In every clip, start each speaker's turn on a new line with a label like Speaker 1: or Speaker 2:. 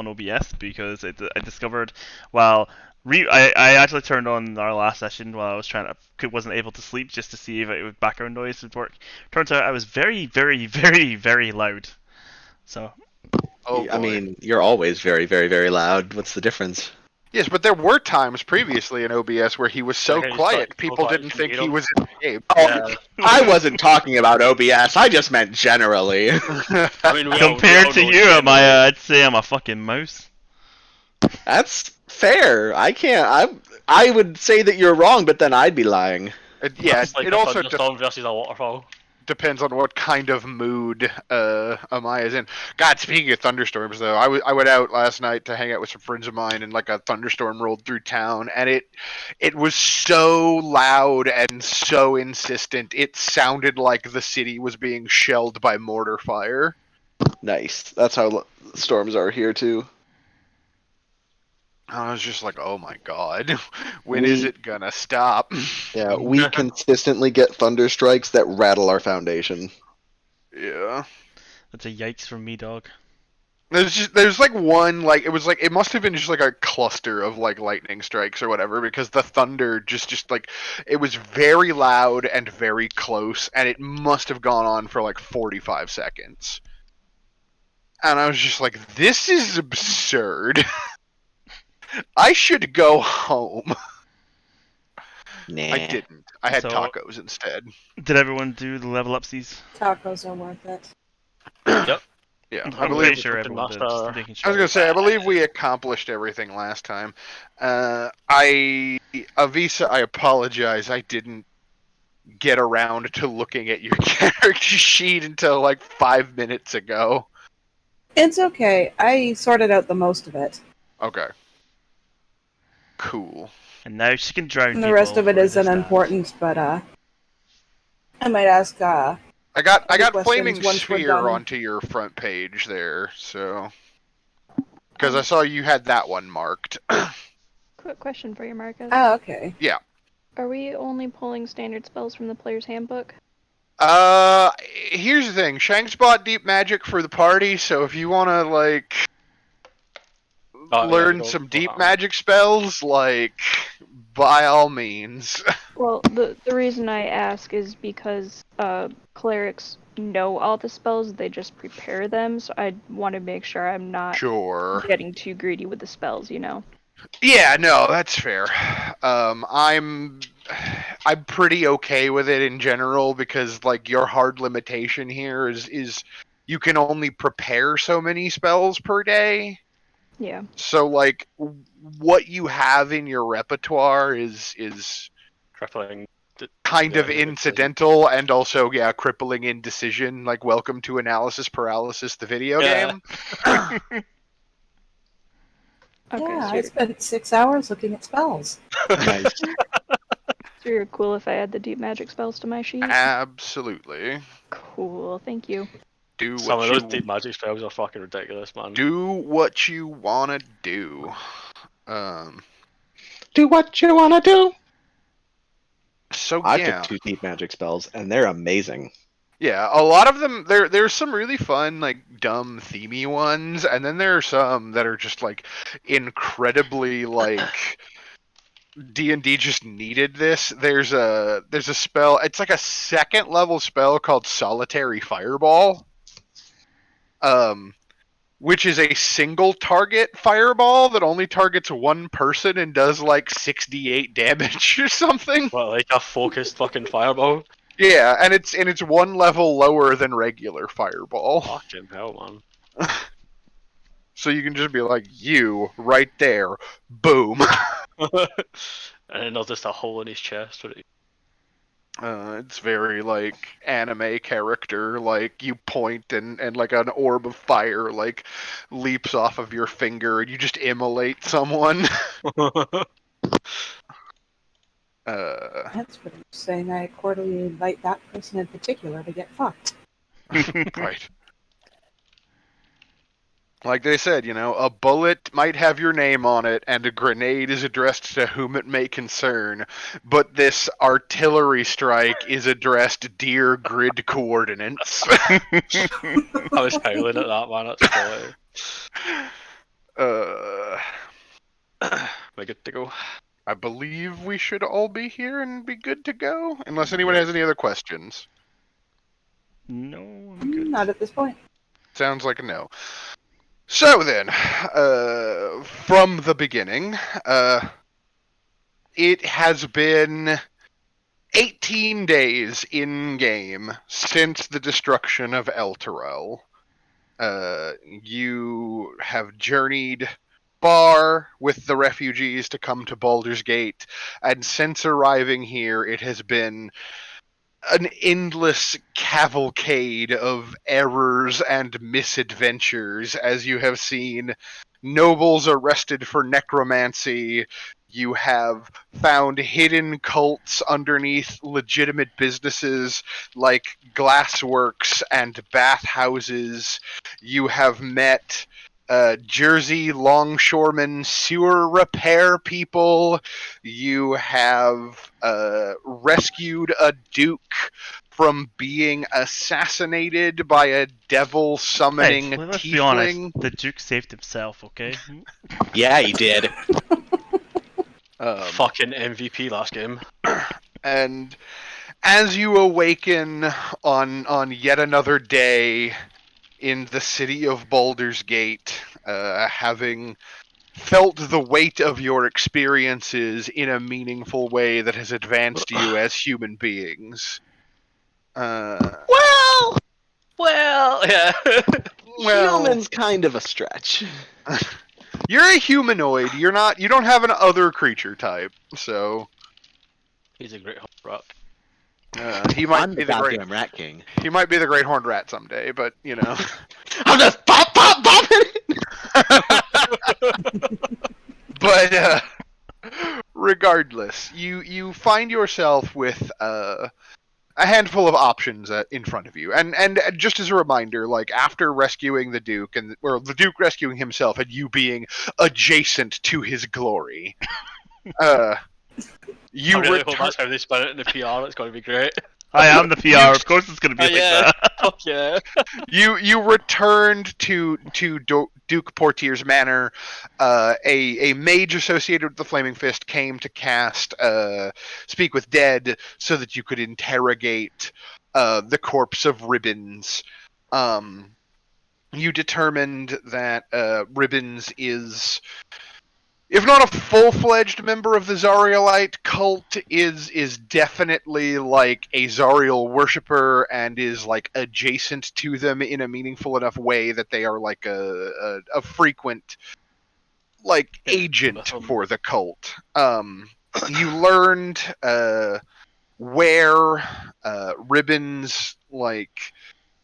Speaker 1: on OBS because I discovered while I actually turned on our last session while I was wasn't able to sleep just to see if background noise would work. Turns out I was very, very, very, very loud. So
Speaker 2: Oh,
Speaker 3: I
Speaker 2: boy.
Speaker 3: mean, you're always very, very, very loud. What's the difference?
Speaker 2: Yes, but there were times previously in OBS where he was so
Speaker 4: Okay, he's
Speaker 2: quiet,
Speaker 4: got-
Speaker 2: people
Speaker 4: quiet,
Speaker 2: didn't
Speaker 4: you
Speaker 2: think
Speaker 4: can
Speaker 2: he
Speaker 4: hear
Speaker 2: was in the game.
Speaker 3: Oh, I wasn't talking about OBS. I just meant generally.
Speaker 4: I mean,
Speaker 1: compared to
Speaker 4: know
Speaker 1: you,
Speaker 4: generally-
Speaker 1: I'd say I'm a fucking mouse.
Speaker 3: That's fair. I would say that you're wrong, but then I'd be lying.
Speaker 2: Yeah,
Speaker 4: It's like
Speaker 2: it
Speaker 4: a
Speaker 2: also
Speaker 4: thunderstorm versus a waterfall.
Speaker 2: depends on what kind of mood Amaya's in. God, speaking of thunderstorms, though, I went out last night to hang out with some friends of mine, and like a thunderstorm rolled through town, and it was so loud and so insistent. It sounded like the city was being shelled by mortar fire.
Speaker 3: Nice. That's how storms are here too.
Speaker 2: I was just like, oh my god, when is it gonna stop?
Speaker 3: Yeah, we consistently get thunder strikes that rattle our foundation.
Speaker 2: Yeah.
Speaker 1: That's a yikes from me, dog.
Speaker 2: There's like one, like it must have been just like a cluster of like lightning strikes or whatever, because the thunder just like, it was very loud and very close, and it must have gone on for like 45 seconds. And I was just like, this is absurd. I should go home.
Speaker 3: Nah.
Speaker 2: I didn't. I had
Speaker 1: So-
Speaker 2: tacos instead.
Speaker 1: Did everyone do the level upsies?
Speaker 5: Tacos are worth it.
Speaker 4: Yep.
Speaker 2: Yeah,
Speaker 1: I'm
Speaker 2: I
Speaker 1: pretty
Speaker 2: believe.
Speaker 1: sure
Speaker 4: Fucking
Speaker 1: everyone did.
Speaker 4: master.
Speaker 1: Just making
Speaker 2: I
Speaker 1: sure.
Speaker 2: was gonna say, I believe we accomplished everything last time. Avisa, I apologize. I didn't get around to looking at your character sheet until like 5 minutes ago.
Speaker 5: It's okay. I sorted out the most of it.
Speaker 2: Okay. Cool.
Speaker 1: And now she can drown
Speaker 5: And the rest
Speaker 1: people
Speaker 5: of it
Speaker 1: where they
Speaker 5: isn't
Speaker 1: stand.
Speaker 5: important, but I might ask
Speaker 2: I got
Speaker 5: questions
Speaker 2: flaming
Speaker 5: once we're
Speaker 2: sphere
Speaker 5: done.
Speaker 2: onto your front page there, so because I saw you had that one marked.
Speaker 6: Quick question for you, Marcus.
Speaker 5: Oh, okay.
Speaker 6: Are we only pulling standard spells from the player's handbook?
Speaker 2: Here's the thing. Shanks bought deep magic for the party, so if you want to like learn
Speaker 4: go-
Speaker 2: some
Speaker 4: go
Speaker 2: deep
Speaker 4: on.
Speaker 2: magic spells, like by all means.
Speaker 6: Well, the reason I ask is because clerics know all the spells, they just prepare them, so I want to make sure I'm not
Speaker 2: Sure.
Speaker 6: getting too greedy with the spells, you know?
Speaker 2: Yeah, no, that's fair. I'm pretty okay with it in general because like your hard limitation here is you can only prepare so many spells per day.
Speaker 6: Yeah.
Speaker 2: So like what you have in your repertoire is
Speaker 4: Crippling.
Speaker 2: kind of
Speaker 4: Yeah,
Speaker 2: incidental and also crippling indecision, like welcome to Analysis Paralysis, the video
Speaker 4: Yeah.
Speaker 2: game.
Speaker 6: Okay,
Speaker 5: Yeah,
Speaker 6: so,
Speaker 5: I spent 6 hours looking at spells.
Speaker 3: Nice.
Speaker 6: so you're cool if I add the deep magic spells to my sheet?
Speaker 2: Absolutely.
Speaker 6: Cool, thank you.
Speaker 2: Do
Speaker 4: Some
Speaker 2: what
Speaker 4: of those
Speaker 2: you
Speaker 4: deep magic spells are fucking ridiculous, man.
Speaker 2: do what you wanna do.
Speaker 3: Do what you wanna do.
Speaker 2: So
Speaker 3: I
Speaker 2: yeah,
Speaker 3: took 2 deep magic spells, and they're amazing.
Speaker 2: yeah. A lot of them. There's some really fun, like dumb, themey ones, and then there are some that are just like incredibly like D&D just needed this. There's a spell. It's like a 2nd level spell called Solitary Fireball. Which is a single target fireball that only targets one person and does like 68 damage or something.
Speaker 4: What, like a focused fucking fireball?
Speaker 2: Yeah, and it's 1 level lower than regular fireball.
Speaker 4: Fucking hell, man.
Speaker 2: So you can just be like, you right there, boom.
Speaker 4: And then there's just a hole in his chest.
Speaker 2: It's very like anime character, like you point and like an orb of fire like leaps off of your finger and you just immolate someone.
Speaker 5: That's what I'm saying. I quarterly invite that person in particular to get fucked.
Speaker 2: Right. Like they said, a bullet might have your name on it, and a grenade is addressed to whom it may concern, but this artillery strike is addressed dear grid coordinates.
Speaker 4: I was howling at that, man. That's probably good to go.
Speaker 2: I believe we should all be here and be good to go, unless anyone has any other questions.
Speaker 1: No, I'm good.
Speaker 5: Not at this point.
Speaker 2: Sounds like a no. So then, from the beginning, it has been 18 days in-game since the destruction of Elturel. You have journeyed far with the refugees to come to Baldur's Gate, and since arriving here, it has been an endless cavalcade of errors and misadventures, as you have seen nobles arrested for necromancy. You have found hidden cults underneath legitimate businesses like glassworks and bathhouses. You have met Jersey longshoremen, sewer repair people. You have rescued a duke from being assassinated by a devil summoning
Speaker 1: Hey, let's be honest.
Speaker 2: tiefling.
Speaker 1: The Duke saved himself, okay?
Speaker 3: Yeah, he did.
Speaker 4: Fucking MVP last game.
Speaker 2: And as you awaken on yet another day in the city of Baldur's Gate, having felt the weight of your experiences in a meaningful way that has advanced you as human beings.
Speaker 3: Well,
Speaker 4: Yeah.
Speaker 2: Well,
Speaker 3: human's kind of a stretch.
Speaker 2: you're a humanoid. You don't have an other creature type, so
Speaker 4: He's a great hot rock.
Speaker 2: he might
Speaker 3: I'm
Speaker 2: be
Speaker 3: the
Speaker 2: the great
Speaker 3: goddamn rat king.
Speaker 2: he might be the great horned rat someday. But you know,
Speaker 3: I'm just pop, pop, popping.
Speaker 2: but regardless, you find yourself with a handful of options in front of you, and just as a reminder, like after rescuing the Duke or the Duke rescuing himself, and you being adjacent to his glory, you
Speaker 4: I really hope
Speaker 2: return.
Speaker 4: that's how they spin it in the PR. It's going to be great.
Speaker 1: I am the PR. Of course, it's gonna be like
Speaker 4: Yeah.
Speaker 1: that.
Speaker 4: Fuck yeah.
Speaker 2: You returned to Duke Portier's manor. A mage associated with the Flaming Fist came to cast Speak with Dead so that you could interrogate the corpse of Ribbons. You determined that Ribbons is, if not a full-fledged member of the Zarielite cult, is definitely like a Zariel worshiper and is like adjacent to them in a meaningful enough way that they are like a frequent like agent for the cult. You learned where Ribbon's like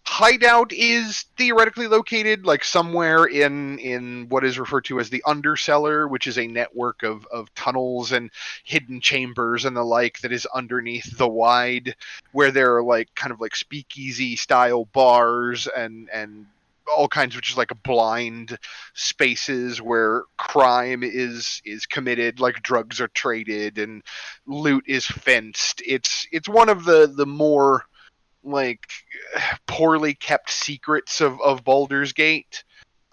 Speaker 2: hideout is theoretically located, like somewhere in what is referred to as the Undercellar, which is a network of tunnels and hidden chambers and the like that is underneath the Wide, where there are like kind of like speakeasy style bars and all kinds of just like blind spaces where crime is committed, like drugs are traded and loot is fenced. It's one of the more like poorly kept secrets of Baldur's Gate.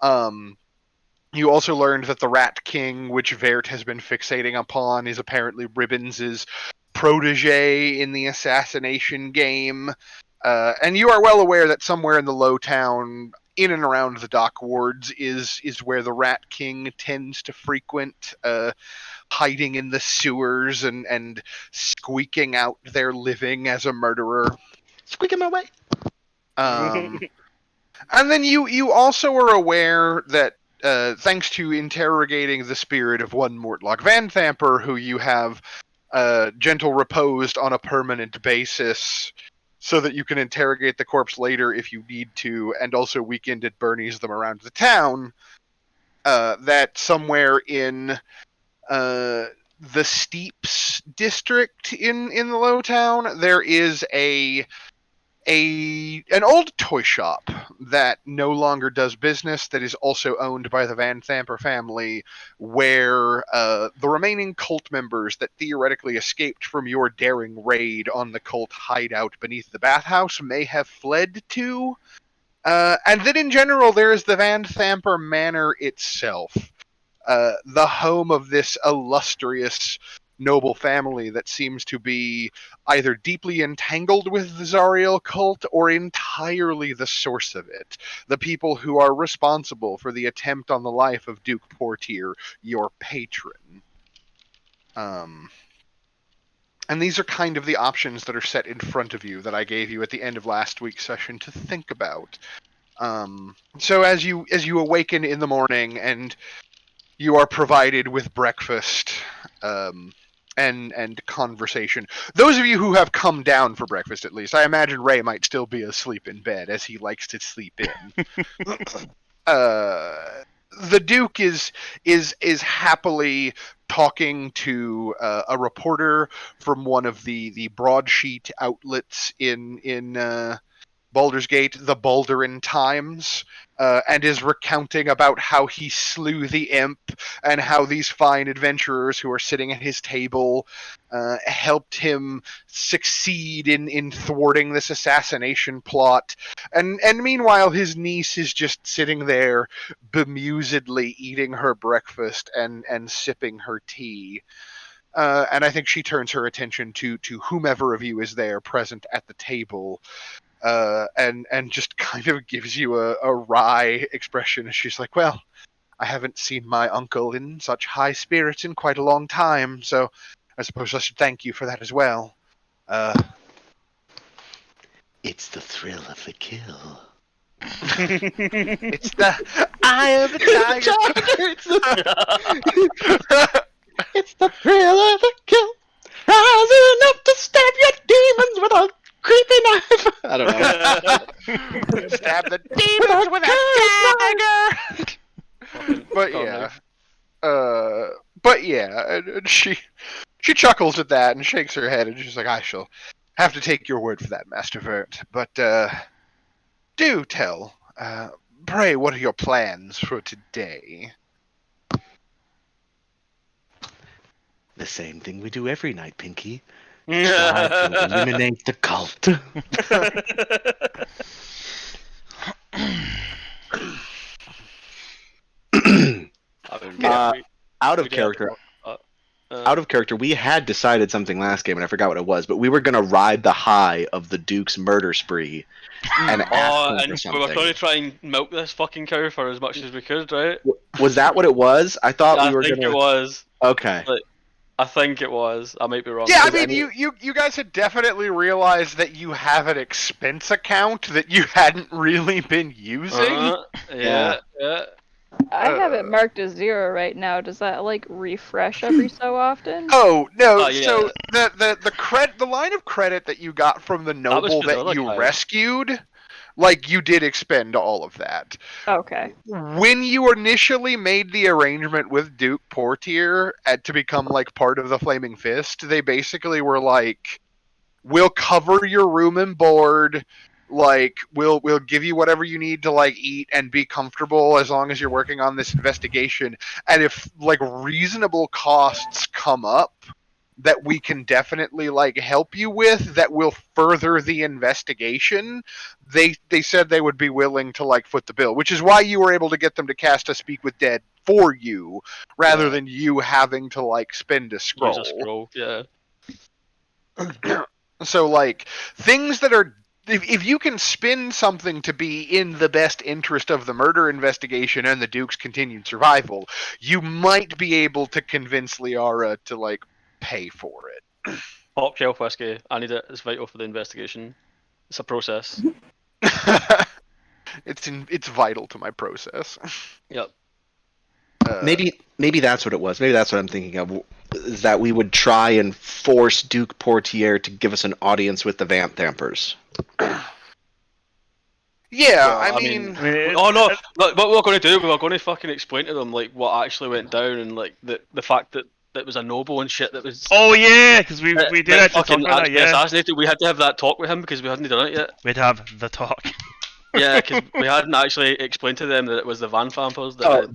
Speaker 2: You also learned that the Rat King, which Vert has been fixating upon, is apparently Ribbons' protege in the assassination game. And you are well aware that somewhere in the Low Town, in and around the dock wards, is where the Rat King tends to frequent, hiding in the sewers and squeaking out their living as a murderer.
Speaker 3: Squeaking my way.
Speaker 2: And then you also are aware that thanks to interrogating the spirit of one Mortlock Vanthamper, who you have gentle reposed on a permanent basis, so that you can interrogate the corpse later if you need to, and also weekend at Bernie's them around the town, that somewhere in the Steeps district in the Low Town, there is an old toy shop that no longer does business, that is also owned by the Van Thamper family, where the remaining cult members that theoretically escaped from your daring raid on the cult hideout beneath the bathhouse may have fled to. And then in general, there is the Van Thamper Manor itself. the home of this illustrious noble family that seems to be either deeply entangled with the Zariel cult or entirely the source of it. The people who are responsible for the attempt on the life of Duke Portier, your patron. And these are kind of the options that are set in front of you that I gave you at the end of last week's session to think about. So as you awaken in the morning and you are provided with breakfast, and conversation. Those of you who have come down for breakfast, at least, I imagine Ray might still be asleep in bed, as he likes to sleep in. The Duke is happily talking to a reporter from one of the broadsheet outlets in Baldur's Gate, the Balduran Times, and is recounting about how he slew the imp and how these fine adventurers who are sitting at his table helped him succeed in thwarting this assassination plot. And meanwhile, his niece is just sitting there bemusedly eating her breakfast and sipping her tea. And I think she turns her attention to whomever of you is there present at the table. And just kind of gives you a wry expression as she's like, well, I haven't seen my uncle in such high spirits in quite a long time, so I suppose I should thank you for that as well.
Speaker 3: It's the thrill of the kill.
Speaker 2: It's the eye of the tiger.
Speaker 3: It's the thrill of the kill. Rising up to stab your demons with a creepy knife. I don't know.
Speaker 2: Stab the demons with a dagger. But yeah, and she chuckles at that and shakes her head and she's like, I shall have to take your word for that, Master Vert. But do tell, pray, what are your plans for today?
Speaker 3: The same thing we do every night, Pinky. Try to eliminate the cult. Out of character. Out of character, we had decided something last game, and I forgot what it was, but we were going to ride the high of the Duke's murder spree and ask him for
Speaker 4: and we
Speaker 3: something.
Speaker 4: were going to try and milk this fucking cow for as much as we could, right?
Speaker 3: Was that what it was? I thought we were going to...
Speaker 4: I think it was.
Speaker 3: Okay.
Speaker 4: Like, I think it was. I might be wrong.
Speaker 2: Yeah, I mean, you guys had definitely realized that you have an expense account that you hadn't really been using.
Speaker 4: Yeah.
Speaker 6: I have it marked as 0 right now. Does that like refresh every so often?
Speaker 2: Oh no!
Speaker 4: Oh, yeah.
Speaker 2: So the line of credit that you got from the noble
Speaker 4: for the
Speaker 2: that
Speaker 4: other
Speaker 2: you
Speaker 4: guy.
Speaker 2: rescued, like you did expend all of that.
Speaker 6: Okay.
Speaker 2: When you initially made the arrangement with Duke Portier to become like part of the Flaming Fist, they basically were like, "We'll cover your room and board. Like, we'll give you whatever you need to like eat and be comfortable as long as you're working on this investigation. And if like reasonable costs come up that we can definitely like help you with that will further the investigation, they said they would be willing to like foot the bill, which is why you were able to get them to cast a Speak with Dead for you rather than you having to like spend a scroll.
Speaker 4: Use a scroll, yeah.
Speaker 2: So like things that are, if you can spin something to be in the best interest of the murder investigation and the Duke's continued survival, you might be able to convince Liara to like pay for it.
Speaker 4: Pop shelf whiskey. I need it. It's vital for the investigation. It's a process.
Speaker 2: It's vital to my process.
Speaker 4: Yep.
Speaker 3: Maybe that's what it was. Maybe that's what I'm thinking of. Is that we would try and force Duke Portier to give us an audience with the Vamp Thampers.
Speaker 2: Yeah,
Speaker 4: Well,
Speaker 2: I mean
Speaker 4: oh no! Look, what we're going to do? We're going to fucking explain to them like what actually went down and like the fact that it was a noble and shit that was.
Speaker 1: Oh yeah, because we
Speaker 4: that
Speaker 1: did actually talk
Speaker 4: fucking
Speaker 1: about that.
Speaker 4: actually
Speaker 1: Yeah,
Speaker 4: assassinated. We had to have that talk with him because we hadn't done it yet.
Speaker 1: we'd have the talk.
Speaker 4: Yeah, because we hadn't actually explained to them that it was the Van Vampers that.
Speaker 3: Oh,
Speaker 4: had,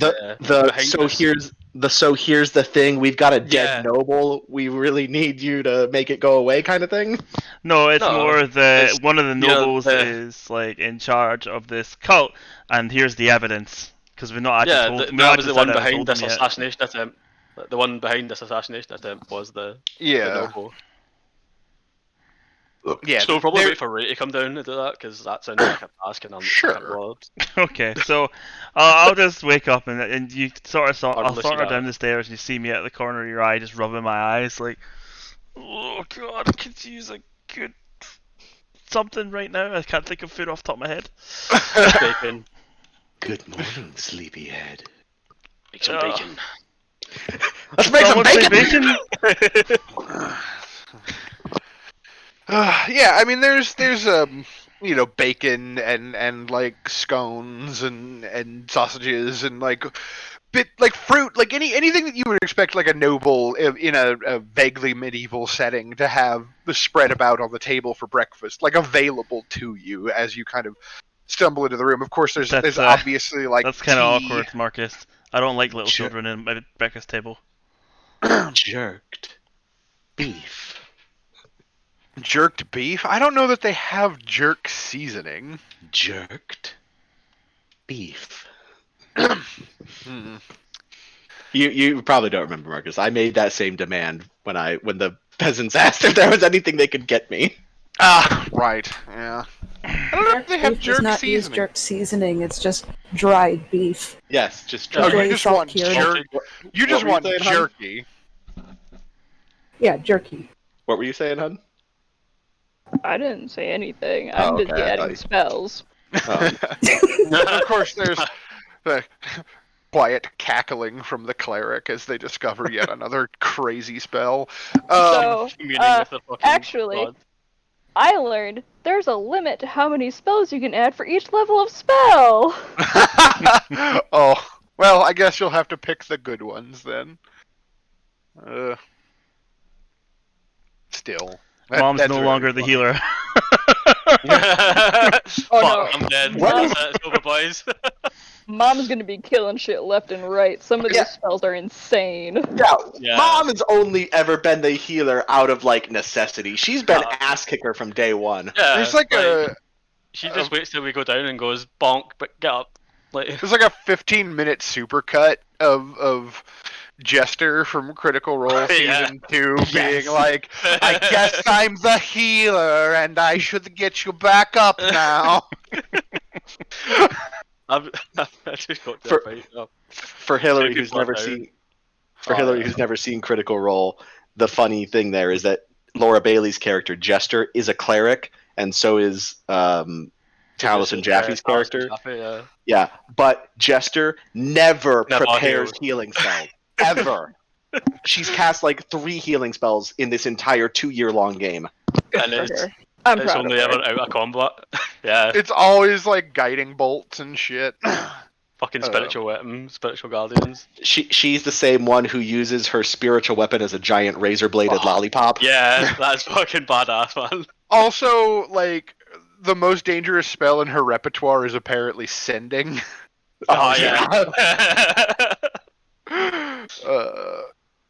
Speaker 4: behind
Speaker 3: so here's the thing. We've got a dead
Speaker 4: Yeah.
Speaker 3: noble. We really need you to make it go away, kind of thing.
Speaker 1: No, it's
Speaker 4: No,
Speaker 1: more
Speaker 4: it's-
Speaker 1: one of the
Speaker 4: yeah,
Speaker 1: nobles is like in charge of this cult, and here's the evidence. because we've not actually
Speaker 4: Yeah,
Speaker 1: told. We've
Speaker 4: that
Speaker 1: not
Speaker 4: was the
Speaker 1: actually
Speaker 4: one
Speaker 1: said that we
Speaker 4: behind
Speaker 1: told
Speaker 4: this
Speaker 1: them yet.
Speaker 4: assassination attempt. The one behind this assassination attempt was the
Speaker 2: Yeah.
Speaker 4: noble.
Speaker 2: Yeah.
Speaker 4: So we'll probably
Speaker 2: there-
Speaker 4: wait for Ray to come down to do that because that sounds like a task, and I can't
Speaker 2: Sure.
Speaker 4: bother.
Speaker 1: Okay, so I'll just wake up and you
Speaker 4: Or
Speaker 1: I'll saunter
Speaker 4: Lucy
Speaker 1: down
Speaker 4: that.
Speaker 1: the stairs and you see me at the corner of your eye just rubbing my eyes like, oh god, I could use a good something right now. I can't think of food off the top of my head.
Speaker 4: Bacon.
Speaker 3: Good morning, sleepyhead.
Speaker 4: Make some
Speaker 1: Ugh.
Speaker 4: bacon.
Speaker 3: Let's make some
Speaker 1: Someone say
Speaker 3: bacon!
Speaker 1: bacon.
Speaker 2: Yeah, I mean, there's bacon and like scones and sausages and like fruit, like anything that you would expect like a noble in a vaguely medieval setting to have spread about on the table for breakfast, like available to you as you kind of stumble into the room. Of course, there's
Speaker 1: That's,
Speaker 2: obviously like
Speaker 1: That's kind of
Speaker 2: tea.
Speaker 1: awkward, Marcus. I don't like little
Speaker 3: Sure.
Speaker 1: children in my breakfast table.
Speaker 3: Jerked beef.
Speaker 2: Jerked beef. I don't know that they have jerk seasoning.
Speaker 3: Jerked beef.
Speaker 2: Hmm.
Speaker 3: You probably don't remember, Marcus. I made that same demand when the peasants asked if there was anything they could get me.
Speaker 2: Ah, right. Yeah. I don't know if they have
Speaker 5: Beef does
Speaker 2: jerk
Speaker 5: not use
Speaker 2: seasoning.
Speaker 5: jerk seasoning. It's just dried beef.
Speaker 3: Yes, just
Speaker 2: Oh,
Speaker 5: Very
Speaker 2: you just
Speaker 5: salt
Speaker 2: want
Speaker 5: cured.
Speaker 2: jerk. You just
Speaker 3: What were
Speaker 2: want
Speaker 3: you saying, hon?
Speaker 2: jerky.
Speaker 5: Yeah, jerky.
Speaker 3: What were you saying, hun?
Speaker 6: I didn't say anything. I'm
Speaker 3: Oh,
Speaker 6: busy
Speaker 3: okay, I thought
Speaker 6: adding
Speaker 3: you-
Speaker 6: spells.
Speaker 2: Of course, there's the quiet cackling from the cleric as they discover yet another crazy spell.
Speaker 6: So,
Speaker 4: Communing with the fucking
Speaker 6: actually,
Speaker 4: god.
Speaker 6: I learned there's a limit to how many spells you can add for each level of spell.
Speaker 2: Oh, well, I guess you'll have to pick the good ones then. Still.
Speaker 1: Mom's
Speaker 2: That's
Speaker 1: no
Speaker 2: very
Speaker 1: longer the
Speaker 2: funny.
Speaker 1: healer.
Speaker 6: Oh,
Speaker 4: Fuck,
Speaker 6: no.
Speaker 4: I'm dead.
Speaker 3: What?
Speaker 4: That's it, it's over, boys.
Speaker 6: Mom's gonna be killing shit left and right. Some of these
Speaker 3: Yeah.
Speaker 6: spells are insane.
Speaker 4: Yeah.
Speaker 3: Mom has only ever been the healer out of like necessity. She's been
Speaker 4: Uh,
Speaker 3: ass kicker from day one.
Speaker 4: Yeah,
Speaker 2: There's like a
Speaker 4: She just waits till we go down and goes bonk, but get up. Like,
Speaker 2: there's like a 15-minute supercut of Jester from Critical Role
Speaker 4: Yeah.
Speaker 2: season 2
Speaker 3: Yes.
Speaker 2: being like, I guess I'm the healer and I should get you back up now.
Speaker 4: I just got
Speaker 3: For-
Speaker 4: that right up.
Speaker 3: For Hillary,
Speaker 4: Two
Speaker 3: who's
Speaker 4: people
Speaker 3: never
Speaker 4: are down.
Speaker 3: seen who's never seen Critical Role, the funny thing there is that Laura Bailey's character Jester is a cleric, and so is Taliesin Jaffe's character.
Speaker 4: Jaffe, yeah.
Speaker 3: Yeah, but Jester never
Speaker 4: Never
Speaker 3: prepares
Speaker 4: heals.
Speaker 3: healing spells ever. She's cast like 3 healing spells in this entire 2-year-long game.
Speaker 6: Good
Speaker 4: And
Speaker 6: for
Speaker 4: it's-
Speaker 6: her. I'm
Speaker 4: It's
Speaker 6: proud
Speaker 4: only
Speaker 6: of her.
Speaker 4: ever out of combat. Yeah,
Speaker 2: It's always like guiding bolts and shit.
Speaker 4: fucking spiritual weapon, spiritual guardians.
Speaker 3: She's the same one who uses her spiritual weapon as a giant razor-bladed lollipop.
Speaker 4: Yeah, that's fucking badass, man.
Speaker 2: Also, like, the most dangerous spell in her repertoire is apparently sending.
Speaker 4: Oh,
Speaker 3: yeah.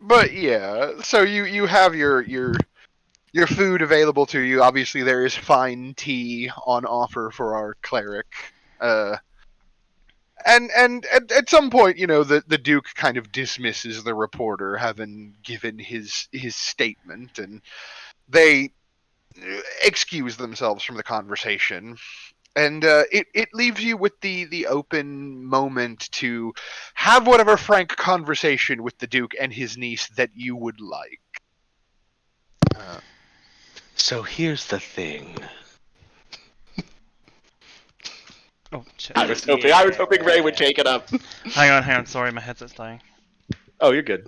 Speaker 2: But yeah, so you have your food available to you. Obviously, there is fine tea on offer for our cleric. And at some point, the Duke kind of dismisses the reporter having given his statement, and they excuse themselves from the conversation. And it leaves you with the open moment to have whatever frank conversation with the Duke and his niece that you would like.
Speaker 3: So here's the thing.
Speaker 1: Oh shit.
Speaker 3: I was hoping Ray would take it up.
Speaker 1: Hang on. Sorry, my headset's dying.
Speaker 3: Oh, you're good.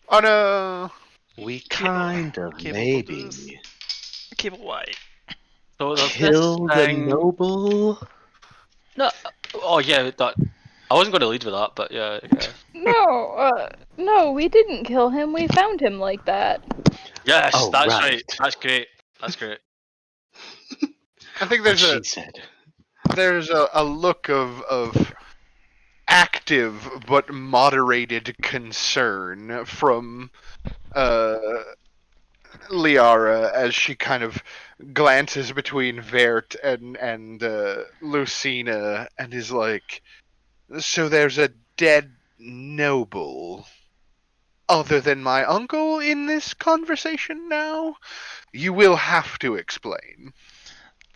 Speaker 2: Oh no!
Speaker 3: We kind of
Speaker 1: cable
Speaker 3: maybe
Speaker 1: boost. Cable wide.
Speaker 4: So there's
Speaker 3: kill
Speaker 4: this
Speaker 3: the
Speaker 4: thing-
Speaker 3: noble.
Speaker 4: No, oh yeah, that. I wasn't going to lead with that, but yeah.
Speaker 6: No, we didn't kill him. We found him like that.
Speaker 4: Yes,
Speaker 3: Oh,
Speaker 4: that's
Speaker 3: right.
Speaker 4: right. That's great. That's great.
Speaker 2: I think
Speaker 3: What
Speaker 2: there's
Speaker 3: she said.
Speaker 2: a look of active but moderated concern from Liara as she kind of glances between Vert and Lucina and is like, So there's a dead noble other than my uncle in this conversation now? You will have to explain.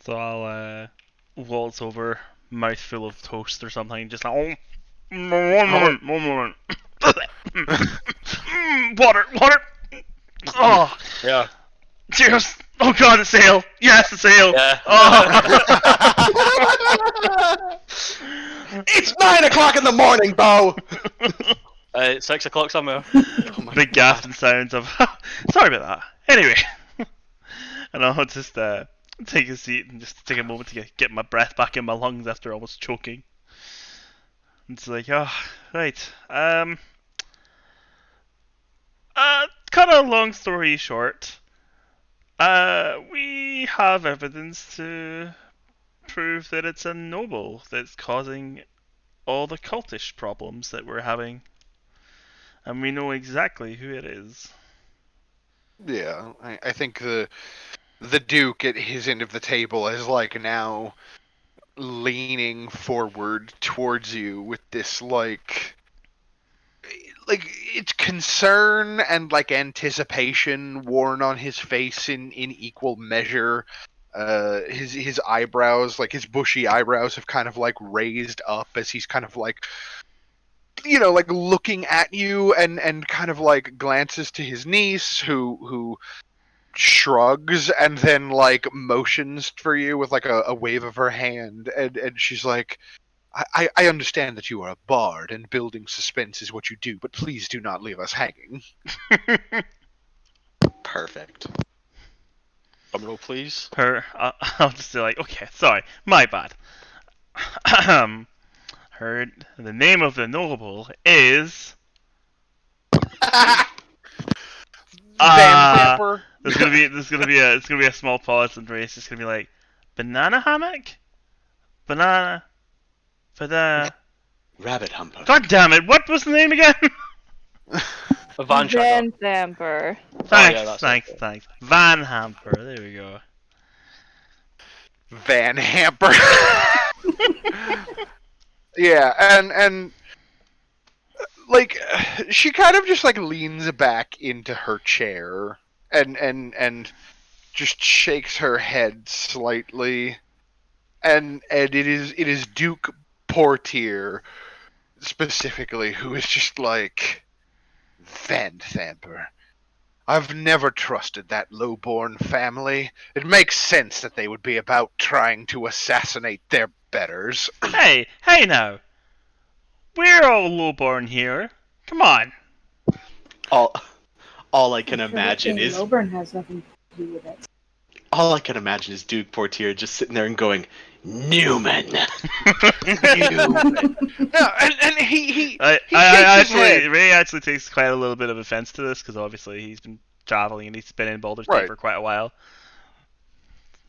Speaker 1: So I'll waltz over, mouth full of toast or something, just like, oh, one moment. Water. Oh,
Speaker 4: Yeah.
Speaker 1: cheers. Oh God, it's ale. Yes, it's ale.
Speaker 4: Yeah.
Speaker 1: Oh.
Speaker 3: It's 9 o'clock in the morning, Bo.
Speaker 4: 6 o'clock somewhere.
Speaker 3: Oh my
Speaker 1: Big
Speaker 3: God.
Speaker 1: gasping sounds of. Sorry about that. Anyway, and I'll just take a seat and just take a moment to get my breath back in my lungs after almost choking. It's like, oh, right. Kind of long story short. We have evidence to prove that it's a noble that's causing all the cultish problems that we're having. And we know exactly who it is.
Speaker 2: Yeah, I think the Duke at his end of the table is like now leaning forward towards you with this like it's concern and like anticipation worn on his face in equal measure. His eyebrows, like his bushy eyebrows, have kind of like raised up as he's kind of like, like looking at you, and kind of like glances to his niece, who shrugs and then like motions for you with like a wave of her hand, and she's like, I understand that you are a bard and building suspense is what you do, but please do not leave us hanging.
Speaker 3: Perfect.
Speaker 4: Drum roll, please.
Speaker 1: I'll just be like, okay, sorry, my bad. The name of the noble is.
Speaker 2: Van Zamper.
Speaker 1: It's gonna be a small pause, and Ray's just gonna be like, banana hammock, banana.
Speaker 3: Rabbit humper.
Speaker 1: God damn it! What was the name again?
Speaker 4: Van
Speaker 6: Van Thamper.
Speaker 1: Thanks. Van Hamper. There we go.
Speaker 2: Van Hamper. Yeah, and like she kind of just like leans back into her chair and just shakes her head slightly, and it is Duke Portier specifically who is just like, Van Thamper, I've never trusted that low-born family. It makes sense that they would be about trying to assassinate their betters.
Speaker 1: Hey now. We're all lowborn here. Come on.
Speaker 3: All I can
Speaker 5: I'm sure
Speaker 3: imagine
Speaker 5: being
Speaker 3: is
Speaker 5: Lilburn has nothing to do with it.
Speaker 3: Duke Portier just sitting there and going, Newman.
Speaker 2: No, and he
Speaker 1: Ray
Speaker 2: shakes his head.
Speaker 1: actually takes quite a little bit of offense to this because obviously he's been traveling and he's been in Baldur's Gate
Speaker 2: Right.
Speaker 1: for quite a while.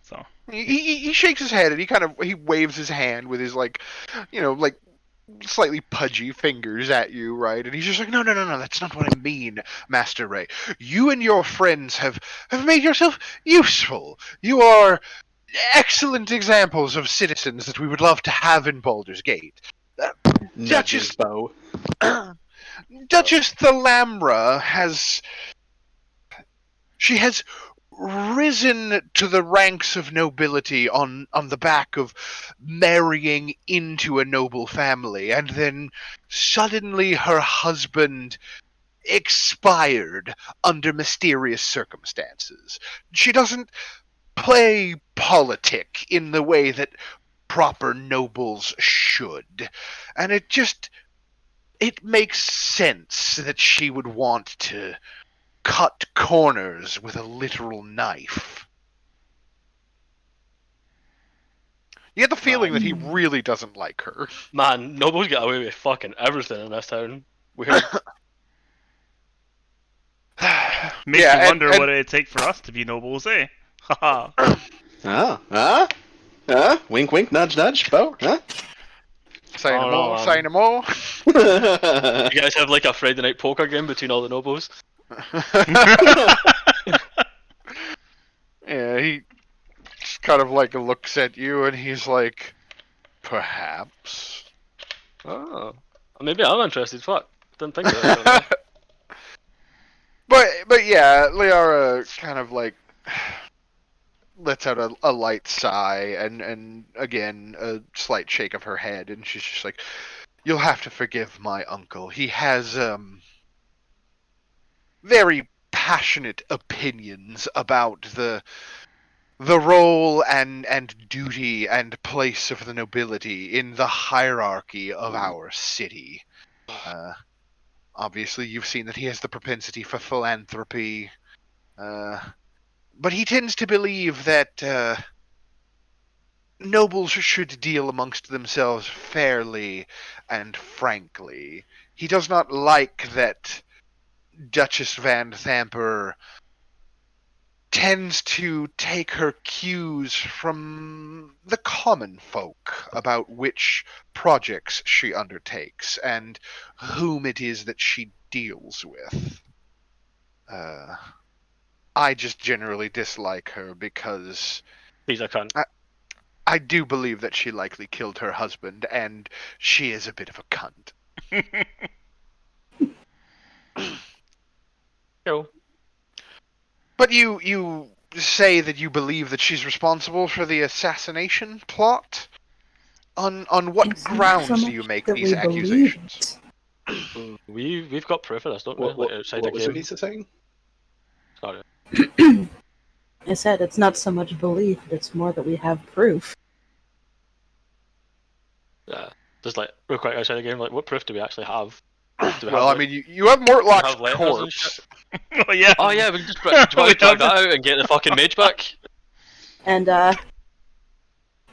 Speaker 1: So
Speaker 2: He shakes his head and he waves his hand with his like slightly pudgy fingers at you, right? And he's just like, no, that's not what I mean, Master Ray. You and your friends have made yourself useful. You are excellent examples of citizens that we would love to have in Baldur's Gate.
Speaker 3: Nudges Bo.
Speaker 2: Duchess Thalamra has risen to the ranks of nobility on the back of marrying into a noble family, and then suddenly her husband expired under mysterious circumstances. She doesn't play politic in the way that proper nobles should, and it makes sense that she would want to cut corners with a literal knife. You get the feeling that he really doesn't like her.
Speaker 4: Man, nobles get away with fucking everything in this town. Weird.
Speaker 1: makes
Speaker 2: Yeah,
Speaker 1: you wonder
Speaker 2: and-
Speaker 1: what it'd take for us to be nobles, eh? Haha.
Speaker 3: Wink, wink, nudge, nudge, Bo. Huh?
Speaker 2: Say no
Speaker 4: Oh,
Speaker 2: more,
Speaker 4: no,
Speaker 2: say no more.
Speaker 4: You guys have like a Friday night poker game between all the nobles?
Speaker 2: Yeah, he just kind of like looks at you and he's like, perhaps.
Speaker 4: Oh, maybe I'm interested. Fuck, didn't think of that.
Speaker 2: But yeah, Liara kind of like lets out a light sigh and again a slight shake of her head, and she's just like, "You'll have to forgive my uncle. He has very passionate opinions about the role and duty and place of the nobility in the hierarchy of our city. Obviously, you've seen that he has the propensity for philanthropy, but he tends to believe that nobles should deal amongst themselves fairly and frankly. He does not like that Duchess Van Thamper tends to take her cues from the common folk about which projects she undertakes and whom it is that she deals with. I just generally dislike her because
Speaker 4: He's a cunt.
Speaker 2: I do believe that she likely killed her husband, and she is a bit of a cunt.
Speaker 4: Cool.
Speaker 2: But you say that you believe that she's responsible for the assassination plot? On what
Speaker 5: It's not
Speaker 2: grounds
Speaker 5: so
Speaker 2: do
Speaker 5: much
Speaker 2: you make
Speaker 5: that
Speaker 2: these
Speaker 5: we believe
Speaker 2: accusations?
Speaker 4: We've got proof of this, don't we?
Speaker 3: What,
Speaker 4: Like outside the
Speaker 3: what was
Speaker 4: game.
Speaker 3: Anissa saying?
Speaker 4: Sorry.
Speaker 5: I said it's not so much belief, it's more that we have proof.
Speaker 4: Yeah. Just like real quick outside the game, like what proof do we actually have? Do we
Speaker 2: Well,
Speaker 4: have,
Speaker 2: I mean, you have Mortlock's
Speaker 4: have letters and shit?
Speaker 2: corpse.
Speaker 1: Oh yeah.
Speaker 4: Oh yeah, we can just do you want to
Speaker 1: We
Speaker 4: drag
Speaker 1: have
Speaker 4: that out and get the fucking mage back?
Speaker 5: And,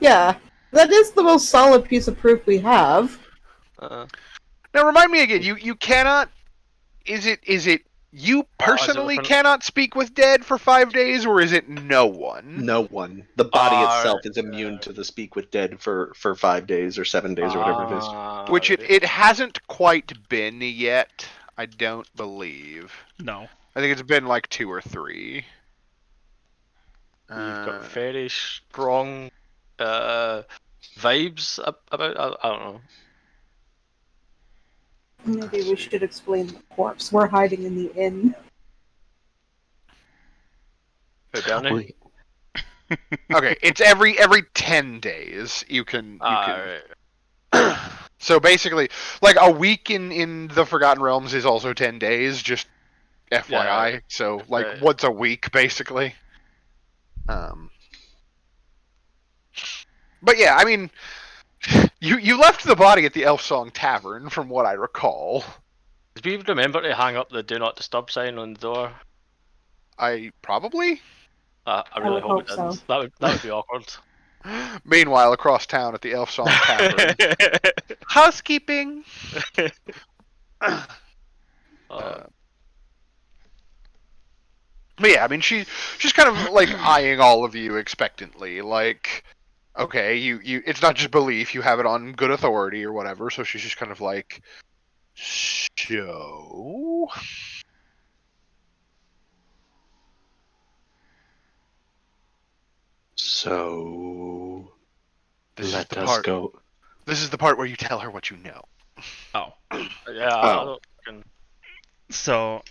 Speaker 5: yeah, that is the most solid piece of proof we have.
Speaker 2: Now, remind me again. You cannot. Is it you personally
Speaker 4: different-
Speaker 2: cannot speak with dead for 5 days, or is it no one?
Speaker 3: No one. The body itself
Speaker 4: right,
Speaker 3: is immune to the speak with dead for 5 days or 7 days or whatever it is.
Speaker 2: Which
Speaker 4: right.
Speaker 2: it hasn't quite been yet. I don't believe.
Speaker 1: No.
Speaker 2: I think it's been like 2 or 3.
Speaker 4: We've got very strong vibes about. I don't know.
Speaker 5: Maybe we should explain the corpse. We're hiding in the inn.
Speaker 4: Who, Bernie?
Speaker 2: Okay, it's every 10 days you can
Speaker 4: Right.
Speaker 2: So basically, like a week in the Forgotten Realms is also 10 days, just FYI.
Speaker 4: Yeah.
Speaker 2: So like
Speaker 4: Right.
Speaker 2: once a week basically. But yeah, I mean, you left the body at the Elf Song Tavern from what I recall.
Speaker 4: Did we remember to hang up the "Do Not Disturb" sign on the door?
Speaker 2: I probably.
Speaker 4: I
Speaker 5: I
Speaker 4: really
Speaker 5: would
Speaker 4: hope it
Speaker 5: hope so.
Speaker 4: didn't. That would be awkward.
Speaker 2: Meanwhile, across town at the Elf Song Tavern, housekeeping. But yeah, I mean, she's kind of like eyeing all of you expectantly, like, okay, you it's not just belief, you have it on good authority or whatever. So she's just kind of like, so.
Speaker 3: So
Speaker 2: This
Speaker 3: let
Speaker 2: is the
Speaker 3: us
Speaker 2: part.
Speaker 3: go.
Speaker 2: This is the part where you tell her what you know.
Speaker 1: Oh.
Speaker 4: Yeah. I
Speaker 3: Oh.
Speaker 4: don't fucking...
Speaker 1: So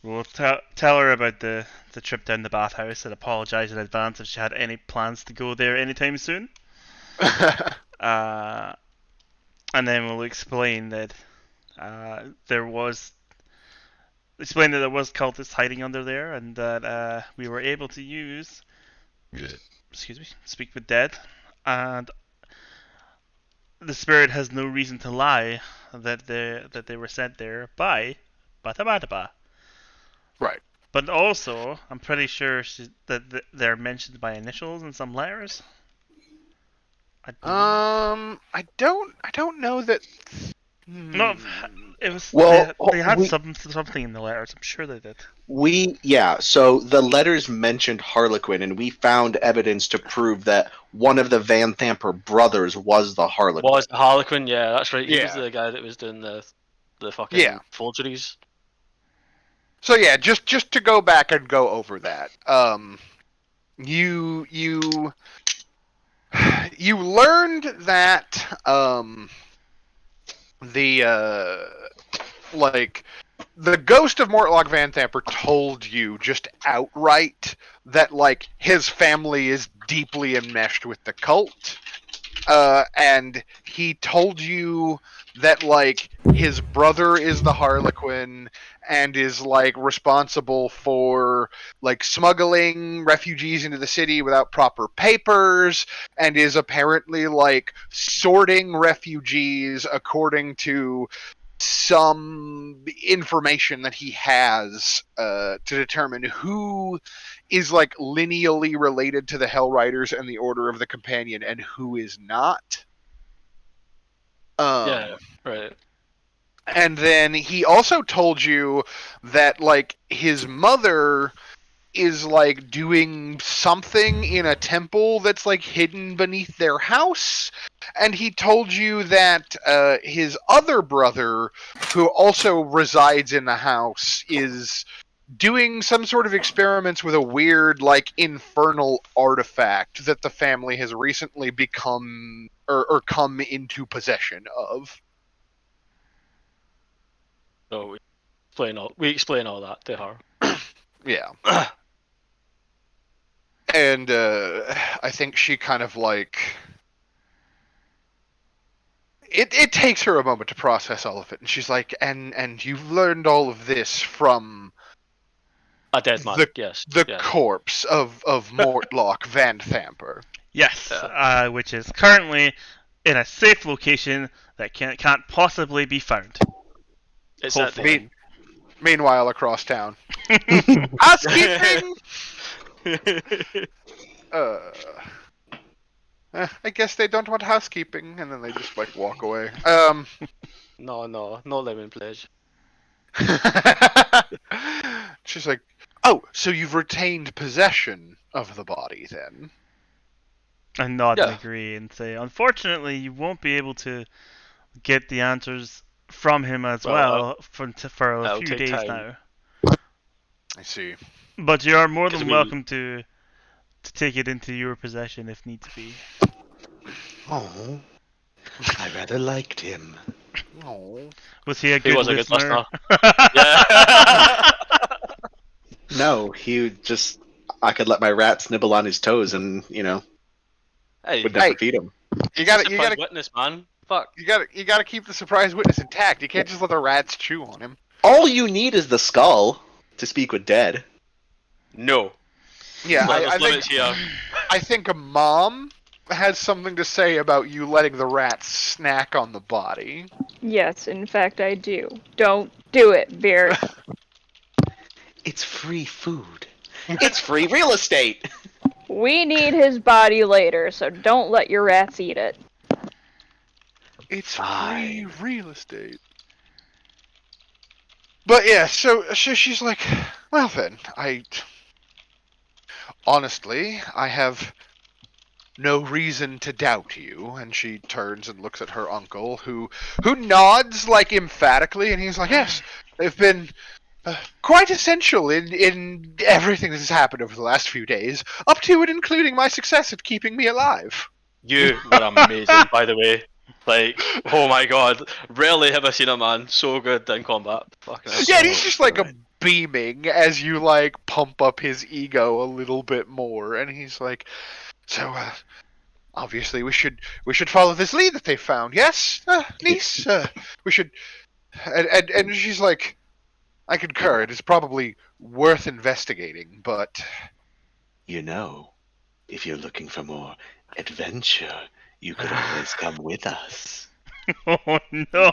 Speaker 1: we'll tell her about the trip down the bathhouse and apologize in advance if she had any plans to go there anytime soon. And then we'll explain that there was cultists hiding under there, and that we were able to use, speak with dead, and the spirit has no reason to lie that they were sent there by Bata.
Speaker 2: Right.
Speaker 1: But also, I'm pretty sure that they're mentioned by initials in some letters.
Speaker 2: I don't know that.
Speaker 1: No, it was.
Speaker 3: Well,
Speaker 1: they had
Speaker 3: we-
Speaker 1: something in the letters. I'm sure they did.
Speaker 3: So the letters mentioned Harlequin, and we found evidence to prove that one of the Van Thamper brothers was the Harlequin.
Speaker 4: Was Harlequin? Yeah, that's right. He was
Speaker 2: Yeah.
Speaker 4: the guy that was doing the fucking
Speaker 2: Yeah.
Speaker 4: forgeries.
Speaker 2: So yeah, just to go back and go over that. You you learned that the ghost of Mortlock Van Thamper told you just outright that like his family is deeply enmeshed with the cult, and he told you that like his brother is the Harlequin and is like responsible for like smuggling refugees into the city without proper papers, and is apparently like sorting refugees according to some information that he has to determine who is like lineally related to the Hell Riders and the Order of the Companion and who is not.
Speaker 4: Yeah, right.
Speaker 2: And then he also told you that like his mother is like doing something in a temple that's like hidden beneath their house, and he told you that his other brother, who also resides in the house, is doing some sort of experiments with a weird like infernal artifact that the family has recently become or come into possession of.
Speaker 4: So we explain all that to her.
Speaker 2: Yeah. And I think she kind of like it takes her a moment to process all of it, and she's like, and you've learned all of this from
Speaker 4: A dead man. Yes.
Speaker 2: the
Speaker 4: yes.
Speaker 2: corpse of Mortlock Van Thamper.
Speaker 1: Yes, which is currently in a safe location that can't possibly be found.
Speaker 4: It's at the
Speaker 1: Hopefully.
Speaker 4: end.
Speaker 2: Meanwhile, across town, housekeeping. I guess they don't want housekeeping, and then they just like walk away.
Speaker 4: No lemon pledge.
Speaker 2: She's like, "Oh, so you've retained possession of the body, then?"
Speaker 1: And nod and
Speaker 4: Yeah.
Speaker 1: agree and say, unfortunately, you won't be able to get the answers from him as
Speaker 4: Well,
Speaker 1: for a
Speaker 4: that'll
Speaker 1: few
Speaker 4: take
Speaker 1: days
Speaker 4: time.
Speaker 1: now.
Speaker 2: I see.
Speaker 1: But you are more than
Speaker 4: 'Cause
Speaker 1: welcome to take it into your possession if need to be.
Speaker 3: Oh, I rather liked him.
Speaker 2: Oh.
Speaker 1: Was he a
Speaker 4: He
Speaker 1: good
Speaker 4: was a good
Speaker 1: listener?
Speaker 4: Yeah.
Speaker 3: No, he just. I could let my rats nibble on his toes and,
Speaker 4: Hey,
Speaker 3: would never
Speaker 2: Hey.
Speaker 3: feed him.
Speaker 2: You gotta
Speaker 4: witness, man. Fuck.
Speaker 2: you gotta keep the surprise witness intact. You can't just let the rats chew on him.
Speaker 3: All you need is the skull to speak with dead.
Speaker 4: No.
Speaker 2: Yeah,
Speaker 4: There's limits here.
Speaker 2: I think a mom has something to say about you letting the rats snack on the body.
Speaker 6: Yes, in fact, I do. Don't do it, Beard.
Speaker 3: It's free food. It's free real estate.
Speaker 6: We need his body later, so don't let your rats eat it.
Speaker 2: It's
Speaker 3: Fine.
Speaker 2: free real estate. But yeah, so she's like, well then, honestly, I have no reason to doubt you. And she turns and looks at her uncle, who nods like emphatically, and he's like, yes, they've been quite essential in everything that has happened over the last few days, up to and including my success at keeping me alive.
Speaker 4: You were amazing, by the way. Like, oh my god. Rarely have I seen a man so good in combat. Fucking hell.
Speaker 2: Yeah, and he's just like
Speaker 3: good.
Speaker 2: beaming as you like pump up his ego a little bit more, and he's like, so obviously we should follow this lead that they found. Yes, niece, we should. And she's like, I concur. It is probably worth investigating, but
Speaker 3: If you're looking for more adventure, you could always come with us.
Speaker 1: Oh no!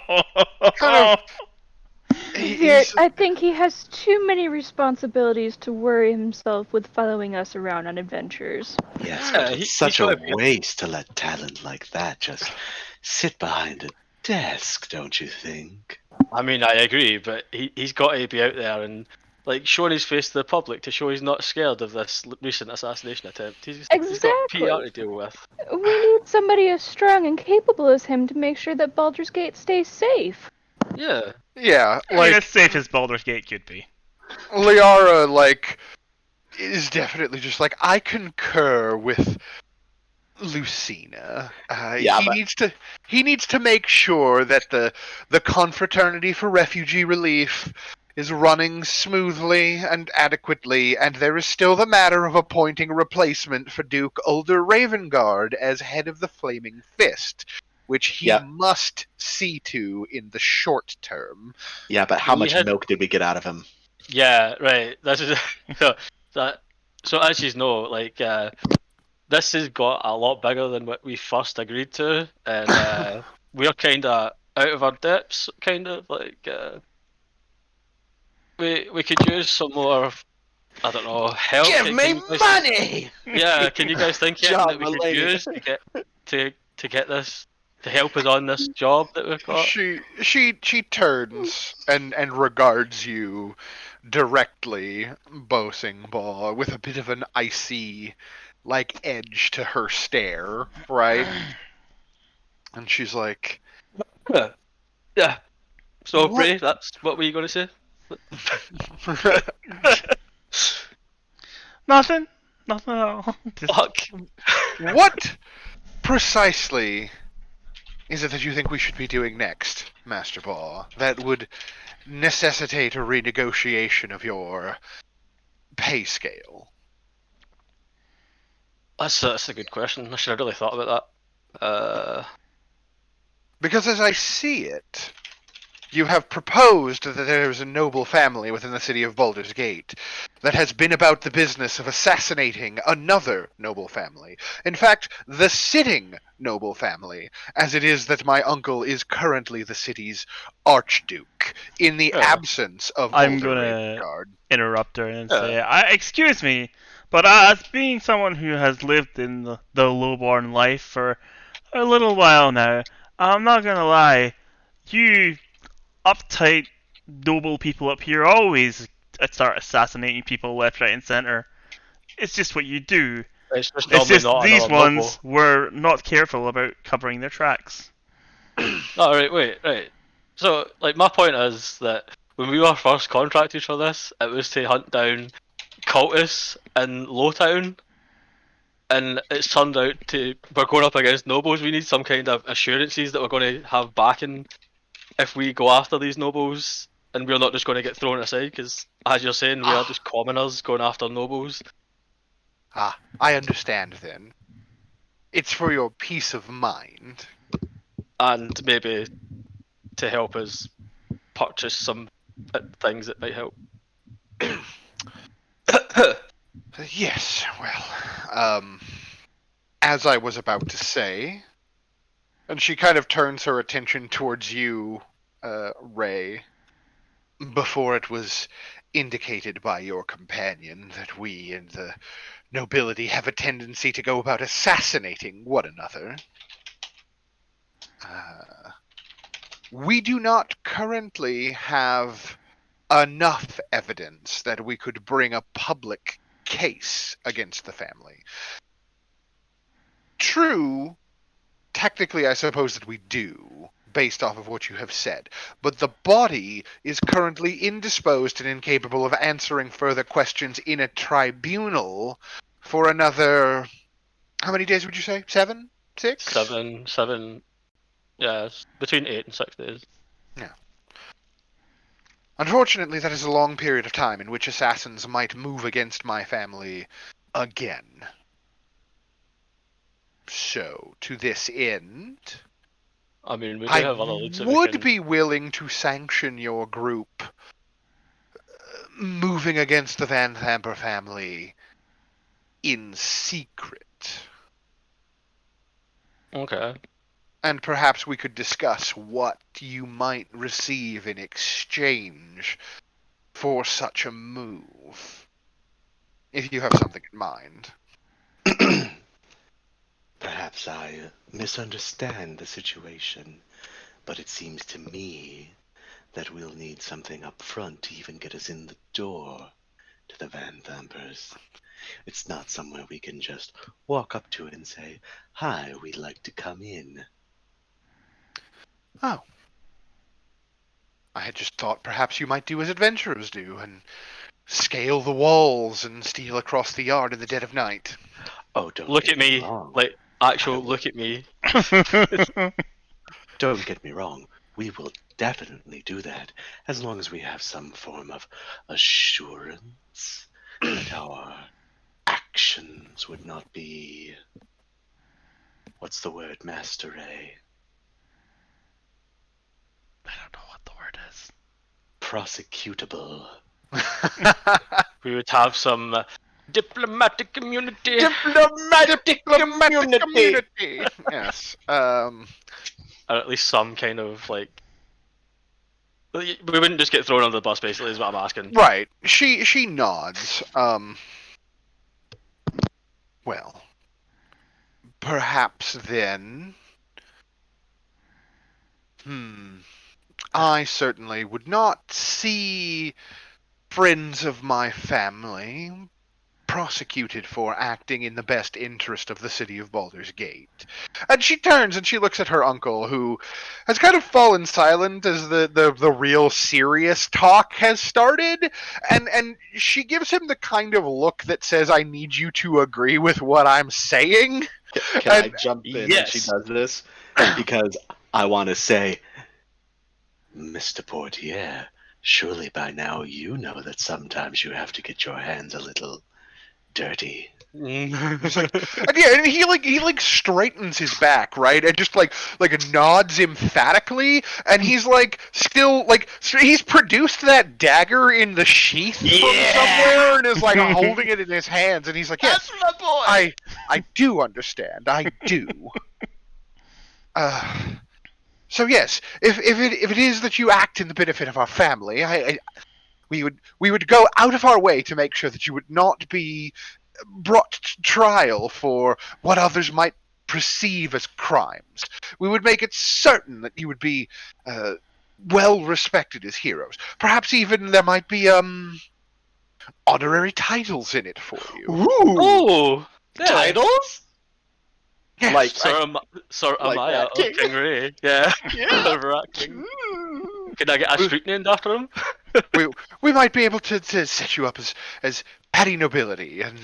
Speaker 2: kind of.
Speaker 6: Beard, I think he has too many responsibilities to worry himself with following us around on adventures.
Speaker 3: Yes,
Speaker 4: Yeah,
Speaker 3: but
Speaker 4: he-
Speaker 3: it's such
Speaker 4: he's
Speaker 3: a
Speaker 4: got a-
Speaker 3: waste to let talent like that just sit behind a desk, don't you think?
Speaker 4: I mean, I agree, but he's got to be out there and like showing his face to the public to show he's not scared of this recent assassination attempt. He's got
Speaker 6: Exactly.
Speaker 4: PR to deal with.
Speaker 6: We need somebody as strong and capable as him to make sure that Baldur's Gate stays safe.
Speaker 4: Yeah.
Speaker 2: Yeah,
Speaker 1: I mean,
Speaker 2: like
Speaker 1: as safe as Baldur's Gate could be.
Speaker 2: Liara, like, is definitely just like, I concur with Lucina.
Speaker 3: Yeah,
Speaker 2: he
Speaker 3: but
Speaker 2: needs to make sure that the confraternity for refugee relief is running smoothly and adequately, and there is still the matter of appointing a replacement for Duke Ulder Ravengard as head of the Flaming Fist, which he
Speaker 3: yeah,
Speaker 2: must see to in the short term.
Speaker 3: yeah, but how
Speaker 4: We
Speaker 3: much
Speaker 4: had
Speaker 3: milk did we get out of him?
Speaker 4: Yeah, right. This is so that so as you know, like this has got a lot bigger than what we first agreed to, and we're kind of out of our depths. Kind of like we could use some more. I don't know help.
Speaker 3: Give me
Speaker 4: Can you guys?
Speaker 3: money,
Speaker 4: Yeah, can you guys think anything
Speaker 3: John
Speaker 4: that we could
Speaker 3: Mulaney.
Speaker 4: use to get this to help us on this job that we've got?
Speaker 2: She turns and regards you directly, Bosingbaugh, with a bit of an icy like edge to her stare, right? And she's like,
Speaker 4: Yeah. So,
Speaker 2: "What?
Speaker 4: Bray, that's what were you going to say?
Speaker 1: Nothing. Nothing at all. Just,
Speaker 4: Fuck.
Speaker 2: What precisely is it that you think we should be doing next, Master Paw, that would necessitate a renegotiation of your pay scale?"
Speaker 4: That's a good question. I should have really thought about that.
Speaker 2: Because as I see it, you have proposed that there is a noble family within the city of Baldur's Gate that has been about the business of assassinating another noble family. In fact, the sitting noble family, as it is that my uncle is currently the city's archduke, in the
Speaker 4: Yeah.
Speaker 2: absence of
Speaker 1: I'm
Speaker 2: Ulder
Speaker 1: gonna
Speaker 2: Ravengard.
Speaker 1: interrupt her and
Speaker 4: Yeah.
Speaker 1: say, excuse me, but as being someone who has lived in the lowborn life for a little while now, I'm not gonna lie, you uptight, noble people up here always start assassinating people left, right, and center. It's just what you do.
Speaker 4: It's just
Speaker 1: It's
Speaker 4: normally
Speaker 1: just
Speaker 4: not
Speaker 1: these
Speaker 4: another noble.
Speaker 1: ones were not careful about covering their tracks.
Speaker 4: Oh, right, wait, right. So, like, my point is that when we were first contracted for this, it was to hunt down cultists in Lowtown, and it's turned out to we're going up against nobles. We need some kind of assurances that we're going to have backing if we go after these nobles, and we're not just going to get thrown aside. Because, as you're saying, we are just commoners going after nobles.
Speaker 2: I understand then. It's for your peace of mind.
Speaker 4: And maybe to help us purchase some things that might help.
Speaker 2: Yes, well, as I was about to say, and she kind of turns her attention towards you, Ray, before it was indicated by your companion that we and the nobility have a tendency to go about assassinating one another. We do not currently have enough evidence that we could bring a public case against the family. True, technically, I suppose that we do, based off of what you have said. But the body is currently indisposed and incapable of answering further questions in a tribunal for another. How many days would you say? 7? 6?
Speaker 4: Seven. Yeah, it's between 8 and 6 days.
Speaker 2: Yeah. Unfortunately, that is a long period of time in which assassins might move against my family again. So, to this end,
Speaker 4: I mean, we do
Speaker 2: I
Speaker 4: have other leads that we
Speaker 2: would
Speaker 4: can.
Speaker 2: be willing to sanction your group moving against the Van Thamper family in secret.
Speaker 4: Okay.
Speaker 2: And perhaps we could discuss what you might receive in exchange for such a move. If you have something in mind.
Speaker 3: Perhaps I misunderstand the situation, but it seems to me that we'll need something up front to even get us in the door to the Van Vampers. It's not somewhere we can just walk up to and say, "Hi, we'd like to come in."
Speaker 2: Oh. I had just thought perhaps you might do as adventurers do and scale the walls and steal across the yard in the dead of night.
Speaker 3: Oh, don't
Speaker 4: Look
Speaker 3: get
Speaker 4: at
Speaker 3: me
Speaker 4: me,
Speaker 3: wrong.
Speaker 4: like actual look at me.
Speaker 3: Don't get me wrong. We will definitely do that as long as we have some form of assurance that our actions would not be. What's the word, Master Ray?
Speaker 1: I don't know what the word is.
Speaker 3: Prosecutable.
Speaker 4: We would have some diplomatic immunity.
Speaker 2: Diplomatic community. Yes.
Speaker 4: Or at least some kind of like. We wouldn't just get thrown under the bus, basically, is what I'm asking.
Speaker 2: Right. She nods. Well, perhaps then. I certainly would not see friends of my family prosecuted for acting in the best interest of the city of Baldur's Gate. And she turns and she looks at her uncle, who has kind of fallen silent as the real serious talk has started, and she gives him the kind of look that says, I need you to agree with what I'm saying.
Speaker 3: Can I
Speaker 2: And-
Speaker 3: jump in when she
Speaker 4: yes.
Speaker 3: does this? Because I want to say, Mr. Portier, surely by now you know that sometimes you have to get your hands a little dirty.
Speaker 2: And yeah, and he straightens his back, right, and just like nods emphatically, and he's like still like he's produced that dagger in the sheath from somewhere and is like holding it in his hands, and he's like, yes,
Speaker 4: That's my boy.
Speaker 2: I do understand, I do. So yes, if it is that you act in the benefit of our family, we would go out of our way to make sure that you would not be brought to trial for what others might perceive as crimes. We would make it certain that you would be well respected as heroes. Perhaps even there might be honorary titles in it for you.
Speaker 4: Oh, yeah.
Speaker 3: Titles?
Speaker 2: Yes,
Speaker 3: Like,
Speaker 4: Sir
Speaker 3: like
Speaker 4: Amaya
Speaker 3: acting.
Speaker 4: of King Ray. Yeah.
Speaker 3: Yeah.
Speaker 4: Overacting. Could I get a street named after him?
Speaker 2: we might be able to set you up as Patty Nobility, and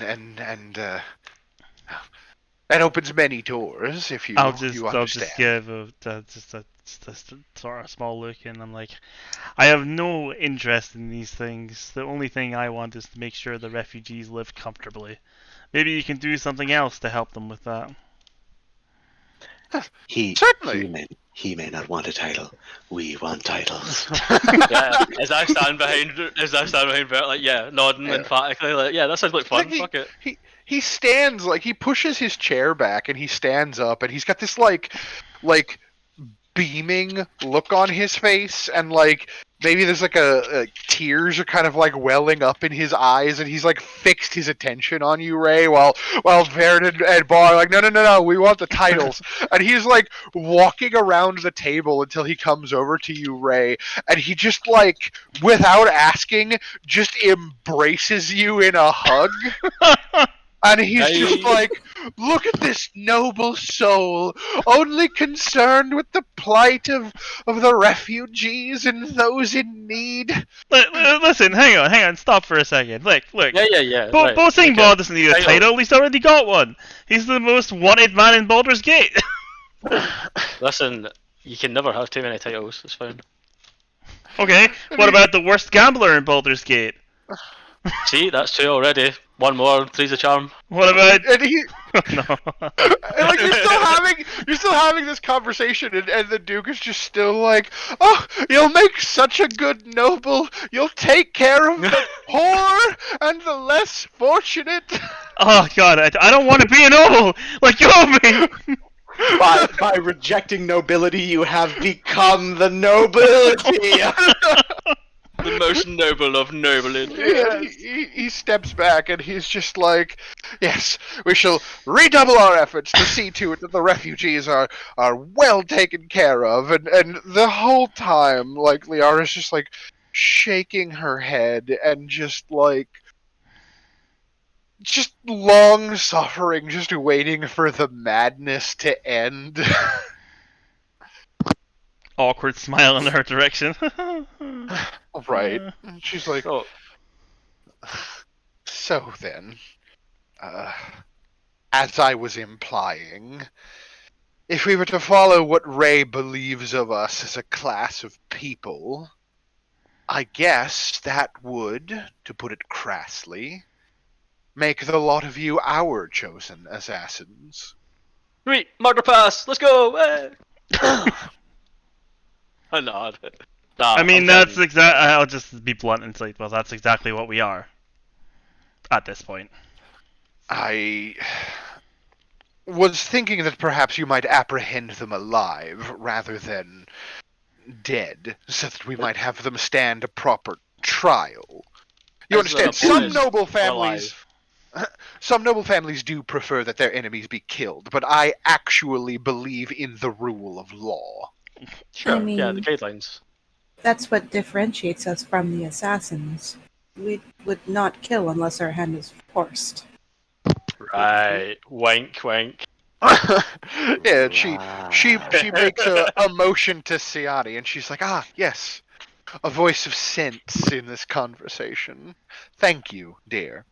Speaker 2: that opens many doors if you
Speaker 1: I'll
Speaker 2: understand.
Speaker 1: just give just a sort of small look, and I'm like, I have no interest in these things. The only thing I want is to make sure the refugees live comfortably. Maybe you can do something else to help them with that.
Speaker 2: Certainly.
Speaker 3: He may not want a title. We want titles.
Speaker 4: Yeah. As I stand behind Bert, like, yeah, nodding
Speaker 2: Yeah.
Speaker 4: emphatically, like, yeah, that sounds like fun. Fuck it.
Speaker 2: He stands, like, he pushes his chair back and he stands up, and he's got this like beaming look on his face, and like maybe there's like a tears are kind of like welling up in his eyes, and he's like fixed his attention on you, Ray, while Varen and Bar are like, no, we want the titles. And he's like walking around the table until he comes over to you, Ray, and he just like, without asking, just embraces you in a hug. And he's just like, look at this noble soul, only concerned with the plight of the refugees and those in need.
Speaker 1: Listen, hang on, stop for a second. Look.
Speaker 4: Yeah.
Speaker 1: Boasting
Speaker 4: Okay.
Speaker 1: Ball doesn't need a
Speaker 4: Title.
Speaker 1: title, he's already got one. He's the most wanted man in Baldur's Gate.
Speaker 4: Listen, you can never have too many titles. It's fine.
Speaker 1: Okay, what about the worst gambler in Baldur's Gate?
Speaker 4: See, that's two already. One more, three's a charm.
Speaker 1: What about...
Speaker 2: And he,
Speaker 1: no.
Speaker 2: and like you're still having this conversation, and the Duke is just still like, oh, you'll make such a good noble. You'll take care of the poor and the less fortunate.
Speaker 1: Oh god, I don't want to be a noble! Let go of me!
Speaker 3: By rejecting nobility, you have become the nobility.
Speaker 4: The most noble of nobility.
Speaker 2: Yeah, he steps back and he's just like, yes, we shall redouble our efforts to see to it that the refugees are well taken care of. And the whole time, like, Liara's just like shaking her head and just like, just long suffering, just waiting for the madness to end.
Speaker 1: Awkward smile in her direction.
Speaker 2: Right. And she's like,
Speaker 4: Oh,
Speaker 2: so then, as I was implying, if we were to follow what Ray believes of us as a class of people, I guess that would, to put it crassly, make the lot of you our chosen assassins.
Speaker 4: Sweet, murder pass, let's go! I nod. Nah,
Speaker 1: I mean,
Speaker 4: I'm
Speaker 1: that's
Speaker 4: kidding.
Speaker 1: exact. I'll just be blunt and say, well, that's exactly what we are at this point.
Speaker 2: I was thinking that perhaps you might apprehend them alive rather than dead, so that we might have them stand a proper trial. You
Speaker 4: As an
Speaker 2: understand, some
Speaker 4: opponent,
Speaker 2: noble
Speaker 4: or
Speaker 2: families
Speaker 4: alive.
Speaker 2: some noble families do prefer that their enemies be killed, but I actually believe in the rule of law.
Speaker 4: Sure, yeah, the
Speaker 5: mean-
Speaker 4: guidelines.
Speaker 5: That's what differentiates us from the assassins. We would not kill unless our hand is forced.
Speaker 4: Right, wink, wink.
Speaker 2: Yeah, she makes
Speaker 3: Right.
Speaker 2: a motion to Siani, and she's like, "Ah, yes, a voice of sense in this conversation. Thank you, dear."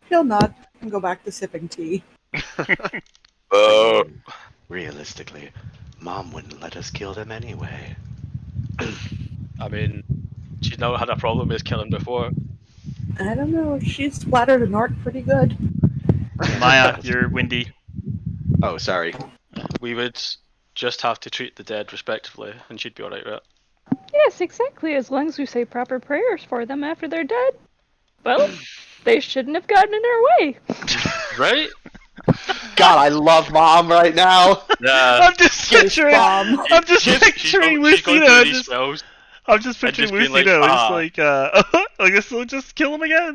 Speaker 5: He'll nod and go back to sipping tea.
Speaker 3: I mean, realistically, Mom wouldn't let us kill them anyway.
Speaker 4: I mean, she's never had a problem with killing before.
Speaker 5: I don't know, she's splattered an orc pretty good.
Speaker 1: Maya, you're windy.
Speaker 3: Oh, sorry.
Speaker 4: We would just have to treat the dead respectively, and she'd be alright with it.
Speaker 6: Yes, exactly. As long as we say proper prayers for them after they're dead, well, they shouldn't have gotten in our way.
Speaker 4: Right?
Speaker 3: God, I love Mom right now.
Speaker 4: Yeah.
Speaker 1: I'm just picturing.
Speaker 5: Mom.
Speaker 1: I'm just
Speaker 4: She's
Speaker 1: picturing
Speaker 4: going through
Speaker 1: Lucina.
Speaker 4: these spells.
Speaker 1: I'm just
Speaker 4: and
Speaker 1: picturing
Speaker 4: just being
Speaker 1: Lucina.
Speaker 4: like,
Speaker 1: Just
Speaker 4: ah.
Speaker 1: like, I guess we'll just kill him again.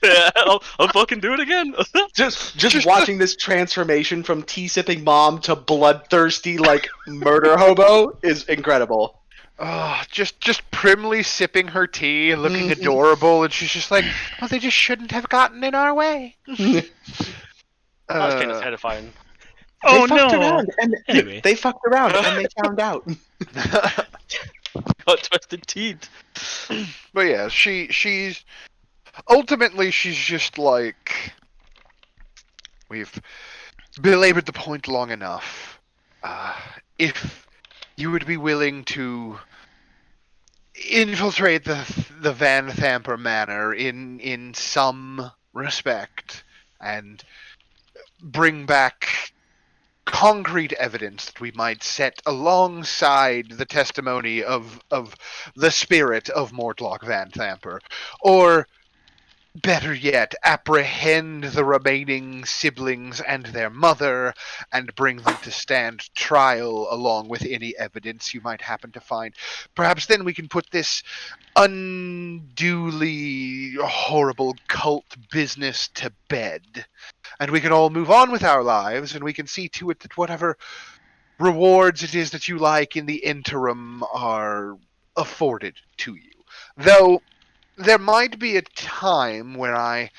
Speaker 4: Yeah, I'll fucking do it again.
Speaker 3: Just watching this transformation from tea-sipping mom to bloodthirsty, like, murder hobo is incredible.
Speaker 2: Oh, just primly sipping her tea, looking
Speaker 3: Mhm.
Speaker 2: adorable, and she's just like, "Well, they just shouldn't have gotten in our way."
Speaker 4: That's kind of terrifying.
Speaker 1: Oh
Speaker 3: They fucked
Speaker 1: no.
Speaker 3: around, and
Speaker 1: Anyway.
Speaker 3: they fucked around, and they found out.
Speaker 4: Got twisted teeth.
Speaker 2: But yeah, she's ultimately she's just like, we've belabored the point long enough. If you would be willing to infiltrate the Van Thamper Manor in some respect and bring back concrete evidence that we might set alongside the testimony of the spirit of Mortlock Van Thamper, or better yet, apprehend the remaining siblings and their mother and bring them to stand trial along with any evidence you might happen to find. Perhaps then we can put this unduly horrible cult business to bed, and we can all move on with our lives, and we can see to it that whatever rewards it is that you like in the interim are afforded to you. Though there might be a time where I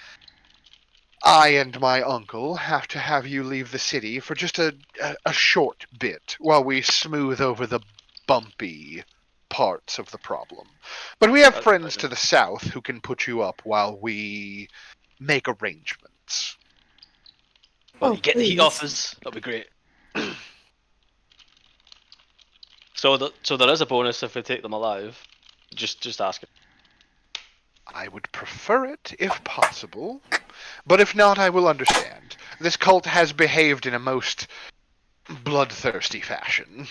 Speaker 2: and my uncle have to have you leave the city for just a short bit while we smooth over the bumpy parts of the problem. But we have
Speaker 4: That's
Speaker 2: friends
Speaker 4: fine.
Speaker 2: to the south who can put you up while we make arrangements.
Speaker 4: Well,
Speaker 5: Oh,
Speaker 4: you get the heat
Speaker 5: please.
Speaker 4: off us. That'll be great. So there is a bonus if we take them alive. Just ask it.
Speaker 2: I would prefer it if possible, but if not, I will understand. This cult has behaved in a most bloodthirsty fashion.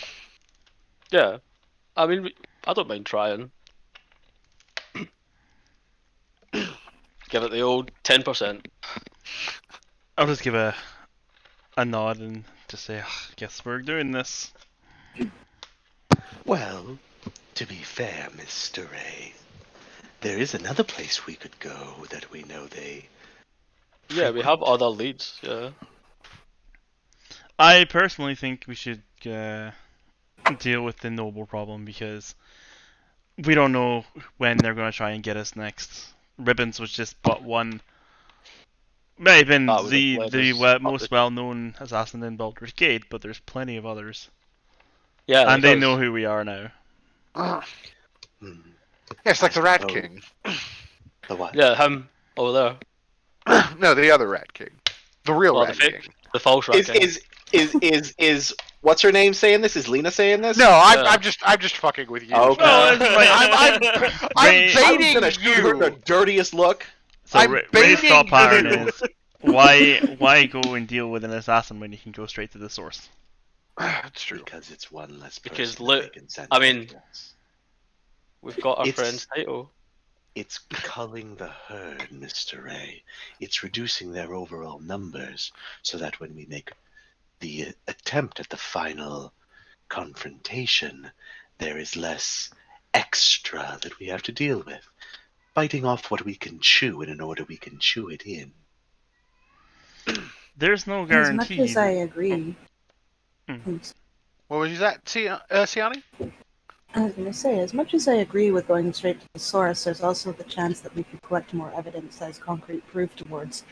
Speaker 4: Yeah. I mean, I don't mind trying. Give it the old 10%.
Speaker 1: I'll just give a nod and just say, "Ah, guess we're doing this."
Speaker 3: Well, to be fair, Mr. Ray, there is another place we could go that we know they
Speaker 4: Yeah, we have
Speaker 3: frequent.
Speaker 4: other leads. Yeah.
Speaker 1: I personally think we should deal with the noble problem because we don't know when they're going to try and get us next. Ribbons was just but one. May have been
Speaker 4: That would have
Speaker 1: the
Speaker 4: led
Speaker 1: the
Speaker 4: us
Speaker 1: we-
Speaker 4: up
Speaker 1: most
Speaker 4: the-
Speaker 1: well-known assassin in Baldur's Gate, but there's plenty of others,
Speaker 4: Yeah,
Speaker 1: and they
Speaker 4: because-
Speaker 1: know who we are now.
Speaker 3: Hmm.
Speaker 2: Yes, like the Rat
Speaker 3: Oh.
Speaker 2: King.
Speaker 3: The what?
Speaker 4: Yeah, him over there.
Speaker 2: No, the other Rat King. The real
Speaker 4: Well, the
Speaker 2: Rat
Speaker 4: fake,
Speaker 2: King.
Speaker 4: the false Rat King.
Speaker 3: Is what's her name saying this? Is Lena saying this?
Speaker 2: No,
Speaker 4: Yeah.
Speaker 2: I'm just fucking with you.
Speaker 3: Okay.
Speaker 1: No, it's like
Speaker 2: I'm
Speaker 1: Ray-
Speaker 3: I was
Speaker 2: baiting
Speaker 3: gonna shoot her the
Speaker 2: you.
Speaker 3: dirtiest look.
Speaker 1: So
Speaker 2: I'm
Speaker 1: Ray's thought
Speaker 2: baiting
Speaker 1: pattern
Speaker 2: you.
Speaker 1: is why go and deal with an assassin when you can go straight to the source?
Speaker 2: That's true.
Speaker 3: Because it's one less person
Speaker 4: Because
Speaker 3: that
Speaker 4: look,
Speaker 3: they can send
Speaker 4: I mean-
Speaker 3: after us.
Speaker 4: We've got our
Speaker 3: It's-
Speaker 4: friend's title.
Speaker 3: It's culling the herd, Mr. Ray. It's reducing their overall numbers so that when we make the attempt at the final confrontation, there is less extra that we have to deal with. Biting off what we can chew in an order we can chew it in.
Speaker 1: There's no
Speaker 5: As
Speaker 1: guarantee.
Speaker 5: much as I agree.
Speaker 1: Hmm.
Speaker 2: What was that, Siani?
Speaker 5: I was going to say, as much as I agree with going straight to the source, there's also the chance that we could collect more evidence as concrete proof towards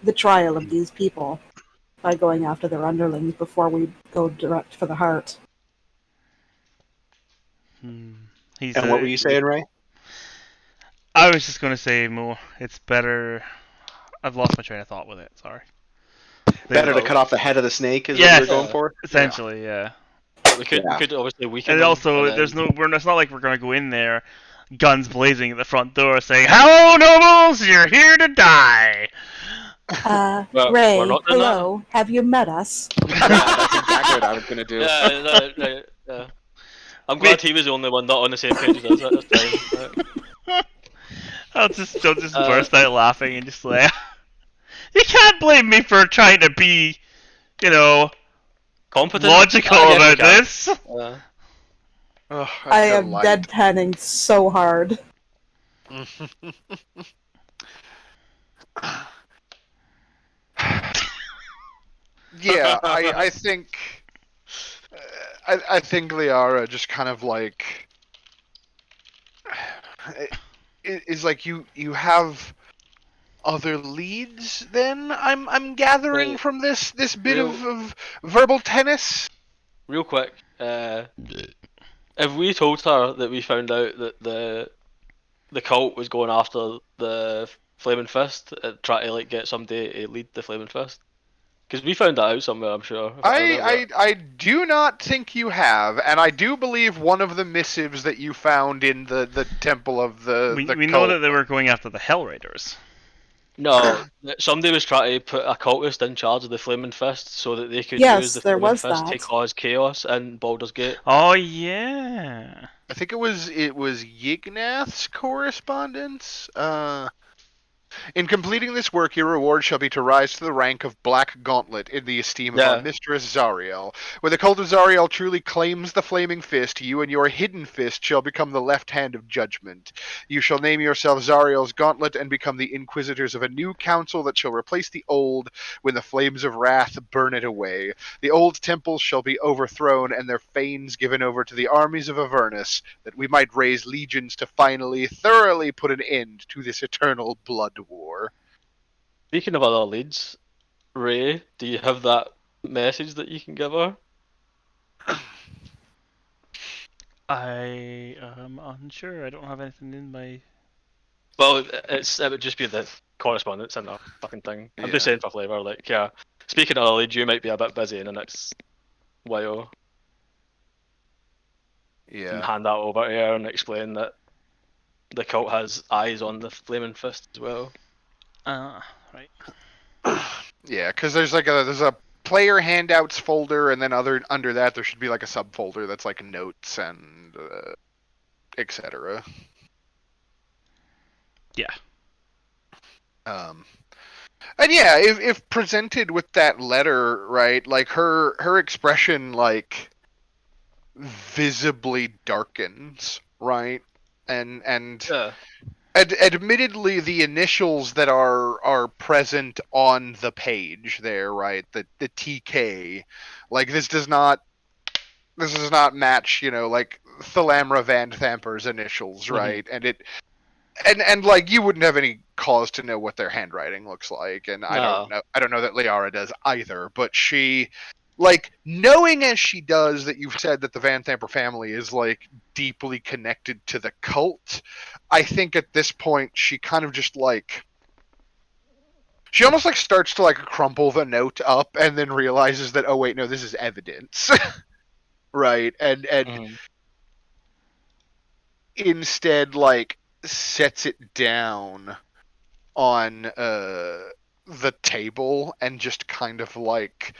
Speaker 5: the trial of these people by going after their underlings before we go direct for the heart.
Speaker 1: He's
Speaker 3: And what were you saying, Ray?
Speaker 1: I was just gonna say more. It's better. I've lost my train of thought with it. Sorry.
Speaker 3: Better to cut off the head of the snake is what
Speaker 1: Yes.
Speaker 3: you were going for?
Speaker 1: Essentially, yeah.
Speaker 4: We could obviously weaken
Speaker 1: And
Speaker 4: them,
Speaker 1: also,
Speaker 4: and
Speaker 1: there's
Speaker 4: then-
Speaker 1: no. It's not like we're gonna go in there, guns blazing at the front door, saying, "Hello, nobles! You're here to die."
Speaker 4: Well,
Speaker 5: Ray,
Speaker 4: we're not doing that.
Speaker 5: hello, have you met us?
Speaker 3: Yeah, that's exactly what I was going to do.
Speaker 4: Yeah. I'm glad he was the only one not on the same page as us. That's fine.
Speaker 1: I'll just
Speaker 4: Uh,
Speaker 1: burst out laughing and just like, you can't blame me for trying to be,
Speaker 4: Competent.
Speaker 1: logical
Speaker 4: I guess we
Speaker 1: about
Speaker 4: can.
Speaker 1: this.
Speaker 2: Ugh,
Speaker 5: I
Speaker 2: feel
Speaker 5: am
Speaker 2: light.
Speaker 5: deadpanning so hard.
Speaker 2: Yeah, I think I think Liara just kind of like is like you have other leads. Then I'm gathering
Speaker 4: Right.
Speaker 2: from this bit
Speaker 4: Real-
Speaker 2: of verbal tennis.
Speaker 4: Real quick, have we told her that we found out that the cult was going after the Flaming Fist, trying to like get somebody to lead the Flaming Fist? Because we found that out somewhere, I'm sure. if I remember.
Speaker 2: I do not think you have, and I do believe one of the missives that you found in the temple of the
Speaker 1: We know
Speaker 2: cult.
Speaker 1: that they were going after the Hell Raiders.
Speaker 4: No, somebody was trying to put a cultist in charge of the Flaming Fist so that they could
Speaker 5: Yes,
Speaker 4: use the
Speaker 5: there
Speaker 4: Flaming
Speaker 5: was
Speaker 4: Fist to
Speaker 5: that.
Speaker 4: cause chaos in Baldur's Gate.
Speaker 1: Oh yeah.
Speaker 2: I think it was Yignath's correspondence. In completing this work, your reward shall be to rise to the rank of Black Gauntlet in the esteem of our
Speaker 4: Yeah.
Speaker 2: mistress Zariel. When the cult of Zariel truly claims the Flaming Fist, you and your hidden fist shall become the left hand of judgment. You shall name yourself Zariel's Gauntlet and become the inquisitors of a new council that shall replace the old when the flames of wrath burn it away. The old temples shall be overthrown and their fanes given over to the armies of Avernus, that we might raise legions to finally, thoroughly put an end to this eternal blood war.
Speaker 4: Speaking of other leads, Ray, do you have that message that you can give her?
Speaker 1: I am unsure. I don't have anything in my.
Speaker 4: Well, it would just be the correspondence and the fucking thing. I'm just
Speaker 2: Yeah.
Speaker 4: saying for flavour, like, yeah. Speaking of other leads, you might be a bit busy in the next while. You can
Speaker 2: Yeah.
Speaker 4: hand that over to her and explain that the cult has eyes on the Flaming Fist as well.
Speaker 1: Right.
Speaker 2: Yeah, because there's a player handouts folder, and then under that there should be like a subfolder that's like notes and etc.
Speaker 1: Yeah.
Speaker 2: And yeah, if presented with that letter, right, like her expression like visibly darkens, right, and
Speaker 4: Yeah.
Speaker 2: admittedly, the initials that are present on the page there, right? The TK, like this does not match, like Thalamra Van Thamper's initials, right? And it and like you wouldn't have any cause to know what their handwriting looks like, and I
Speaker 4: No.
Speaker 2: don't know that Liara does either, but she. Like, knowing as she does that you've said that the Van Thamper family is, like, deeply connected to the cult, I think at this point she kind of just, like, She almost like starts to like crumple the note up and then realizes that, oh wait, no, this is evidence. Right, and
Speaker 4: Mhm.
Speaker 2: instead like sets it down on the table and just kind of like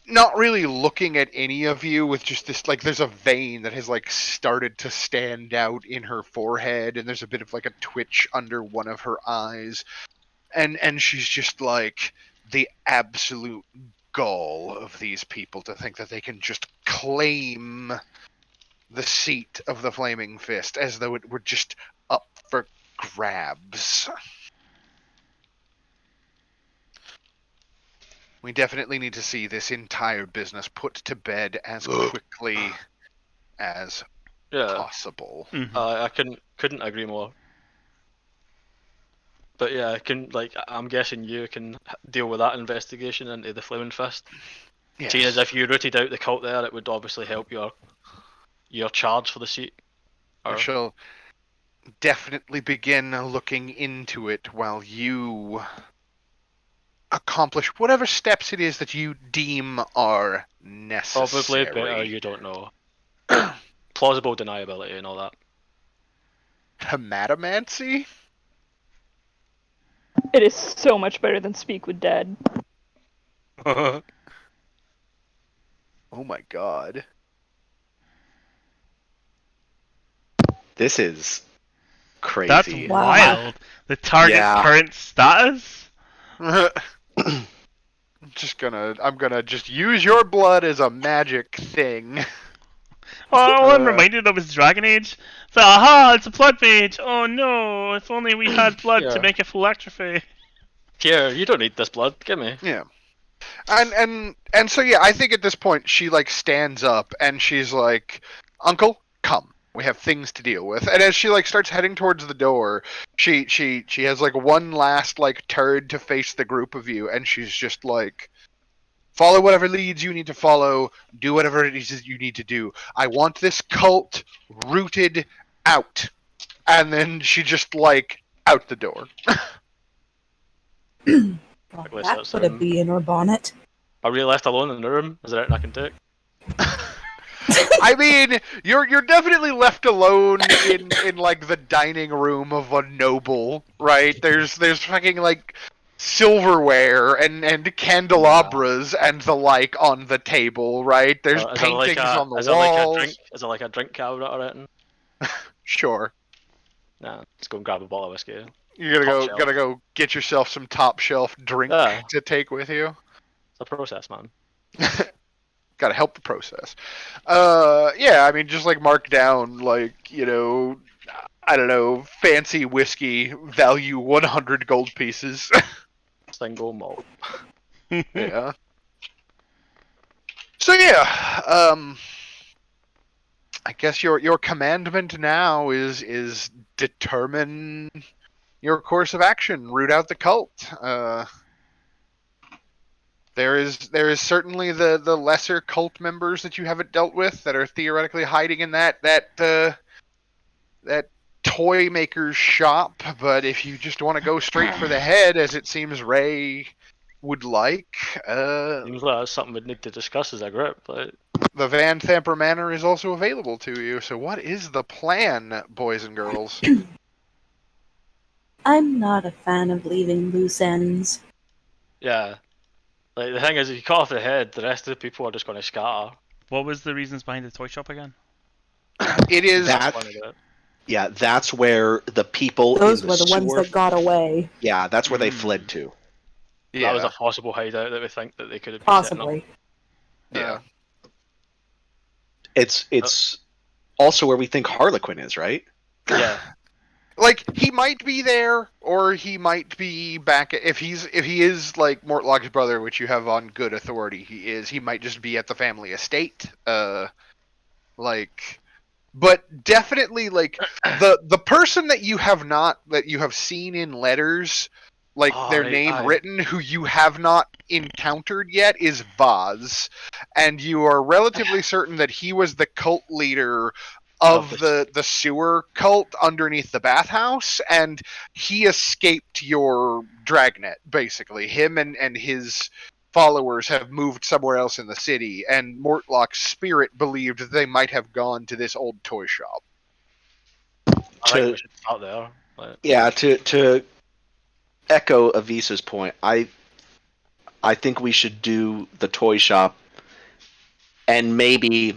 Speaker 2: not really looking at any of you with just this like there's a vein that has like started to stand out in her forehead and there's a bit of like a twitch under one of her eyes and she's just like the absolute gall of these people to think that they can just claim the seat of the Flaming Fist as though it were just up for grabs. We definitely need to see this entire business put to bed as quickly as
Speaker 4: Yeah,
Speaker 2: possible.
Speaker 1: Mhm.
Speaker 4: I couldn't agree more. But yeah, I'm guessing you can deal with that investigation into the Flaming Fist.
Speaker 2: Yes.
Speaker 4: Seeing as if you rooted out the cult there, it would obviously help your charge for the seat.
Speaker 2: I
Speaker 4: Or,
Speaker 2: shall definitely begin looking into it while you accomplish whatever steps it is that you deem are
Speaker 4: probably better
Speaker 2: necessary.
Speaker 4: you don't know. Plausible deniability and all that.
Speaker 2: Hematomancy?
Speaker 6: It is so much better than Speak with Dead.
Speaker 2: Oh my god.
Speaker 3: This is
Speaker 1: That's
Speaker 3: crazy.
Speaker 5: Wow.
Speaker 1: wild. The target's
Speaker 3: Yeah.
Speaker 1: current status?
Speaker 2: I'm gonna just use your blood as a magic thing.
Speaker 1: Oh, all I'm
Speaker 2: Uh,
Speaker 1: reminded of is Dragon Age. So, aha, it's a blood mage. Oh no, if only we had blood to
Speaker 4: Yeah.
Speaker 1: make a full electrify.
Speaker 4: Here, you don't need this blood. Give me.
Speaker 2: Yeah. And so yeah, I think at this point she like stands up and she's like, "Uncle, come. We have things to deal with." And as she like starts heading towards the door, she has like one last like turn to face the group of you, and she's just like, "Follow whatever leads you need to follow. Do whatever it is that you need to do. I want this cult rooted out." And then she just like out the door.
Speaker 5: Well,
Speaker 4: Quickly
Speaker 5: that
Speaker 4: shuts
Speaker 5: put a
Speaker 4: down.
Speaker 5: bee in her bonnet.
Speaker 4: Are we left alone in the room? Is there anything I can take?
Speaker 2: I mean, you're definitely left alone in like the dining room of a noble, right? There's fucking like silverware and candelabras and the like on the table, right? There's
Speaker 4: Is it like
Speaker 2: paintings
Speaker 4: a
Speaker 2: on the
Speaker 4: is it like a drink?
Speaker 2: walls.
Speaker 4: Is it like a drink cabinet or anything?
Speaker 2: Sure.
Speaker 4: Nah, let's go and grab a bottle of whiskey.
Speaker 2: You're
Speaker 4: Top shelf.
Speaker 2: gonna go get yourself some top shelf drink
Speaker 4: Yeah.
Speaker 2: to take with you.
Speaker 4: It's a process, man.
Speaker 2: Gotta help the process. Yeah, I mean, just like mark down, like, I don't know, fancy whiskey, value 100 gold pieces.
Speaker 4: Single malt.
Speaker 2: Yeah. So yeah, I guess your commandment now is determine your course of action, root out the cult. There is certainly the lesser cult members that you haven't dealt with that are theoretically hiding in that toy maker's shop. But if you just want to go straight for the head, as it seems Ray would like,
Speaker 4: Seems like that's something we'd need to discuss as a group. Like,
Speaker 2: the Van Thamper Manor is also available to you. So what is the plan, boys and girls?
Speaker 5: I'm not a fan of leaving loose ends.
Speaker 4: yeah. Like the thing is, if you cut off the head, the rest of the people are just going to scatter.
Speaker 1: What was the reasons behind the toy shop again?
Speaker 2: It is
Speaker 3: That-
Speaker 4: That's one of it.
Speaker 3: Yeah, that's where the people
Speaker 5: Those
Speaker 3: in
Speaker 5: were
Speaker 3: the
Speaker 5: the ones
Speaker 3: sewer.
Speaker 5: that got away,
Speaker 3: Yeah, that's where they
Speaker 1: Mm.
Speaker 3: fled to.
Speaker 2: yeah,
Speaker 4: That was a possible hideout that we think that they could have been setting up.
Speaker 5: possibly.
Speaker 2: yeah.
Speaker 3: It's also where we think Harlequin is, right?
Speaker 4: Yeah.
Speaker 2: Like he might be there, or he might be back. If he is like Mortlock's brother, which you have on good authority, he is. He might just be at the family estate. But definitely like the person that you have seen in letters, like
Speaker 4: Oh,
Speaker 2: their
Speaker 4: right,
Speaker 2: name
Speaker 4: aye.
Speaker 2: written, who you have not encountered yet, is Vaz, and you are relatively certain that he was the cult leader of
Speaker 4: this.
Speaker 2: the sewer cult underneath the bathhouse, and he escaped your dragnet. Basically, him and his followers have moved somewhere else in the city, and Mortlock's spirit believed that they might have gone to this old toy shop.
Speaker 4: I think we should start there. Like,
Speaker 3: Yeah, to echo Avisa's point, I think we should do the toy shop and maybe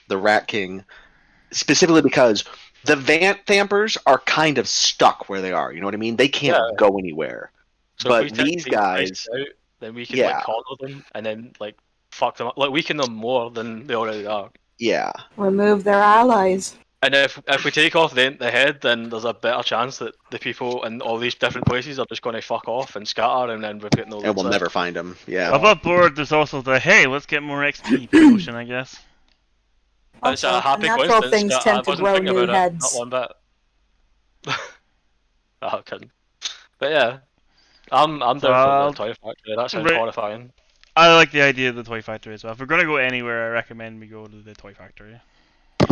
Speaker 3: the Rat King, specifically because the Vampers are kind of stuck where they are. You know what I mean? They can't
Speaker 4: Yeah.
Speaker 3: go anywhere.
Speaker 4: so if we
Speaker 3: But
Speaker 4: take
Speaker 3: these
Speaker 4: these
Speaker 3: guys,
Speaker 4: out, then we can
Speaker 3: yeah,
Speaker 4: like corner them and then like fuck them up, like weaken them more than they already are.
Speaker 3: yeah,
Speaker 5: Remove their allies.
Speaker 4: And if we take off the head, then there's a better chance that the people in all these different places are just going to fuck off and scatter, and then we've got no
Speaker 3: and
Speaker 4: leads
Speaker 3: we'll
Speaker 4: left.
Speaker 3: never find them. Yeah.
Speaker 1: Above board, there's also the hey, let's get more XP promotion, I guess.
Speaker 4: It's
Speaker 5: Also,
Speaker 4: a happy
Speaker 5: unnatural
Speaker 4: coincidence.
Speaker 5: things
Speaker 4: I
Speaker 5: tend to
Speaker 4: wasn't
Speaker 5: grow
Speaker 4: thinking
Speaker 5: new
Speaker 4: about it.
Speaker 5: heads.
Speaker 4: Not one bit. Oh, kidding. But yeah, I'm down
Speaker 1: So
Speaker 4: for the
Speaker 1: I'll-
Speaker 4: toy factory. That sounds
Speaker 1: Right.
Speaker 4: horrifying.
Speaker 1: I like the idea of the toy factory as well. If we're gonna go anywhere, I recommend we go to the toy factory.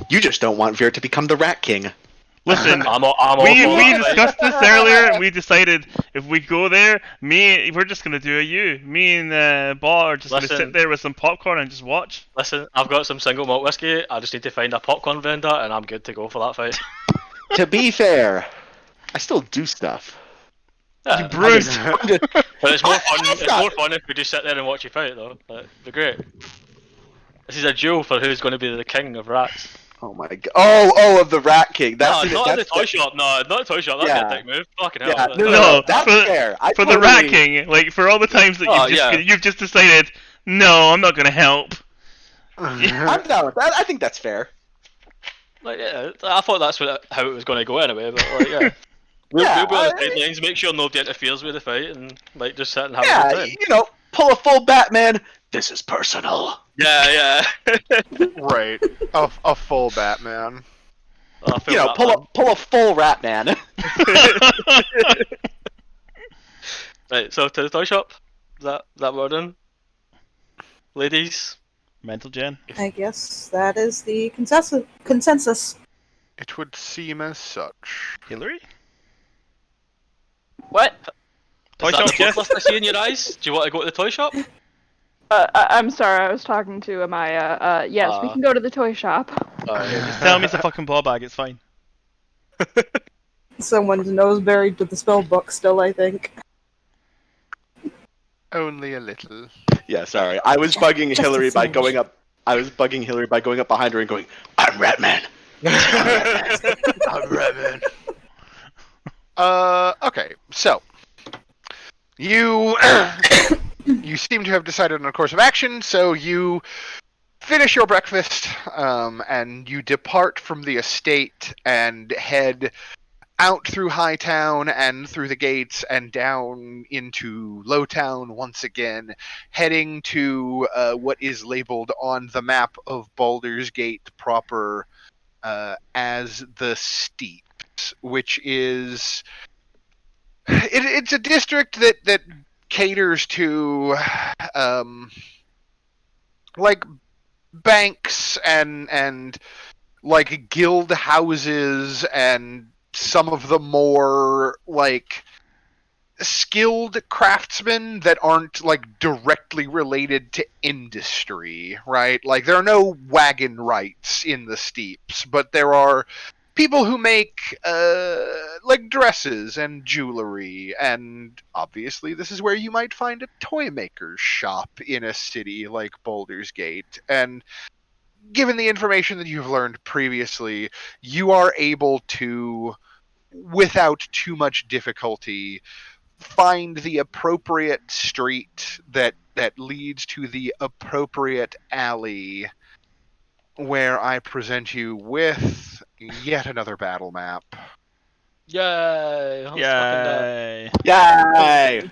Speaker 3: You just don't want Veer to become the Rat King.
Speaker 1: Listen,
Speaker 4: I'm all
Speaker 1: we
Speaker 4: for that.
Speaker 1: discussed this earlier. We decided if we go there, we're just gonna do a U. Me and Ball are just gonna
Speaker 4: Listen.
Speaker 1: sit there with some popcorn and just watch.
Speaker 4: Listen, I've got some single malt whiskey. I just need to find a popcorn vendor, and I'm good to go for that fight.
Speaker 3: To be fair, I still do stuff.
Speaker 4: Yeah,
Speaker 1: Bruce.
Speaker 4: but it's more fun.
Speaker 3: I've
Speaker 4: It's
Speaker 3: got-
Speaker 4: more fun if we just sit there and watch you fight, though. Like, it'd be great. This is a duel for who's going to be the king of rats.
Speaker 3: Oh my god! Oh, of the Rat King. That's
Speaker 4: No, not in the
Speaker 3: that's
Speaker 4: toy shop. No, not the toy shop. That'd
Speaker 3: Yeah.
Speaker 4: be a dick move. Fucking
Speaker 3: Yeah,
Speaker 4: hell.
Speaker 3: no,
Speaker 1: No,
Speaker 3: that's
Speaker 1: for-
Speaker 3: fair. I
Speaker 1: For the Rat
Speaker 3: totally-
Speaker 1: King, like for all the times that
Speaker 4: Oh,
Speaker 1: you've just decided, no, I'm not gonna help.
Speaker 3: I'm down with that. I think that's fair.
Speaker 4: Like, yeah, I thought that's how it was going to go anyway. But like, yeah, we'll
Speaker 3: Yeah,
Speaker 4: be on the
Speaker 3: I-
Speaker 4: sidelines, make sure nobody interferes with the fight, and like just sit and have a
Speaker 3: Yeah,
Speaker 4: good time.
Speaker 3: you know, pull a full Batman. This is personal.
Speaker 4: Yeah.
Speaker 2: Right, a full Batman.
Speaker 4: I feel
Speaker 3: You know,
Speaker 4: that,
Speaker 3: pull a full Rat Man.
Speaker 4: Right, so to the toy shop. Is that what we're doing? Ladies?
Speaker 1: Mental gen.
Speaker 5: I guess that is the consensus.
Speaker 2: It would seem as such.
Speaker 1: Hillary?
Speaker 4: What?
Speaker 1: Toy
Speaker 4: Is that
Speaker 1: shop,
Speaker 4: the
Speaker 1: yes.
Speaker 4: forklift I see in your eyes? Do you want to go to the toy shop?
Speaker 6: I'm sorry, I was talking to Amaya. Yes, we can go to the toy shop.
Speaker 1: Just tell me it's a fucking ball bag, it's fine.
Speaker 5: Someone's nose buried to the spell book still, I think.
Speaker 2: Only a little.
Speaker 3: Yeah, sorry. I was bugging
Speaker 5: Just a
Speaker 3: Hillary by
Speaker 5: smidge.
Speaker 3: going up. I was bugging Hillary by going up behind her and going, "I'm Rat Man."
Speaker 2: I'm Revan. Okay, so you you seem to have decided on a course of action, so you finish your breakfast, and you depart from the estate and head out through Hightown and through the gates and down into Lowtown once again, heading to what is labeled on the map of Baldur's Gate proper as the Steeps, which is it's a district that caters to like banks and like guild houses and some of the more like skilled craftsmen that aren't like directly related to industry, right? Like there are no wagon rights in the Steeps, but there are people who make like dresses and jewelry, and obviously this is where you might find a toy maker's shop in a city like Baldur's Gate. And given the information that you've learned previously, you are able to, without too much difficulty, find the appropriate street that leads to the appropriate alley, where I present you with yet another battle map.
Speaker 4: Yay! Let's fucking do it.
Speaker 1: Yay.
Speaker 3: Yay!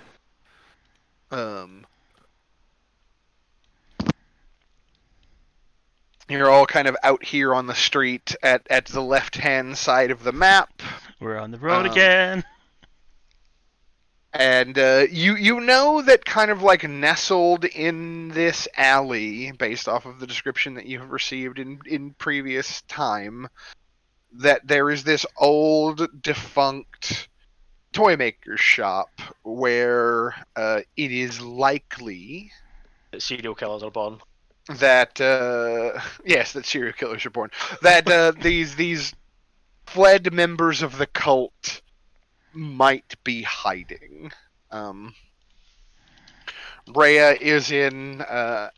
Speaker 2: You're all kind of out here on the street at the left-hand side of the map.
Speaker 1: We're on the road
Speaker 2: Um,
Speaker 1: again.
Speaker 2: And you know that kind of like nestled in this alley, based off of the description that you have received in previous time, that there is this old defunct toy maker's shop where it is likely
Speaker 4: That serial killers are born.
Speaker 2: that yes, that serial killers are born. That these fled members of the cult might be hiding. Rhea is in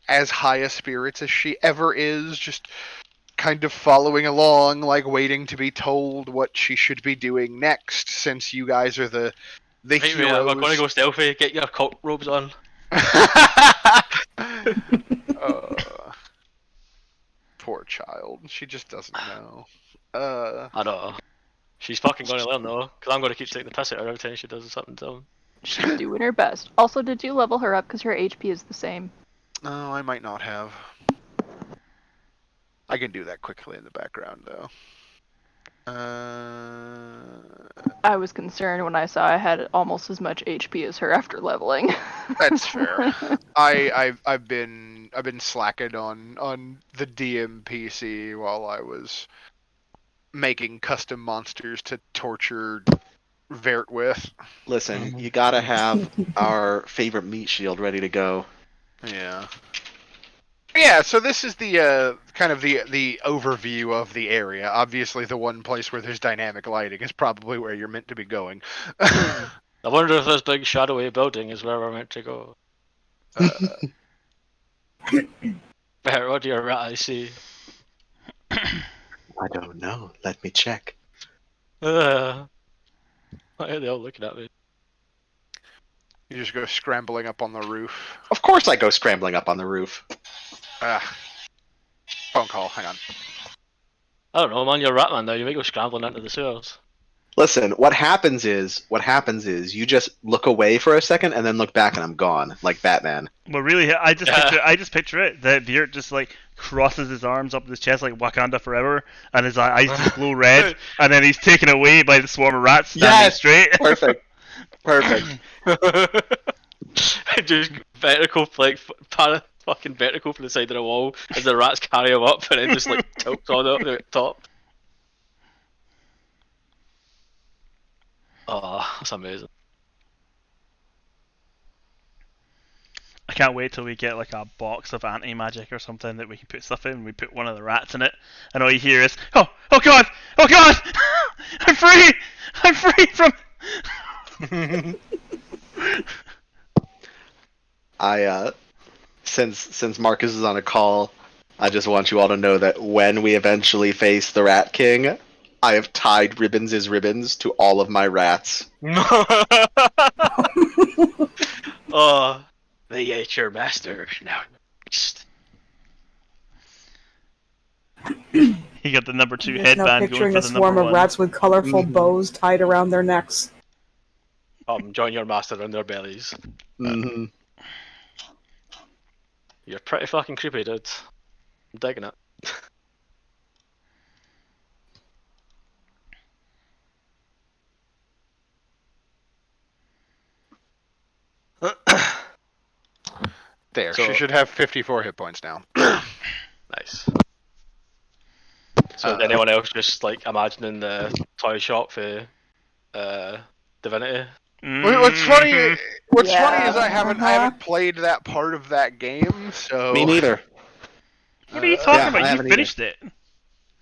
Speaker 2: as high a spirits as she ever is, just kind of following along, like waiting to be told what she should be doing next, since you guys are the
Speaker 4: Right,
Speaker 2: heroes.
Speaker 4: we're going to go stealthy. Get your cult robes on.
Speaker 2: Poor child. She just doesn't know.
Speaker 4: I know. She's fucking going to learn though, because I'm going to keep taking the piss out of her every time she does something dumb.
Speaker 6: She's doing her best. Also, did you level her up because her HP is the same?
Speaker 2: No, I might not have. I can do that quickly in the background, though.
Speaker 6: I was concerned when I saw I had almost as much HP as her after leveling.
Speaker 2: That's fair. I've been slacking on the DM PC while I was making custom monsters to torture Vert with.
Speaker 3: Listen, you gotta have our favorite meat shield ready to go.
Speaker 2: Yeah. Yeah, so this is the kind of the overview of the area. Obviously, the one place where there's dynamic lighting is probably where you're meant to be going.
Speaker 4: I wonder if this big shadowy building is where we're meant to go. Bear, what do your rat eyes see?
Speaker 3: I don't know. Let me check.
Speaker 4: Why are they all looking at me?
Speaker 2: You just go scrambling up on the roof.
Speaker 3: Of course I go scrambling up on the roof.
Speaker 2: Phone call. Hang on.
Speaker 4: I don't know, man. You're a rat man now. You might go scrambling into the sewers.
Speaker 3: Listen, what happens is you just look away for a second and then look back and I'm gone, like Batman.
Speaker 1: Well, really, I just picture it. That Beard just like crosses his arms up his chest like Wakanda Forever, and his eyes just glow red, and then he's taken away by the swarm of rats standing straight.
Speaker 3: Perfect. Perfect.
Speaker 4: Just vertical, like, fucking vertical from the side of the wall as the rats carry him up and then just like tilts on up the top. Oh, that's amazing.
Speaker 1: I can't wait till we get like a box of anti-magic or something that we can put stuff in. We put one of the rats in it, and all you hear is, "Oh, oh God, oh God, I'm free, I'm free from."
Speaker 3: Since Marcus is on a call, I just want you all to know that when we eventually face the Rat King, I have tied ribbons as ribbons to all of my rats.
Speaker 4: Oh, they ate your master. Now, just...
Speaker 1: You got the number 2
Speaker 5: Now
Speaker 1: headband going
Speaker 5: picturing
Speaker 1: for
Speaker 5: a
Speaker 1: the
Speaker 5: swarm
Speaker 1: number
Speaker 5: of
Speaker 1: 1.
Speaker 5: rats with colorful bows tied around their necks.
Speaker 4: join your master on their bellies.
Speaker 3: Mm-hmm.
Speaker 4: You're pretty fucking creepy, dude. I'm digging it.
Speaker 2: There,
Speaker 4: So-
Speaker 2: she should have 54 hit points now.
Speaker 4: Nice. So is anyone else just like imagining the toy shop for Divinity?
Speaker 2: What's funny? What's
Speaker 5: Yeah.
Speaker 2: funny is I haven't played that part of that game, so
Speaker 3: Me neither.
Speaker 1: What are you talking
Speaker 3: Yeah, I
Speaker 1: about? You
Speaker 3: haven't
Speaker 1: finished it.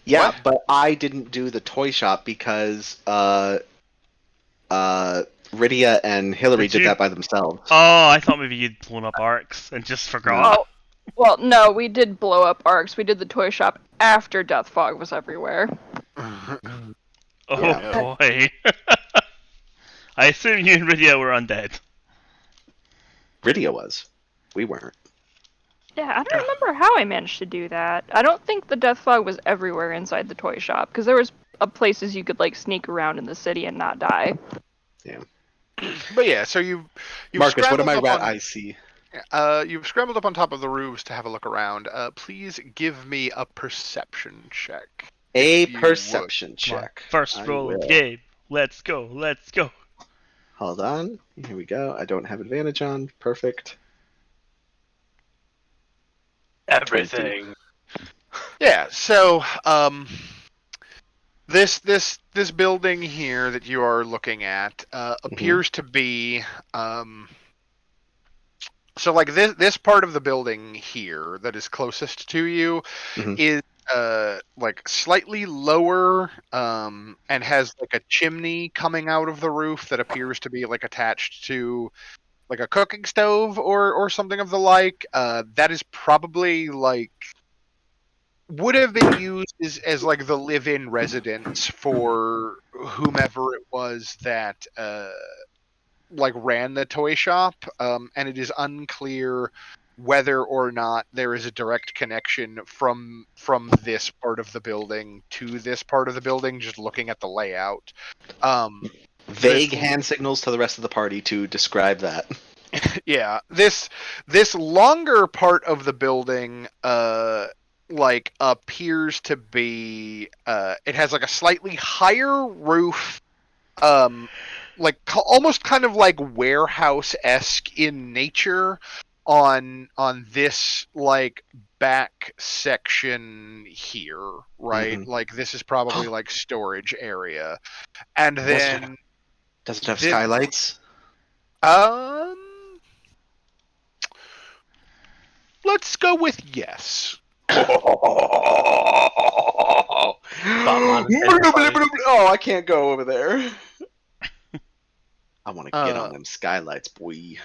Speaker 3: Yeah,
Speaker 2: What?
Speaker 3: but I didn't do the toy shop because Rydia and Hillary
Speaker 1: Did
Speaker 3: did
Speaker 1: you?
Speaker 3: that by themselves.
Speaker 1: Oh, I thought maybe you'd blown up arcs and just forgot.
Speaker 6: Oh, well, no, we did blow up arcs. We did the toy shop after Death Fog was everywhere.
Speaker 1: Oh
Speaker 3: Yeah.
Speaker 1: boy. I assume you and Rydia were undead.
Speaker 3: Rydia was. We weren't.
Speaker 6: Yeah, I don't remember how I managed to do that. I don't think the Death Fog was everywhere inside the toy shop, because there was places you could like sneak around in the city and not die.
Speaker 2: but yeah, so you
Speaker 3: Marcus, what am I
Speaker 2: scrambled
Speaker 3: rat
Speaker 2: up on-
Speaker 3: I see?
Speaker 2: You've scrambled up on top of the roofs to have a look around. Please give me a perception check.
Speaker 3: A
Speaker 2: you
Speaker 3: perception
Speaker 1: Come on,
Speaker 3: check.
Speaker 1: first
Speaker 3: I
Speaker 1: roll of
Speaker 3: will.
Speaker 1: the game. Let's go, let's go.
Speaker 3: Hold on. Here we go. I don't have advantage on. Perfect.
Speaker 4: Everything.
Speaker 2: Yeah. So, this building here that you are looking at appears to be so like this part of the building here that is closest to you
Speaker 3: Mhm.
Speaker 2: is like slightly lower and has like a chimney coming out of the roof that appears to be like attached to like a cooking stove or something of the like. That is probably like would have been used as like the live-in residence for whomever it was that like ran the toy shop, and it is unclear whether or not there is a direct connection from this part of the building to this part of the building. Just looking at the layout, this
Speaker 3: Vague hand signals to the rest of the party to describe that.
Speaker 2: yeah, this longer part of the building like appears to be it has like a slightly higher roof, like almost kind of like warehouse-esque in nature on this like back section here, right?
Speaker 3: Mhm.
Speaker 2: Like this is probably like storage area. And then
Speaker 3: Does it have
Speaker 2: this
Speaker 3: skylights?
Speaker 2: um let's go with yes.
Speaker 3: Oh,
Speaker 4: Batman intensified.
Speaker 3: I can't go over there. I want to get on them skylights, boy.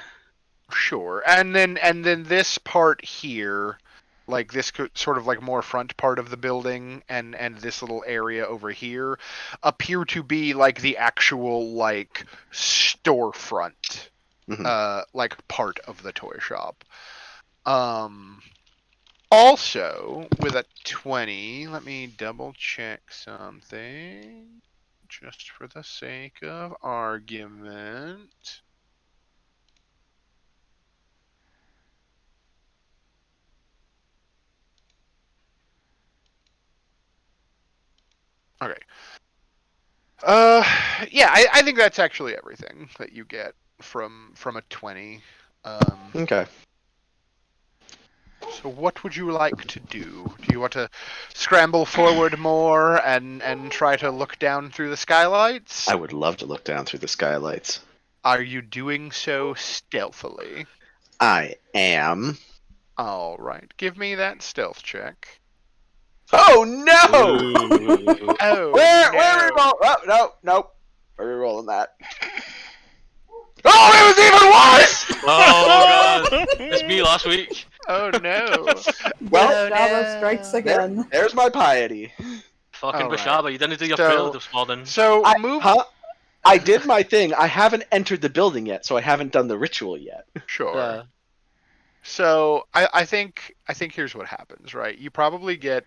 Speaker 2: Sure. And then this part here, like this sort of like more front part of the building and this little area over here appear to be like the actual like storefront
Speaker 3: Mhm.
Speaker 2: like part of the toy shop. Um Also, with a 20, let me double check something just for the sake of argument. Okay. Uh, yeah, I think that's actually everything that you get from a 20.
Speaker 3: Okay.
Speaker 2: So what would you like to do? Do you want to scramble forward more and try to look down through the skylights?
Speaker 3: I would love to look down through the skylights.
Speaker 2: Are you doing so stealthily?
Speaker 3: I am.
Speaker 2: All right, give me that stealth check.
Speaker 3: Oh no!
Speaker 4: Ooh.
Speaker 2: Oh
Speaker 3: Where are we
Speaker 2: no!
Speaker 3: roll? Oh, no, nope. Where are we rolling that? Oh, it was even worse!
Speaker 4: Oh god, it's me last week.
Speaker 2: Oh no!
Speaker 3: Well,
Speaker 5: Java strikes again.
Speaker 3: There's my piety.
Speaker 4: Fucking
Speaker 2: Alright.
Speaker 4: Bashaba, you didn't do your
Speaker 2: So-
Speaker 4: prayer this morning.
Speaker 2: So move.
Speaker 3: I did my thing. I haven't entered the building yet, so I haven't done the ritual yet.
Speaker 2: Sure.
Speaker 4: Yeah.
Speaker 2: So I think here's what happens, right? You probably get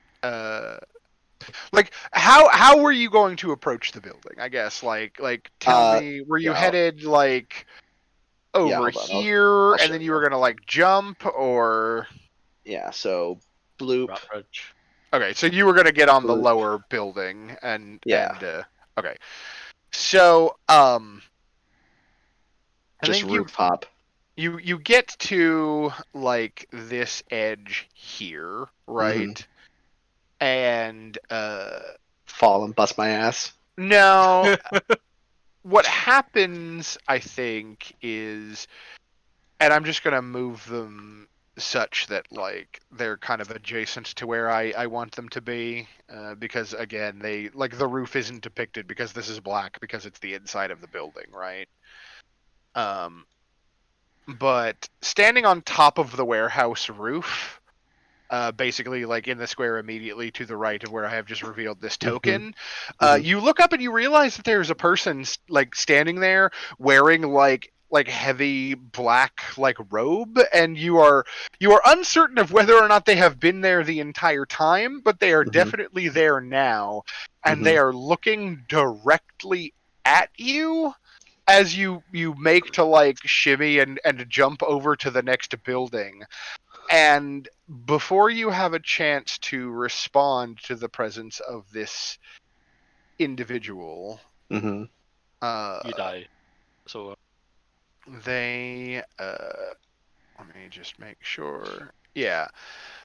Speaker 2: like how were you going to approach the building? I guess like tell me, were you
Speaker 3: yeah.
Speaker 2: headed like over
Speaker 3: hold on,
Speaker 2: here
Speaker 3: I'll
Speaker 2: and
Speaker 3: show
Speaker 2: then you
Speaker 3: you.
Speaker 2: were gonna like jump or
Speaker 3: Yeah, so bloop.
Speaker 4: Ratbridge.
Speaker 2: okay, so you were gonna get on the
Speaker 3: Bloop.
Speaker 2: lower building and
Speaker 3: Yeah.
Speaker 2: okay. So and
Speaker 3: Just
Speaker 2: then
Speaker 3: roof hop.
Speaker 2: you get to like this edge here, right? And
Speaker 3: Fall and bust my ass.
Speaker 2: no, what happens I think is, and I'm just gonna move them such that like they're kind of adjacent to where I want them to be, because again they like the roof isn't depicted because this is black because it's the inside of the building, right? But standing on top of the warehouse roof, basically like in the square immediately to the right of where I have just revealed this token, you look up and you realize that there's a person like standing there wearing like heavy black like robe, and you are uncertain of whether or not they have been there the entire time, but they are definitely there now, and they are looking directly at you as you make to like shimmy and jump over to the next building. And before you have a chance to respond to the presence of this individual,
Speaker 3: Mm-hmm.
Speaker 2: uh,
Speaker 4: You die. So
Speaker 2: They let me just make sure. Yeah.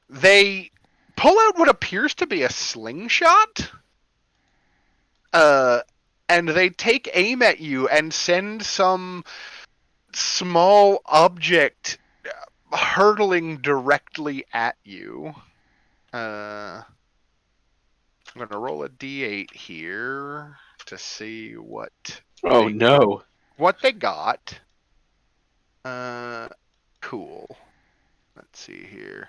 Speaker 2: They pull out what appears to be a slingshot. And they take aim at you and send some small object hurtling directly at you. I'm gonna roll a d8 here to see what
Speaker 7: Oh no.
Speaker 2: they got. Cool. Let's see here.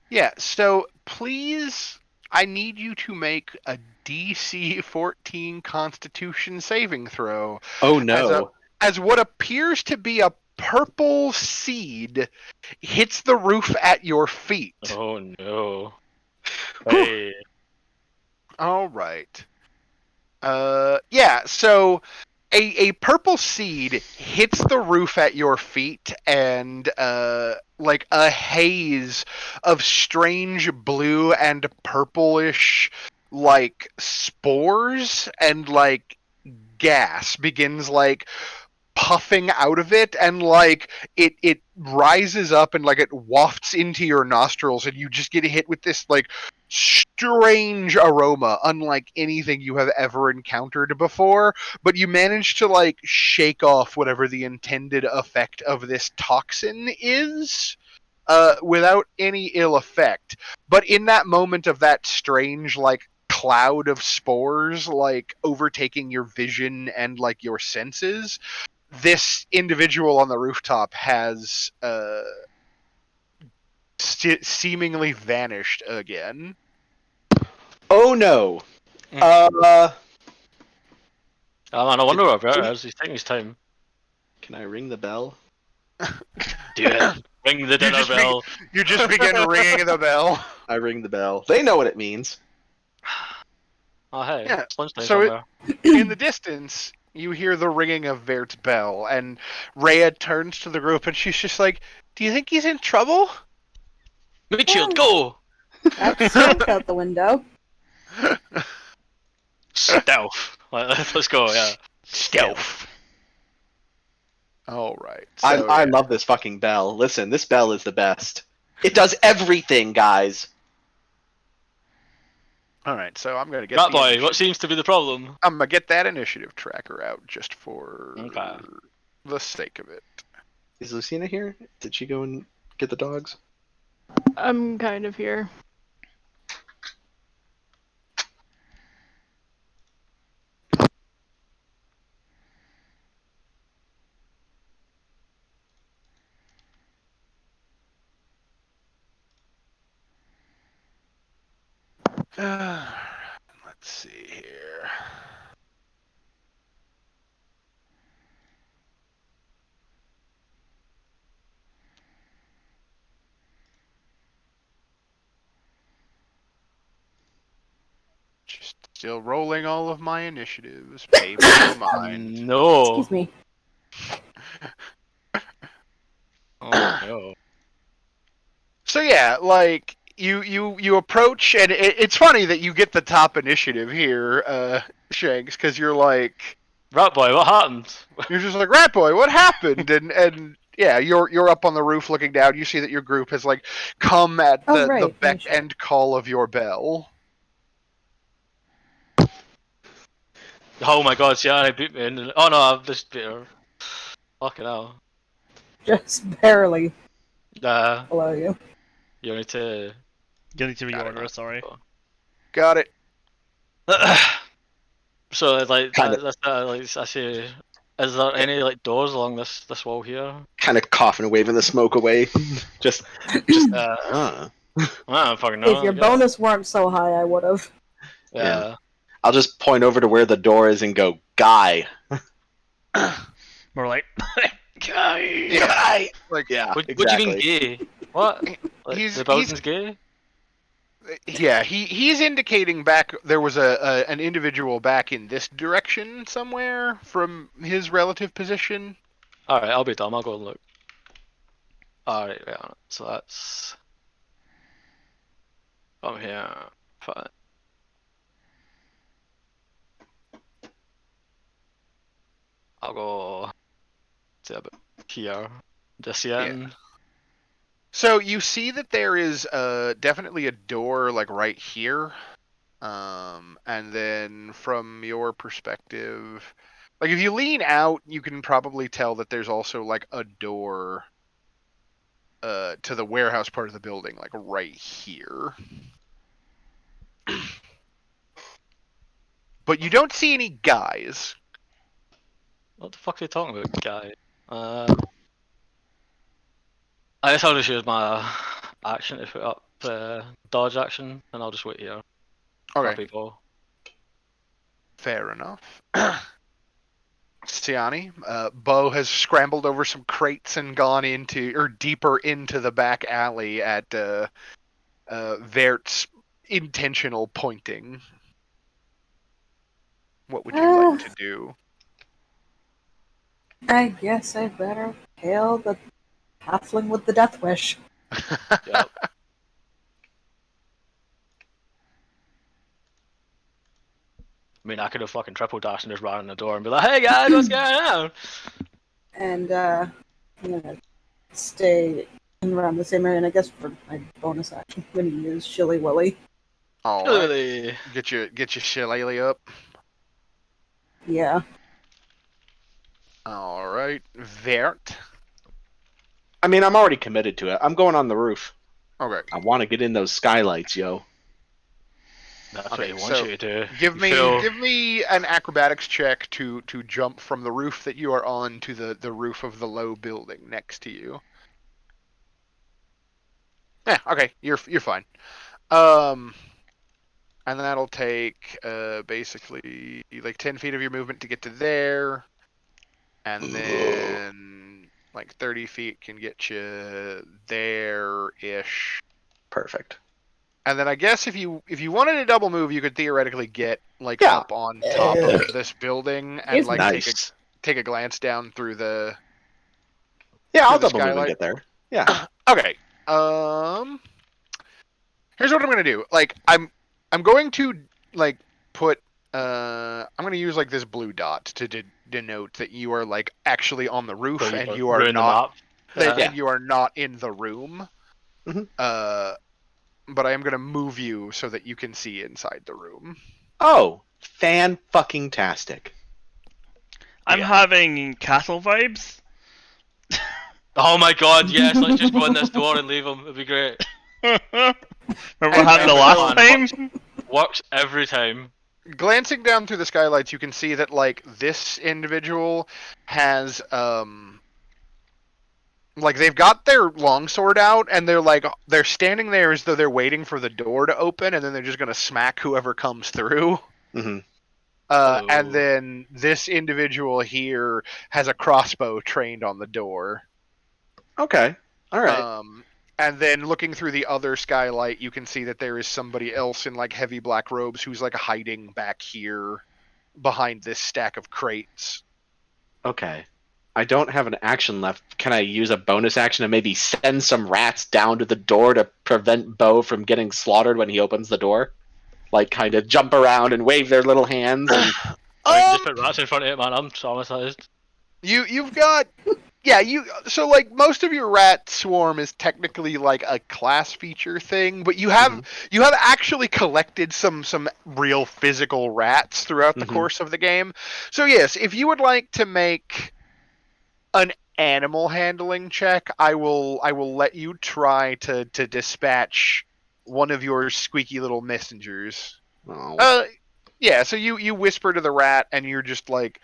Speaker 2: Yeah, so please, I need you to make a DC 14 Constitution saving throw
Speaker 7: Oh no.
Speaker 2: as what appears to be a purple seed hits the roof at your feet.
Speaker 4: oh no.
Speaker 7: Whew.
Speaker 4: Hey.
Speaker 2: All right. Yeah, so a purple seed hits the roof at your feet, and like a haze of strange blue and purplish like spores and like gas begins like puffing out of it, and like it rises up and like it wafts into your nostrils, and you just get hit with this like strange aroma unlike anything you have ever encountered before, but you manage to like shake off whatever the intended effect of this toxin is without any ill effect. But in that moment of that strange like cloud of spores like overtaking your vision and like your senses, this individual on the rooftop has seemingly vanished again.
Speaker 7: Oh no.
Speaker 4: Mm. Oh man, I wonder where Bert is. He's taking his time.
Speaker 7: Can I ring the bell?
Speaker 4: Do it. Ring the dinner bell.
Speaker 2: You just begin ringing the bell.
Speaker 7: I ring the bell. They know what it means.
Speaker 4: Oh hey,
Speaker 2: Yeah,
Speaker 4: it's lunchtime
Speaker 2: so
Speaker 4: somewhere.
Speaker 2: In the distance, you hear the ringing of Vert's bell, and Rhea turns to the group, and she's just like, "Do you think he's in trouble?"
Speaker 4: Meatshield, go!
Speaker 5: That's strength out the window.
Speaker 4: Stealth. Let's go, yeah.
Speaker 2: Stealth. All right.
Speaker 7: I love this fucking bell. Listen, this bell is the best. It does everything, guys.
Speaker 2: All right, so I'm gonna get
Speaker 4: Rat boy, what seems to be the problem?
Speaker 2: I'm gonna get that initiative tracker out just for
Speaker 4: Okay.
Speaker 2: the sake of it.
Speaker 7: Is Lucina here? Did she go and get the dogs?
Speaker 6: I'm kind of here.
Speaker 2: Let's see here. Just still rolling all of my initiatives. Pay me no mind.
Speaker 4: No.
Speaker 5: Excuse me.
Speaker 4: Oh no.
Speaker 2: So yeah, like you approach, and it's funny that you get the top initiative here, Shanks, because you're like
Speaker 4: Rat boy, what happened?
Speaker 2: you're just like, Rat Boy, what happened? And yeah, you're up on the roof looking down. You see that your group has like come at
Speaker 5: Oh,
Speaker 2: the
Speaker 5: right,
Speaker 2: beck
Speaker 5: finish it.
Speaker 2: and call of your bell.
Speaker 4: Oh my god, Sienna beat me in. Oh no, I've just beat her. Fucking hell.
Speaker 5: Just barely
Speaker 4: Nah,
Speaker 5: below you.
Speaker 4: you need to.
Speaker 1: You need to
Speaker 2: Got it.
Speaker 1: reorder, sorry.
Speaker 2: Got it.
Speaker 4: So like
Speaker 7: Kinda-
Speaker 4: that's like I say. Is there any like doors along this wall here?
Speaker 7: Kind of coughing and waving the smoke away. just,
Speaker 4: I don't fucking know.
Speaker 5: If your
Speaker 4: I guess.
Speaker 5: bonus weren't so high, I would have.
Speaker 4: Yeah.
Speaker 7: I'll just point over to where the door is and go, guy.
Speaker 1: More like,
Speaker 2: Yeah. Like
Speaker 7: Yeah,
Speaker 4: What do you
Speaker 7: exactly.
Speaker 4: mean gay? What? Like, the building's gay?
Speaker 2: yeah, he's indicating back there was an individual back in this direction somewhere from his relative position.
Speaker 4: Alright, I'll be dumb. I'll go and look. Alright, wait on it. So that's. From here. Fine. I'll go to about here. Just yet.
Speaker 2: Yeah. So you see that there is definitely a door like right here. And then from your perspective, like if you lean out, you can probably tell that there's also like a door to the warehouse part of the building, like right here. But you don't see any guys.
Speaker 4: What the fuck are you talking about, guy? I guess I'll just use my action to put up dodge action, and I'll just wait here for
Speaker 2: Okay,
Speaker 4: people.
Speaker 2: fair enough. Siani, Bo has scrambled over some crates and gone into, or deeper into the back alley at Vert's intentional pointing. What would you like to do?
Speaker 5: I guess I better hail the halfling with the death wish.
Speaker 4: Yep. I mean, I could have fucking triple dashed and just ran in the door and be like, "Hey guys, what's going on?"
Speaker 5: And I'm gonna stay in around the same area, and I guess for my bonus action, I'm gonna use Shilly Willy.
Speaker 2: All right,
Speaker 4: Really?
Speaker 2: get your shillelagh up.
Speaker 5: Yeah.
Speaker 2: All right, Vert.
Speaker 7: I mean, I'm already committed to it. I'm going on the roof.
Speaker 2: Okay.
Speaker 7: I want to get in those skylights, yo.
Speaker 4: That's
Speaker 2: Okay,
Speaker 4: what he wants
Speaker 2: so
Speaker 4: you to do.
Speaker 2: Give
Speaker 4: You
Speaker 2: me
Speaker 4: feel-
Speaker 2: an acrobatics check to jump from the roof that you are on to the roof of the low building next to you. Yeah, okay, you're fine. And that'll take basically like 10 feet of your movement to get to there, and then like 30 feet can get you there-ish.
Speaker 7: Perfect.
Speaker 2: And then I guess if you wanted to double move, you could theoretically get like
Speaker 7: Yeah.
Speaker 2: up on top of this building and
Speaker 5: Here's
Speaker 2: like
Speaker 7: Nice.
Speaker 2: take a glance down through the
Speaker 7: Yeah, I'll
Speaker 2: the
Speaker 7: double move and
Speaker 2: skylight.
Speaker 7: get there. Yeah.
Speaker 2: Okay. Here's what I'm gonna do. Like I'm going to like put I'm gonna use like this blue dot to denote that you are like actually on the roof
Speaker 4: so
Speaker 2: and you are
Speaker 4: ruin the
Speaker 2: not
Speaker 4: map.
Speaker 2: and you are not in the room.
Speaker 7: Mhm.
Speaker 2: But I am gonna move you so that you can see inside the room.
Speaker 7: Oh, fan-fucking-tastic.
Speaker 1: I'm
Speaker 4: Yeah.
Speaker 1: having castle vibes.
Speaker 4: Oh my god, yes, let's just go in this door and leave him. It'd be great.
Speaker 1: Remember what
Speaker 2: And-
Speaker 1: happened the
Speaker 2: and
Speaker 1: last
Speaker 4: so-
Speaker 1: time?
Speaker 4: Works every time.
Speaker 2: Glancing down through the skylights, you can see that like this individual has like they've got their longsword out and they're standing there as though they're waiting for the door to open, and then they're just gonna smack whoever comes through.
Speaker 7: Mm-hmm.
Speaker 2: And then this individual here has a crossbow trained on the door.
Speaker 7: Okay. All right.
Speaker 2: And then looking through the other skylight, you can see that there is somebody else in like heavy black robes who's like hiding back here behind this stack of crates.
Speaker 7: Okay. I don't have an action left. Can I use a bonus action to maybe send some rats down to the door to prevent Bo from getting slaughtered when he opens the door? Like, kind of jump around and wave their little hands. And...
Speaker 4: I can just put rats in front of it, man. I'm traumatized.
Speaker 2: You've got so like most of your rat swarm is technically like a class feature thing, but you have actually collected some real physical rats throughout the course of the game. So yes, if you would like to make an animal handling check, I will let you try to dispatch one of your squeaky little messengers.
Speaker 7: Oh.
Speaker 2: Yeah, so you whisper to the rat and you're just like,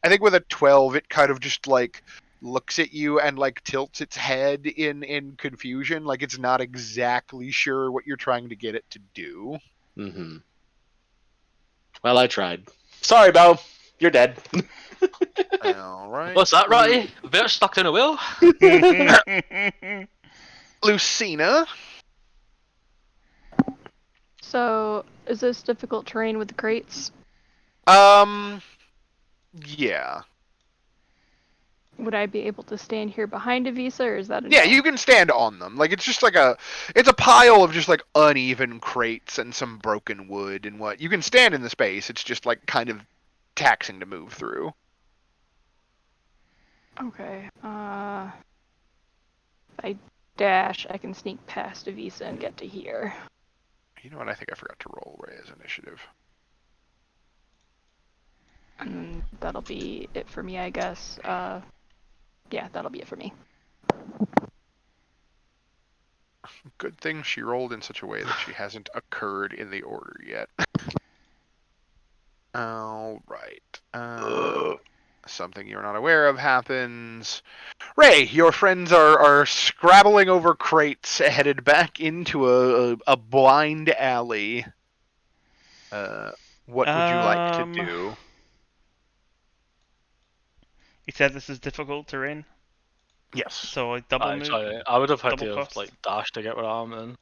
Speaker 2: I think with a 12 it kind of just like looks at you and like tilts its head in confusion, like it's not exactly sure what you're trying to get it to do.
Speaker 7: Mm-hmm. Well, I tried. Sorry, Bo. You're dead.
Speaker 2: All right.
Speaker 4: What's that, Ratty? Bear stuck in a wheel?
Speaker 2: Lucina.
Speaker 6: So, is this difficult terrain with the crates?
Speaker 2: Yeah.
Speaker 6: Would I be able to stand here behind a Visa, or is that a
Speaker 2: Yeah,
Speaker 6: no?
Speaker 2: you can stand on them. Like it's just like it's a pile of just like uneven crates and some broken wood and what. You can stand in the space. It's just like kind of taxing to move through.
Speaker 6: Okay. If I dash, I can sneak past Avisa and get to here.
Speaker 2: You know what? I think I forgot to roll Rhea's initiative.
Speaker 6: And that'll be it for me, I guess. Yeah, that'll be it for me.
Speaker 2: Good thing she rolled in such a way that she hasn't occurred in the order yet. All right. Something you're not aware of happens. Ray, your friends are scrabbling over crates, headed back into a blind alley. What would you like to do?
Speaker 1: You said this is difficult terrain,
Speaker 2: Yes.
Speaker 1: so I double move.
Speaker 4: Sorry, I would have had
Speaker 1: double
Speaker 4: to have
Speaker 1: cost.
Speaker 4: like dashed to get where I am then.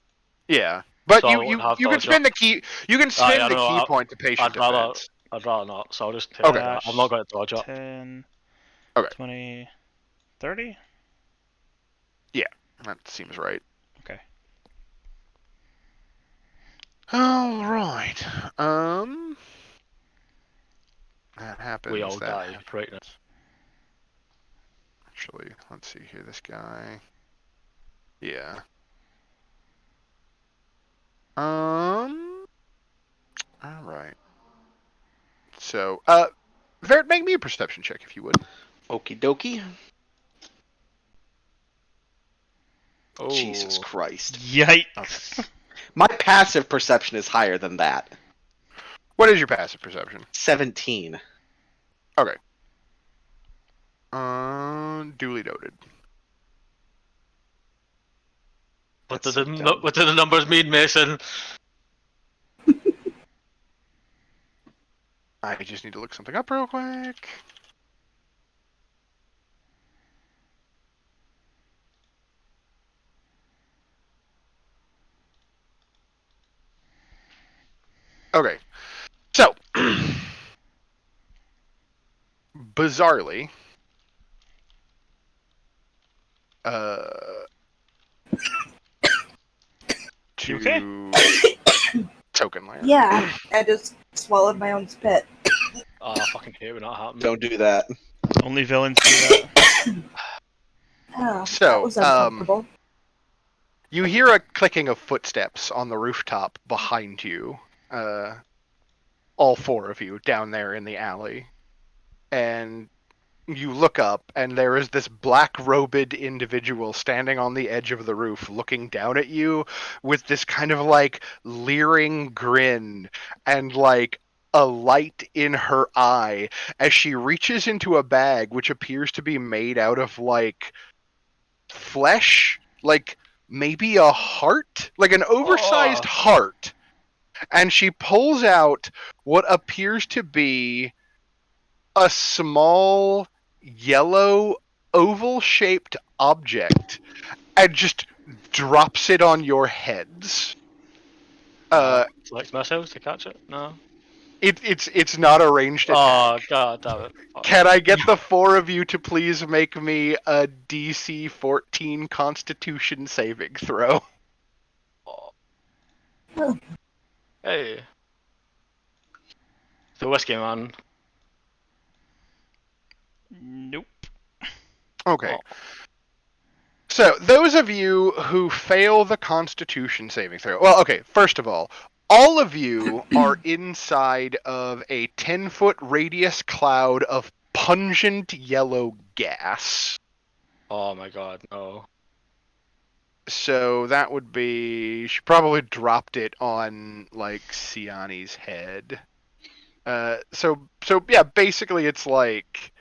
Speaker 2: Yeah, but
Speaker 4: So I
Speaker 2: you
Speaker 4: won't have
Speaker 2: you can
Speaker 4: dodge
Speaker 2: spend the key. You can spend
Speaker 4: I
Speaker 2: the
Speaker 4: don't know,
Speaker 2: key point to patient
Speaker 4: I'd rather
Speaker 2: defense.
Speaker 4: I'd rather not. So I'll just take
Speaker 2: Okay.
Speaker 4: that. I'm not going to dodge up.
Speaker 1: 10,
Speaker 2: Okay.
Speaker 1: 20, 30?
Speaker 2: That seems right.
Speaker 1: Okay.
Speaker 2: All right. That happens.
Speaker 4: We all
Speaker 2: that
Speaker 4: die
Speaker 2: happens.
Speaker 4: right now.
Speaker 2: Actually, let's see here. This guy. Yeah. All right. So, Vert, make me a perception check if you would.
Speaker 7: Okie dokie.
Speaker 4: Oh,
Speaker 7: Jesus Christ.
Speaker 1: Yikes!
Speaker 7: My passive perception is higher than that.
Speaker 2: What is your passive perception?
Speaker 7: 17.
Speaker 2: Okay. Duly noted.
Speaker 4: What
Speaker 7: That's
Speaker 4: did
Speaker 7: so dumb.
Speaker 4: what did the numbers mean, Mason?
Speaker 2: I just need to look something up real quick. Okay. So, bizarrely,
Speaker 1: You okay?
Speaker 2: Token land.
Speaker 5: Yeah, I just swallowed my own spit.
Speaker 4: Oh, I fucking hate when that happens.
Speaker 7: Don't do that.
Speaker 1: Only villains do that.
Speaker 5: Oh,
Speaker 2: So,
Speaker 5: that was uncomfortable.
Speaker 2: You hear a clicking of footsteps on the rooftop behind you. All four of you down there in the alley. And you look up, and there is this black-robed individual standing on the edge of the roof looking down at you with this kind of, like, leering grin and, like, a light in her eye as she reaches into a bag which appears to be made out of, like, flesh, like maybe a heart, like an oversized heart, and she pulls out what appears to be a small yellow oval-shaped object and just drops it on your heads.
Speaker 4: Select missiles to catch it? No.
Speaker 2: It's not a ranged attack.
Speaker 4: Oh, god damn it.
Speaker 2: Can I get the four of you to please make me a DC 14 Constitution saving throw?
Speaker 4: Hey. The whiskey man.
Speaker 1: Nope.
Speaker 2: Okay.
Speaker 4: Oh.
Speaker 2: So, those of you who fail the Constitution saving throw... Well, okay, first of all of you are inside of a 10-foot radius cloud of pungent yellow gas.
Speaker 4: Oh my god, no.
Speaker 2: So that would be... She probably dropped it on, like, Siani's head. So yeah, basically it's like...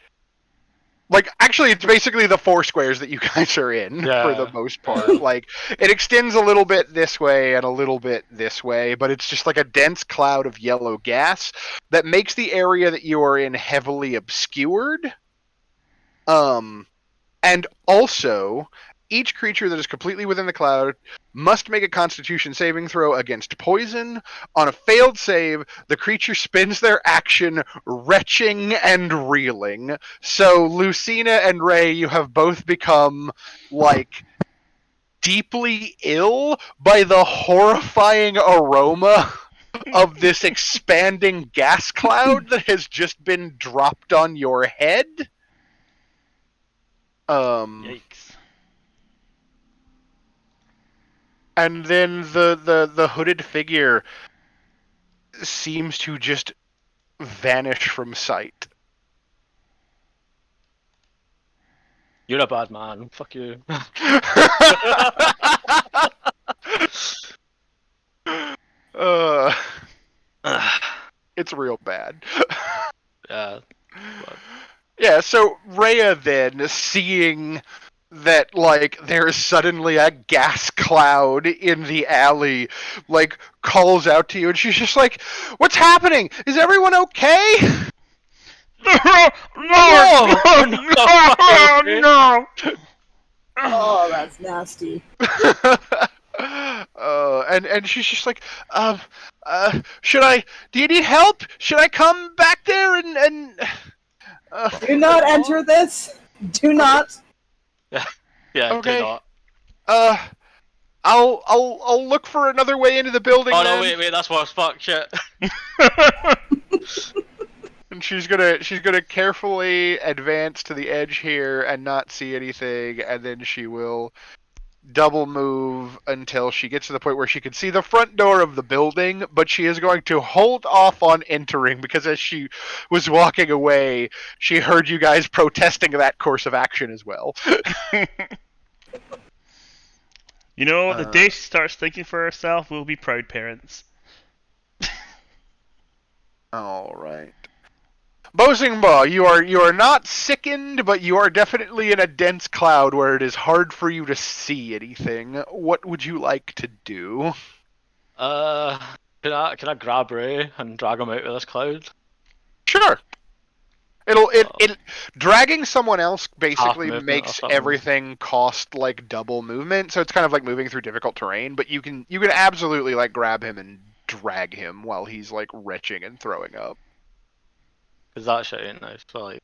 Speaker 2: Like, actually, it's basically the four squares that you guys are in, for the most part. Like, it extends a little bit this way and a little bit this way, but it's just like a dense cloud of yellow gas that makes the area that you are in heavily obscured. And also, each creature that is completely within the cloud must make a Constitution saving throw against poison. On a failed save, the creature spends their action retching and reeling. So, Lucina and Ray, you have both become, like, deeply ill by the horrifying aroma of this expanding gas cloud that has just been dropped on your head.
Speaker 1: Yikes.
Speaker 2: And then the hooded figure seems to just vanish from sight.
Speaker 4: You're a bad man. Fuck you.
Speaker 2: uh, it's real bad.
Speaker 4: Yeah.
Speaker 2: Yeah, so Rhea then, seeing that, like, there's suddenly a gas cloud in the alley, like, calls out to you, and she's just like, "What's happening? Is everyone okay?"
Speaker 1: No!
Speaker 4: No!
Speaker 1: No! No!
Speaker 5: Oh, that's nasty.
Speaker 2: And she's just like, should I? Do you need help? Should I come back there and
Speaker 5: Do not enter this. Do not.
Speaker 4: Yeah,
Speaker 2: Okay.
Speaker 4: do not.
Speaker 2: I'll look for another way into the building.
Speaker 4: Oh,
Speaker 2: then.
Speaker 4: no, wait, that's worse. Fuck, shit.
Speaker 2: And she's gonna carefully advance to the edge here and not see anything, and then she will double move until she gets to the point where she can see the front door of the building, but she is going to hold off on entering because as she was walking away, she heard you guys protesting that course of action as well.
Speaker 1: You know, the day she starts thinking for herself, we'll be proud parents.
Speaker 2: All right. Bosingba, you are not sickened, but you are definitely in a dense cloud where it is hard for you to see anything. What would you like to do?
Speaker 4: Can I grab Ray and drag him out of this cloud?
Speaker 2: Sure. It dragging someone else basically
Speaker 4: movement or
Speaker 2: makes
Speaker 4: something.
Speaker 2: everything cost like double movement, so it's kind of like moving through difficult terrain, but you can absolutely like grab him and drag him while he's like retching and throwing up.
Speaker 4: Cause that shit ain't nice. So like,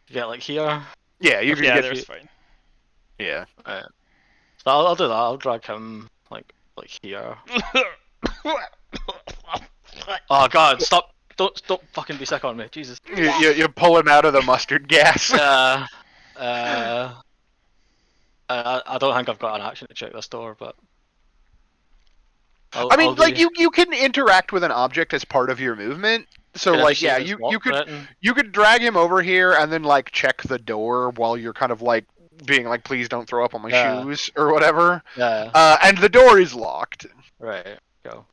Speaker 4: get like here.
Speaker 2: Yeah, you can
Speaker 1: Yeah,
Speaker 2: get
Speaker 1: there's fine.
Speaker 2: yeah.
Speaker 4: Right. So I'll do that. I'll drag him like here. Oh god, stop! Don't fucking be sick on me, Jesus.
Speaker 2: You pull him out of the mustard gas.
Speaker 4: I don't think I've got an action to check this door, but
Speaker 2: I mean, like you can interact with an object as part of your movement. So
Speaker 4: Can I
Speaker 2: like
Speaker 4: see
Speaker 2: yeah,
Speaker 4: this
Speaker 2: you
Speaker 4: lock
Speaker 2: could
Speaker 4: button?
Speaker 2: you could drag him over here and then like check the door while you're kind of like being like, please don't throw up on my
Speaker 4: Yeah.
Speaker 2: shoes or whatever.
Speaker 4: Yeah.
Speaker 2: And the door is locked.
Speaker 4: Right. Go.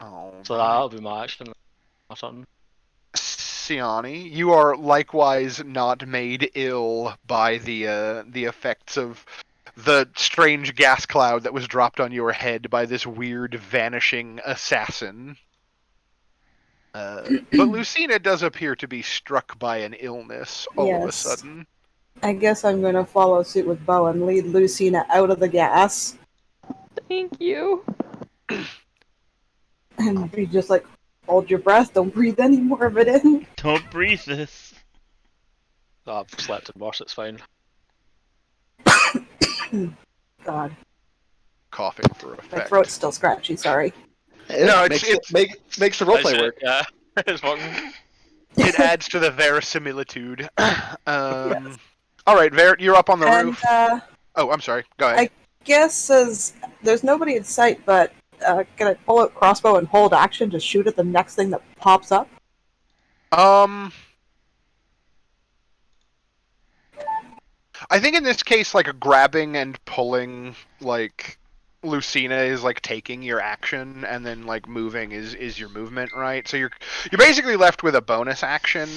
Speaker 2: Oh.
Speaker 4: So that'll be my action or something.
Speaker 2: Siani, you are likewise not made ill by the effects of the strange gas cloud that was dropped on your head by this weird vanishing assassin. But Lucina does appear to be struck by an illness all of a
Speaker 5: Yes.
Speaker 2: sudden.
Speaker 5: I guess I'm gonna follow suit with Bo and lead Lucina out of the gas.
Speaker 6: Thank you.
Speaker 5: And be just like, hold your breath, don't breathe any more of it in.
Speaker 1: Don't breathe this.
Speaker 4: Oh, I've slept in worse. It's fine.
Speaker 5: God,
Speaker 2: Coughing for
Speaker 5: my
Speaker 2: effect.
Speaker 5: throat's still scratchy, sorry.
Speaker 2: No,
Speaker 7: makes the roleplay
Speaker 4: That's
Speaker 7: work.
Speaker 4: it, yeah. It's fucking.
Speaker 2: It adds to the verisimilitude.
Speaker 5: Yes.
Speaker 2: All right, Vert, you're up on the
Speaker 5: And
Speaker 2: roof. Oh, I'm sorry. Go ahead.
Speaker 5: guess as there's nobody in sight, but can I pull out crossbow and hold action to shoot at the next thing that pops up?
Speaker 2: I think in this case, like grabbing and pulling, like Lucina is like taking your action, and then like moving is your movement, right? So you're basically left with a bonus action.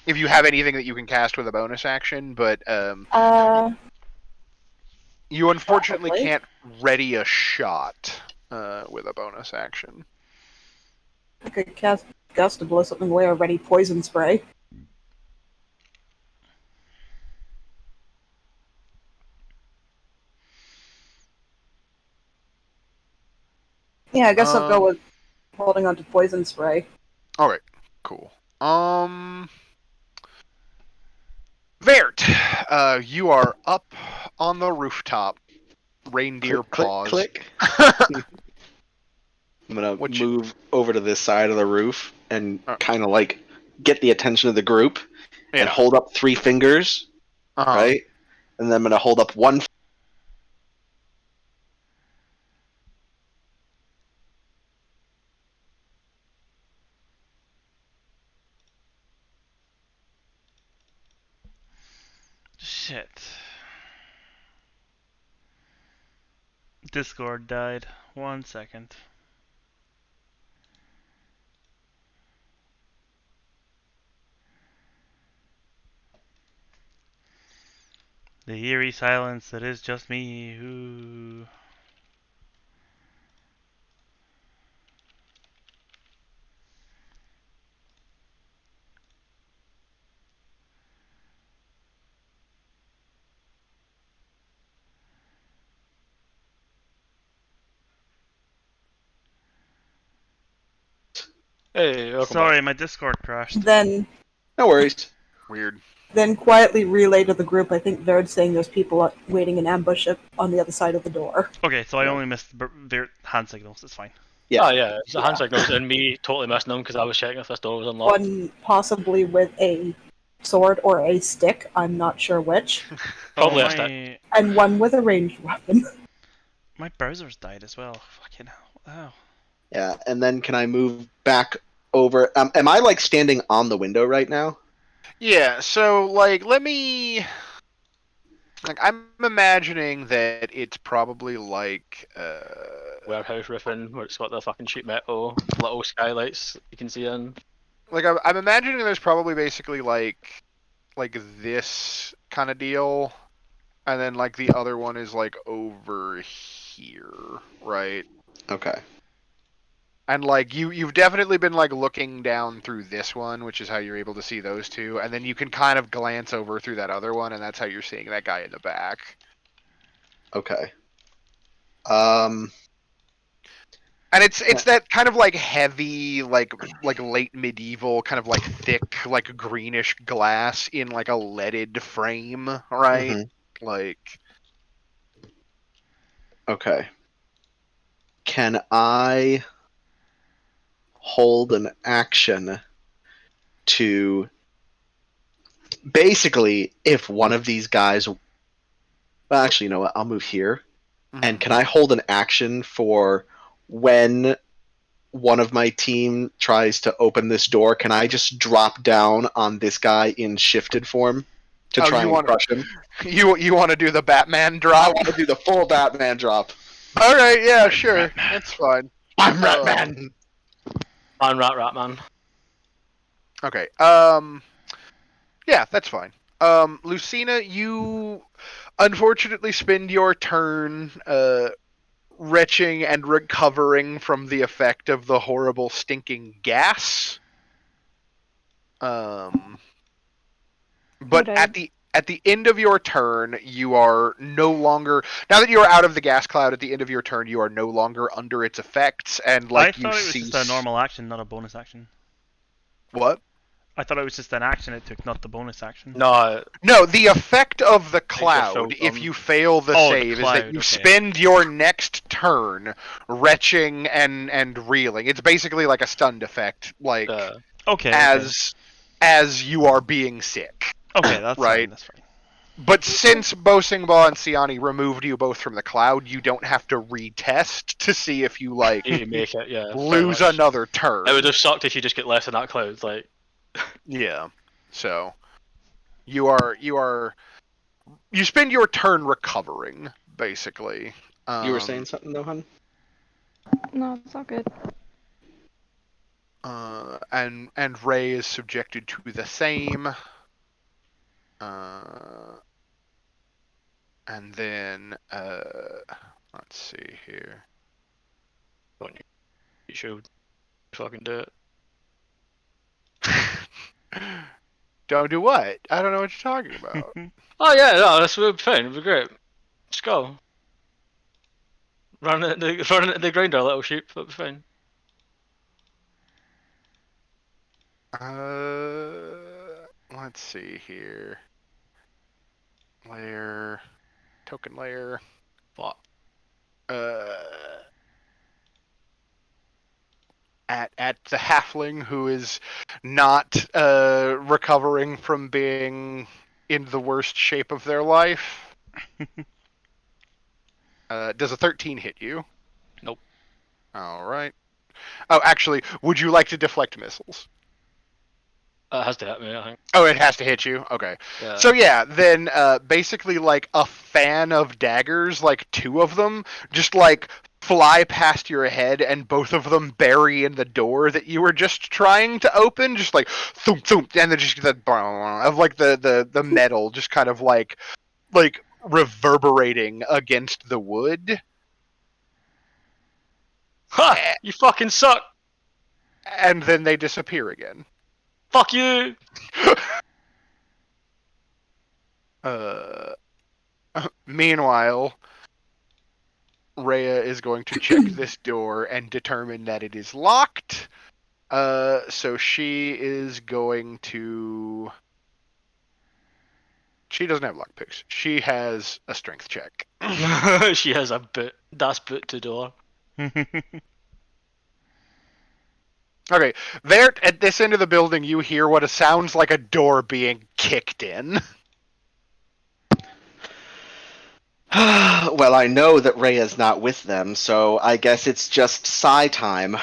Speaker 2: If you have anything that you can cast with a bonus action, but you unfortunately
Speaker 5: Probably.
Speaker 2: can't ready a shot with a bonus action.
Speaker 5: I could cast Gust to blow something away or ready poison spray. Yeah, I guess I'll go with holding on to poison spray.
Speaker 2: All right, cool. Vert, you are up on the rooftop. Reindeer paws.
Speaker 7: Click. I'm gonna
Speaker 2: What
Speaker 7: move over to this side of the roof and kind of like get the attention of the group
Speaker 2: Yeah.
Speaker 7: and hold up 3 fingers,
Speaker 2: Uh-huh.
Speaker 7: right? And then I'm gonna hold up one.
Speaker 1: Shit. Discord died. 1 second. The eerie silence that is just me. Ooh.
Speaker 4: Hey, welcome
Speaker 1: Sorry,
Speaker 4: back.
Speaker 1: my Discord crashed.
Speaker 5: Then
Speaker 7: No worries.
Speaker 2: Weird.
Speaker 5: quietly relay to the group. I think Verd's saying there's people waiting in ambush on the other side of the door.
Speaker 1: Okay, so I
Speaker 7: Yeah.
Speaker 1: only missed hand signals. It's fine.
Speaker 7: Yeah.
Speaker 4: Oh yeah, it's the hand signals and me totally missing them because I was checking if this door was unlocked.
Speaker 5: One possibly with a sword or a stick. I'm not sure which.
Speaker 4: Probably
Speaker 1: oh,
Speaker 4: a stick.
Speaker 5: And one with a ranged weapon.
Speaker 1: my browser's died as well. Fucking hell. Oh.
Speaker 7: Yeah. And then can I move back over? Am I like standing on the window right now?
Speaker 2: Yeah, so like let me like I'm imagining that it's probably like
Speaker 4: Warehouse roofing where it's got the fucking sheet metal little skylights you can see in.
Speaker 2: like I'm imagining there's probably basically like this kind of deal, and then like the other one is like over here, right?
Speaker 7: Okay.
Speaker 2: And like you've definitely been like looking down through this one, which is how you're able to see those two, and then you can kind of glance over through that other one, and that's how you're seeing that guy in the back.
Speaker 7: Okay.
Speaker 2: And it's that kind of like heavy, like late medieval, kind of like thick, like greenish glass in like a leaded frame, right?
Speaker 7: Mhm.
Speaker 2: Like
Speaker 7: Okay. Can I hold an action to basically if one of these guys? Well, actually, you know what? I'll move here. And can I hold an action for when one of my team tries to open this door? Can I just drop down on this guy in shifted form to
Speaker 2: oh,
Speaker 7: try
Speaker 2: you
Speaker 7: and
Speaker 2: want
Speaker 7: crush him?
Speaker 2: you want to do the Batman
Speaker 7: I
Speaker 2: drop?
Speaker 7: want to do the full Batman drop.
Speaker 2: All right, yeah, sure, that's fine.
Speaker 7: I'm Batman.
Speaker 4: Man, rat, man.
Speaker 2: Okay, yeah, that's fine. Lucina, you unfortunately spend your turn retching and recovering from the effect of the horrible stinking gas. But
Speaker 6: Would I?
Speaker 2: at the end of your turn, you are no longer, now that you are out of the gas cloud. At the end of your turn, you are no longer under its effects, and
Speaker 1: I
Speaker 2: like you
Speaker 1: thought it was just a
Speaker 2: cease.
Speaker 1: normal action, not a bonus action.
Speaker 2: What?
Speaker 1: I thought it was just an action it took, not the bonus action.
Speaker 4: No,
Speaker 2: No, the effect of the
Speaker 4: think you're
Speaker 2: cloud,
Speaker 4: filled
Speaker 2: if
Speaker 4: from-
Speaker 2: you fail the
Speaker 1: Oh, the
Speaker 2: save, is that
Speaker 1: cloud,
Speaker 2: you
Speaker 1: okay.
Speaker 2: spend your next turn retching and reeling. It's basically like a stunned effect, like
Speaker 1: Okay,
Speaker 2: as you are being sick.
Speaker 1: okay, that's
Speaker 2: right.
Speaker 1: fine. That's fine.
Speaker 2: But since Bosingba and Siani removed you both from the cloud, you don't have to retest to see if you like
Speaker 4: you make it, yeah. pretty
Speaker 2: lose
Speaker 4: much.
Speaker 2: another turn.
Speaker 4: It would have sucked if you just get less than that cloud. Like,
Speaker 2: Yeah. So you spend your turn recovering, basically.
Speaker 7: You were saying something, though, hun?
Speaker 6: No, it's all good.
Speaker 2: And Ray is subjected to the same. And then let's see here.
Speaker 4: you should fucking do it.
Speaker 2: Don't do what? I don't know what you're talking about.
Speaker 4: Oh yeah, no, this would be fine. It'd be great. Let's go. Run it at the grinder, little sheep. That'd be fine.
Speaker 2: Let's see here. Layer, token layer.
Speaker 4: What?
Speaker 2: Uh, at the halfling who is not recovering from being in the worst shape of their life. Does a 13 hit you?
Speaker 4: Nope.
Speaker 2: All right. Oh, actually, would you like to deflect missiles?
Speaker 4: It has to hit me, I think.
Speaker 2: Oh, it has to hit you? Okay.
Speaker 4: Yeah.
Speaker 2: So yeah, then basically like a fan of daggers, like 2 of them, just like fly past your head and both of them bury in the door that you were just trying to open, just like thump thump, and then just the of like the metal just kind of like reverberating against the wood.
Speaker 4: Ha! You fucking suck!
Speaker 2: And then they disappear again.
Speaker 4: Fuck you!
Speaker 2: Meanwhile, Rhea is going to check this door and determine that it is locked. So she is going to. She doesn't have lockpicks. She has a strength check.
Speaker 4: She has a boot. Das boot to door.
Speaker 2: Okay, there at this end of the building, you hear what sounds like a door being kicked in.
Speaker 7: Well, I know that Rhea's not with them, so I guess it's just Psy time.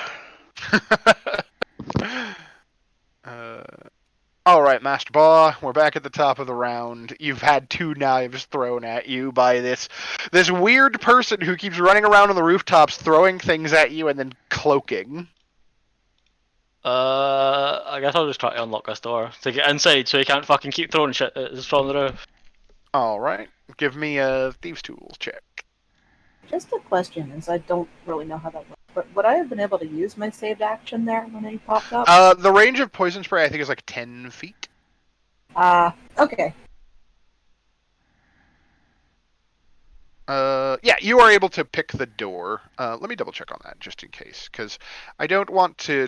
Speaker 2: All right, Master Baw, we're back at the top of the round. You've had 2 knives thrown at you by this weird person who keeps running around on the rooftops, throwing things at you and then cloaking.
Speaker 4: I guess I'll just try to unlock this door to get inside so he can't fucking keep throwing shit at us from the roof.
Speaker 2: All right, give me a thieves' tools check.
Speaker 5: Just a question, as I don't really know how that works, but would I have been able to use my saved action there when he popped up?
Speaker 2: The range of poison spray I think is like 10 feet.
Speaker 5: Okay.
Speaker 2: Yeah, you are able to pick the door. Let me double check on that just in case, because I don't want to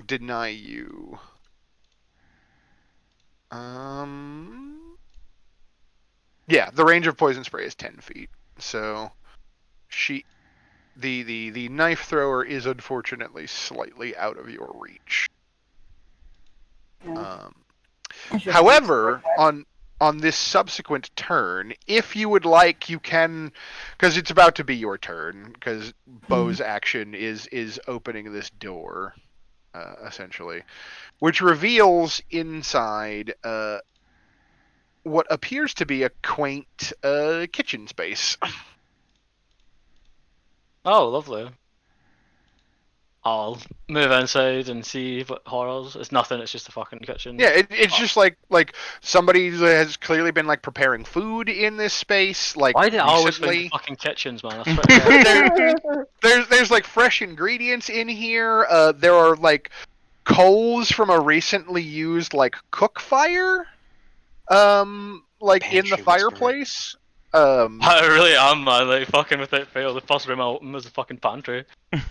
Speaker 2: deny you. Yeah, the range of poison spray is 10 feet. So the knife thrower is unfortunately slightly out of your reach.
Speaker 5: Yeah.
Speaker 2: However, on this subsequent turn, if you would like, you can, because it's about to be your turn, because Bo's action is opening this door, essentially, which reveals inside what appears to be a quaint kitchen space.
Speaker 4: Oh, lovely. I'll move inside and see what horrors. It's nothing. It's just a fucking kitchen.
Speaker 2: Yeah, it's just like somebody has clearly been like preparing food in this space. Like
Speaker 4: Why do I always
Speaker 2: recently.
Speaker 4: find fucking kitchens, man? I swear to God.
Speaker 2: There's like fresh ingredients in here. There are like coals from a recently used like cook fire. Like in the
Speaker 7: Pantry whisperer.
Speaker 2: fireplace.
Speaker 4: I really am, man. Like, fucking without fail, the first room I open was the fucking pantry.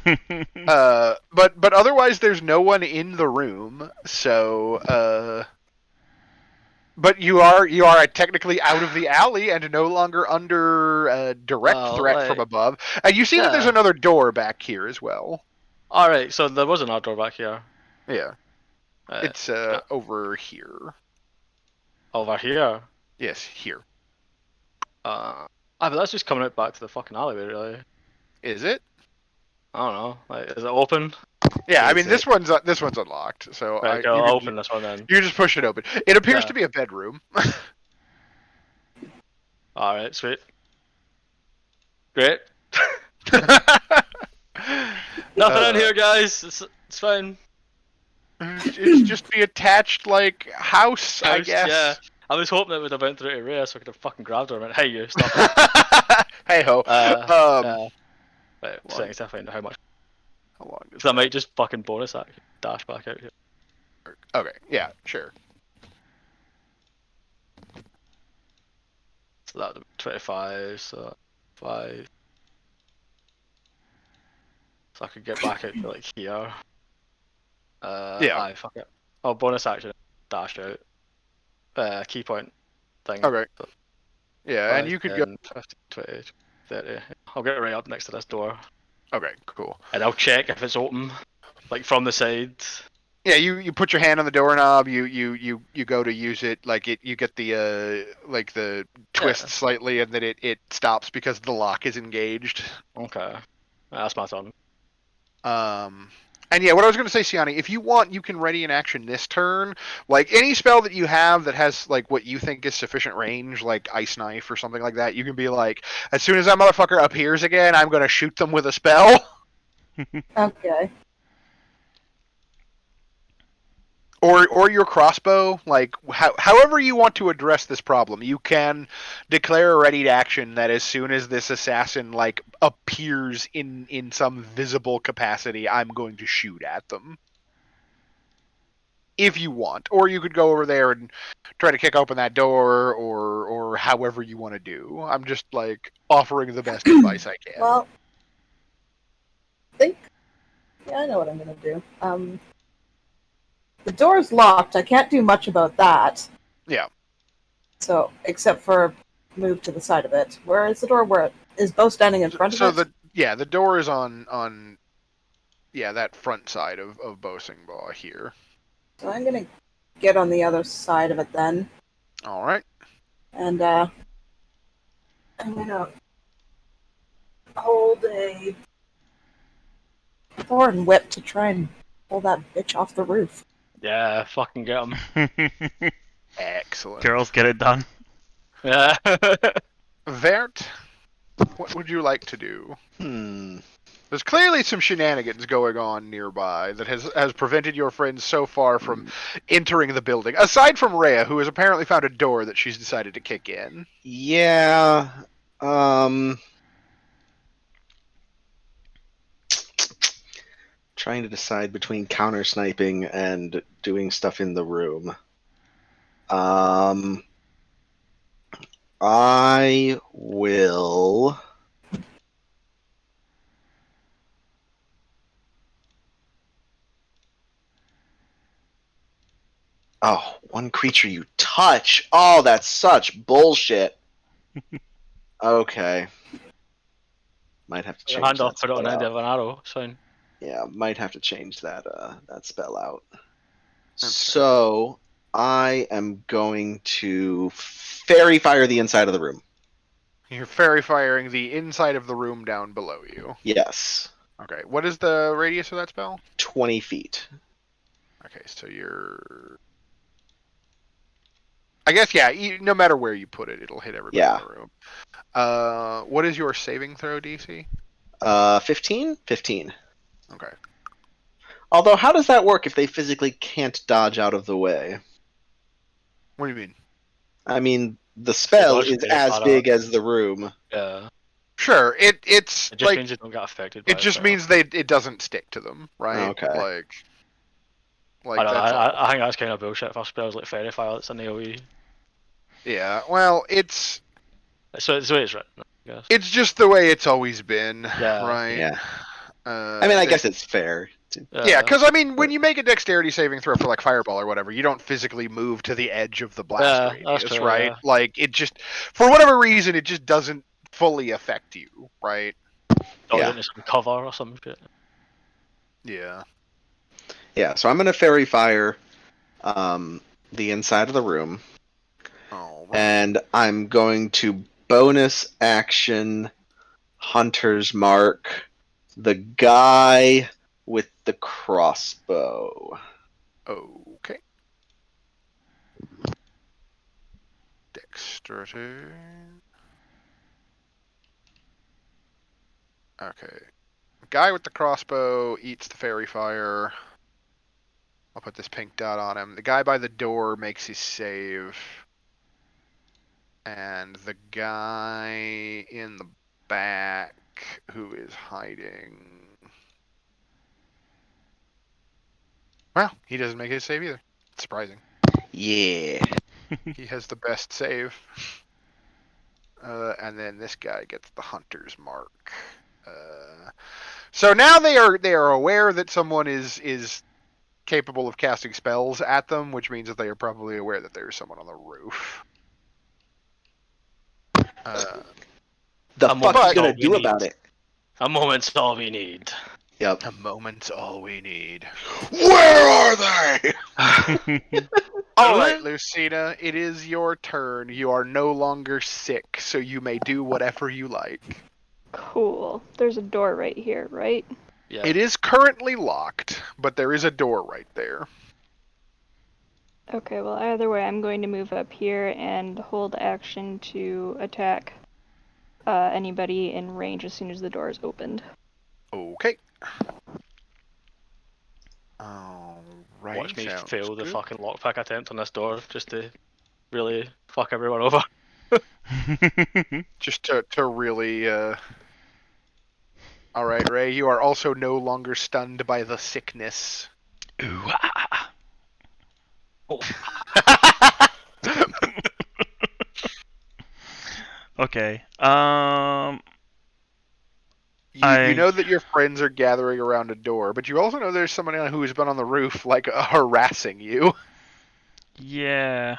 Speaker 2: But otherwise there's no one in the room. So but you are technically out of the alley and no longer under direct threat from above. And you see that there's another door back here as well.
Speaker 4: Alright, so there was another door back here.
Speaker 2: Yeah. It's over here.
Speaker 4: Over here?
Speaker 2: Yes, here.
Speaker 4: But that's just coming out back to the fucking alleyway, really.
Speaker 2: Is it?
Speaker 4: I don't know. Like, is it open?
Speaker 2: Yeah, I mean this one's unlocked, so
Speaker 4: Right, I'll open this one then.
Speaker 2: You just push it open. It appears to be a bedroom.
Speaker 4: Alright, sweet. Great. Nothing in here, guys. It's fine.
Speaker 2: It's just the attached like house, I guess.
Speaker 4: Yeah. I was hoping it would have went through to Rhea so I could have fucking grabbed her and went, hey you, stop it.
Speaker 2: Hey ho.
Speaker 4: Wait, so I find out how much.
Speaker 2: How long is
Speaker 4: Because I might just fucking bonus act dash back out here.
Speaker 2: Okay, yeah, sure.
Speaker 4: So that would be 25, so 5. So I could get back out to like here.
Speaker 2: Yeah.
Speaker 4: Aye, fuck it. Oh, bonus action, dash out. Key point thing.
Speaker 2: Okay.
Speaker 4: So
Speaker 2: Yeah,
Speaker 4: 5,
Speaker 2: and you could
Speaker 4: 10, 15, 20, 30. I'll get right up next to this door.
Speaker 2: Okay, cool.
Speaker 4: And I'll check if it's open, like from the side.
Speaker 2: Yeah, you put your hand on the doorknob. You go to use it. Like you get the like the twist slightly, and then it stops because the lock is engaged.
Speaker 4: Okay, that's my turn.
Speaker 2: And yeah, what I was going to say, Siani, if you want, you can ready an action this turn. Like any spell that you have that has like what you think is sufficient range, like Ice Knife or something like that, you can be like, as soon as that motherfucker appears again, I'm going to shoot them with a spell.
Speaker 5: Okay.
Speaker 2: Or your crossbow, like however you want to address this problem, you can declare a ready action that as soon as this assassin like appears in some visible capacity, I'm going to shoot at them. If you want, or you could go over there and try to kick open that door, or however you want to do. I'm just like offering the best advice I can.
Speaker 5: Well, I know what I'm gonna do. The door's locked. I can't do much about that.
Speaker 2: Yeah.
Speaker 5: So, except for move to the side of it. Where is the door? Where is Bo standing in front of it?
Speaker 2: The door is on that front side of Bosingbaugh here.
Speaker 5: So I'm gonna get on the other side of it then.
Speaker 2: All right.
Speaker 5: And I'm gonna hold a thorn whip to try and pull that bitch off the roof.
Speaker 4: Yeah, fucking get him.
Speaker 2: Excellent.
Speaker 1: Girls, get it done.
Speaker 4: Yeah.
Speaker 2: Vert, what would you like to do? There's clearly some shenanigans going on nearby that has prevented your friends so far from entering the building. Aside from Rhea, who has apparently found a door that she's decided to kick in.
Speaker 7: Yeah. Trying to decide between counter sniping and doing stuff in the room. I will. Oh, one creature you touch. Oh, that's such bullshit. Okay. Might have to change
Speaker 4: Hand off,
Speaker 7: that
Speaker 4: put it on the
Speaker 7: spell
Speaker 4: end
Speaker 7: out.
Speaker 4: of an arrow. It's fine.
Speaker 7: Yeah, might have to change that that spell out. So I am going to fairy fire the inside of the room.
Speaker 2: You're fairy firing the inside of the room down below you.
Speaker 7: Yes.
Speaker 2: Okay, what is the radius of that spell?
Speaker 7: 20 feet.
Speaker 2: Okay, so you're... I guess, yeah, no matter where you put it, it'll hit everybody in the room. What is your saving throw, DC?
Speaker 7: 15? 15.
Speaker 2: Okay.
Speaker 7: Although, how does that work if they physically can't dodge out of the way?
Speaker 2: What do you mean?
Speaker 7: I mean, the spell
Speaker 4: dodge
Speaker 7: is
Speaker 4: very
Speaker 7: as
Speaker 4: far
Speaker 7: big
Speaker 4: out.
Speaker 7: as the room.
Speaker 4: Yeah.
Speaker 2: Sure, it's
Speaker 4: It just
Speaker 2: like...
Speaker 4: means you don't get affected by
Speaker 2: It just
Speaker 4: so.
Speaker 2: means it doesn't stick to them, right?
Speaker 7: Okay.
Speaker 2: Like
Speaker 4: I don't know,
Speaker 2: that's all.
Speaker 4: I think that's kind of bullshit for spells like Fairy Fire, it's an AoE.
Speaker 2: Yeah, well, it's
Speaker 4: So it's the way it's written, I guess.
Speaker 2: it's just the way it's always been,
Speaker 4: Yeah.
Speaker 2: right?
Speaker 7: Yeah. I mean, I guess it's fair.
Speaker 2: Yeah, because I mean, when you make a dexterity saving throw for like Fireball or whatever, you don't physically move to the edge of the blast
Speaker 4: that's
Speaker 2: radius,
Speaker 4: true,
Speaker 2: right?
Speaker 4: yeah.
Speaker 2: Like it just, for whatever reason, it just doesn't fully affect you, right?
Speaker 4: Dodge
Speaker 7: Yeah.
Speaker 4: into some cover or some shit.
Speaker 2: Yeah.
Speaker 7: Yeah, so I'm going to fairy fire the inside of the room.
Speaker 2: Oh. Right.
Speaker 7: And I'm going to bonus action Hunter's Mark the guy with the crossbow.
Speaker 2: Okay. Dexterity. Okay. Guy with the crossbow eats the fairy fire. I'll put this pink dot on him. The guy by the door makes his save. And the guy in the back who is hiding... Well, he doesn't make his save either. It's surprising.
Speaker 7: Yeah.
Speaker 2: He has the best save. And then this guy gets the hunter's mark. So now they are aware that someone is capable of casting spells at them, which means that they are probably aware that there's someone on the roof.
Speaker 7: The
Speaker 4: I'm
Speaker 7: fuck
Speaker 2: what
Speaker 7: you gonna
Speaker 4: we
Speaker 7: do
Speaker 4: need.
Speaker 7: about it?
Speaker 4: A moment's all we need.
Speaker 3: Yep.
Speaker 2: A moment's all we need.
Speaker 3: Where are they?
Speaker 2: All right, Lucina, it is your turn. You are no longer sick, so you may do whatever you like.
Speaker 6: Cool. There's a door right here, right?
Speaker 4: Yeah.
Speaker 2: It is currently locked, but there is a door right there.
Speaker 6: Okay, well, either way, I'm going to move up here and hold action to attack anybody in range as soon as the door is opened.
Speaker 2: Okay. All right.
Speaker 4: Watch me
Speaker 2: sounds
Speaker 4: fail the
Speaker 2: good.
Speaker 4: fucking lockpick attempt on this door just to really fuck everyone over.
Speaker 2: Just to really. All right, Ray. You are also no longer stunned by the sickness.
Speaker 1: Ooh, ah. Okay.
Speaker 2: You know that your friends are gathering around a door, but you also know there's someone who's been on the roof, like, harassing you.
Speaker 1: Yeah.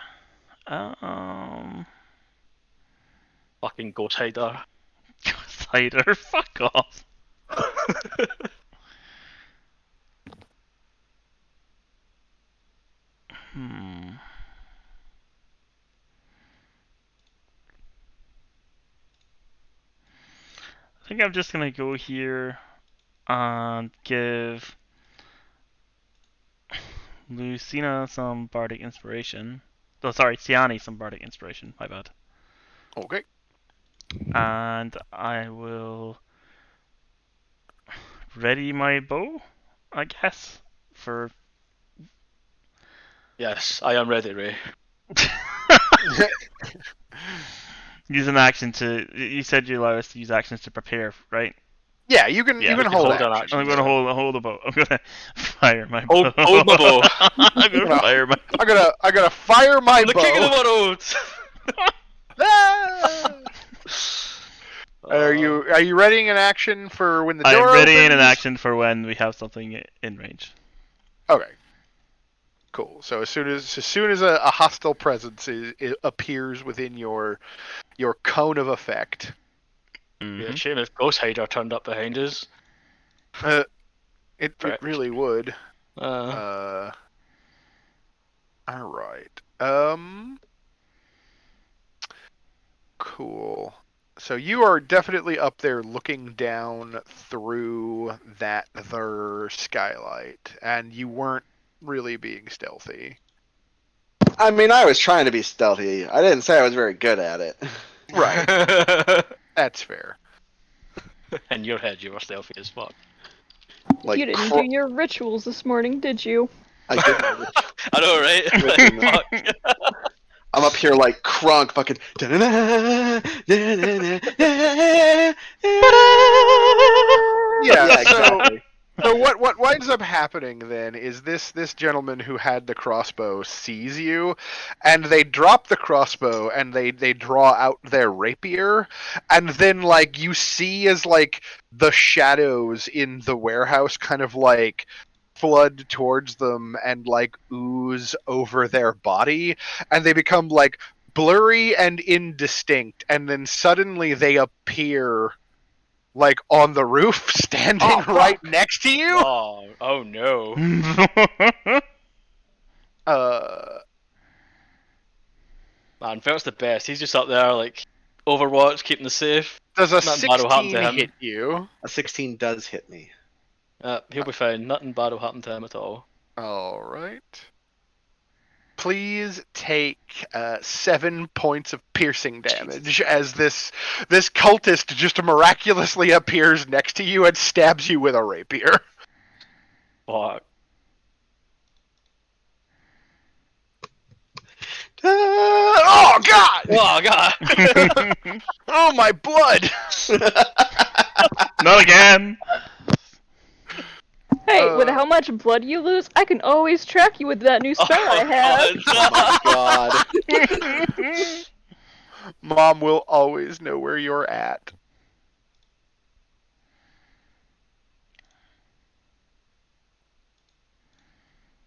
Speaker 4: Fucking ghost hider.
Speaker 1: Cider, fuck off. Hmm. I think I'm just gonna go here and give Lucina some bardic inspiration. Oh, sorry, Siani some bardic inspiration. My bad.
Speaker 2: Okay.
Speaker 1: And I will ready my bow, I guess, for.
Speaker 4: Yes, I am ready, Ray.
Speaker 1: Use an action to. You said you allow us to use actions to prepare, right?
Speaker 2: Yeah, you can.
Speaker 1: Yeah,
Speaker 2: You can
Speaker 1: you
Speaker 2: hold
Speaker 4: hold an
Speaker 2: action.
Speaker 4: action.
Speaker 1: I'm gonna hold the bow. I'm gonna fire my bow.
Speaker 4: Hold my bow.
Speaker 1: I'm gonna fire my.
Speaker 2: I gotta fire my
Speaker 4: I'm the king of
Speaker 2: bow.
Speaker 4: the world.
Speaker 2: Ah! Are you readying an action for when the door
Speaker 1: I'm ready in
Speaker 2: opens?
Speaker 1: an action for when we have something in range.
Speaker 2: Okay. Cool. So as soon as a hostile presence appears within your cone of effect,
Speaker 4: Be a
Speaker 1: Mm-hmm.
Speaker 4: shame if ghost hider turned up behind us.
Speaker 2: it
Speaker 4: Prick.
Speaker 2: really would.
Speaker 4: Uh,
Speaker 2: All right. Cool. So you are definitely up there looking down through that there skylight, and you weren't really being stealthy.
Speaker 3: I mean, I was trying to be stealthy. I didn't say I was very good at it.
Speaker 2: Right. That's fair.
Speaker 4: In your head, you were stealthy as fuck.
Speaker 3: Like,
Speaker 6: You didn't do your rituals this morning, did you?
Speaker 3: I didn't.
Speaker 4: I know, right? Fuck.
Speaker 3: I'm up here like crunk, fucking.
Speaker 2: Yeah.
Speaker 3: Yeah, exactly.
Speaker 2: So what winds up happening then is this gentleman who had the crossbow sees you, and they drop the crossbow and they draw out their rapier, and then like you see as like the shadows in the warehouse kind of like flood towards them and like ooze over their body, and they become like blurry and indistinct, and then suddenly they appear like on the roof, standing right next to you.
Speaker 4: Oh no. Man, Fert's the best. He's just up there, like, Overwatch, keeping the safe.
Speaker 2: Does a
Speaker 4: Nothing bad will happen
Speaker 2: 16
Speaker 4: to him.
Speaker 2: hit you?
Speaker 3: A 16 does hit me.
Speaker 4: He'll be fine. Nothing bad will happen to him at all.
Speaker 2: All right. Please take 7 points of piercing damage as this cultist just miraculously appears next to you and stabs you with a rapier.
Speaker 4: Fuck.
Speaker 2: Oh God!
Speaker 4: Oh god!
Speaker 2: Oh my blood!
Speaker 1: Not again.
Speaker 6: Hey, with how much blood you lose, I can always track you with that new spell I have.
Speaker 3: Oh my god.
Speaker 2: Mom will always know where you're at.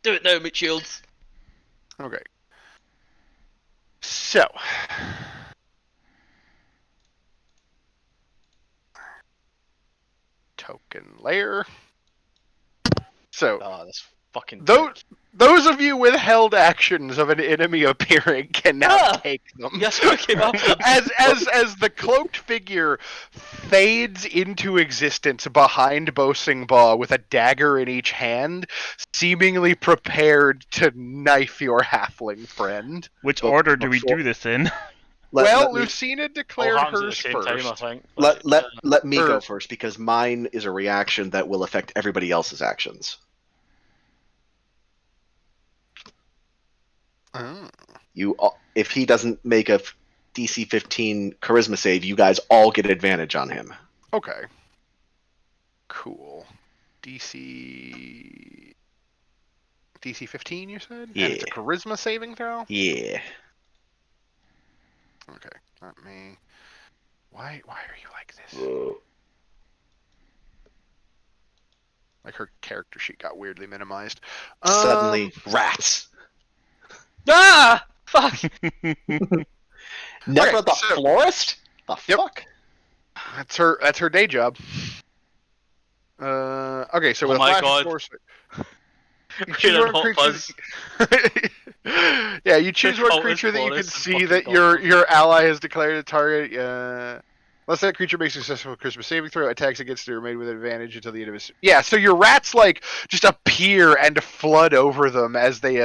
Speaker 4: Do it now, Mitchells.
Speaker 2: Okay. So. token layer. So
Speaker 4: Oh, this fucking
Speaker 2: those
Speaker 4: dick.
Speaker 2: those of you with held actions of an enemy appearing can now
Speaker 4: Ah!
Speaker 2: take them.
Speaker 4: Yes, I came up.
Speaker 2: as the cloaked figure fades into existence behind Bo Sing Ba with a dagger in each hand, seemingly prepared to knife your halfling friend.
Speaker 1: Which
Speaker 3: But
Speaker 1: order do we
Speaker 3: before-
Speaker 1: do this in?
Speaker 2: Well,
Speaker 3: let me
Speaker 2: Lucina
Speaker 4: All
Speaker 2: declared
Speaker 4: happens at the
Speaker 2: hers
Speaker 4: same time, I
Speaker 2: first.
Speaker 4: think.
Speaker 3: let me
Speaker 2: Or-
Speaker 3: go first because mine is a reaction that will affect everybody else's actions.
Speaker 2: Oh,
Speaker 3: If he doesn't make a DC 15 charisma save, you guys all get advantage on him.
Speaker 2: okay. Cool. DC 15, you said?
Speaker 3: Yeah.
Speaker 2: And it's a charisma saving throw?
Speaker 3: Yeah.
Speaker 2: Okay. Let me. Why are you like this?
Speaker 3: Whoa.
Speaker 2: Like her character sheet got weirdly minimized.
Speaker 3: Suddenly, rats.
Speaker 4: Ah! Fuck!
Speaker 3: Never the
Speaker 2: so-
Speaker 3: florist? The
Speaker 2: Yep.
Speaker 3: fuck?
Speaker 2: That's her day job. Okay, so
Speaker 4: Oh
Speaker 2: with a
Speaker 4: my
Speaker 2: flash
Speaker 4: God.
Speaker 2: of force, you
Speaker 4: We're
Speaker 2: choose
Speaker 4: in
Speaker 2: one
Speaker 4: Hot
Speaker 2: creature.
Speaker 4: Fuzz.
Speaker 2: Yeah, you choose one
Speaker 4: Cultist
Speaker 2: creature that you can
Speaker 4: Florist and
Speaker 2: see
Speaker 4: fucking
Speaker 2: that
Speaker 4: Goblin.
Speaker 2: your ally has declared a target. Unless that creature makes a successful Christmas saving throw, attacks against it are made with advantage until the end of its. Yeah, so your rats like just appear and flood over them as they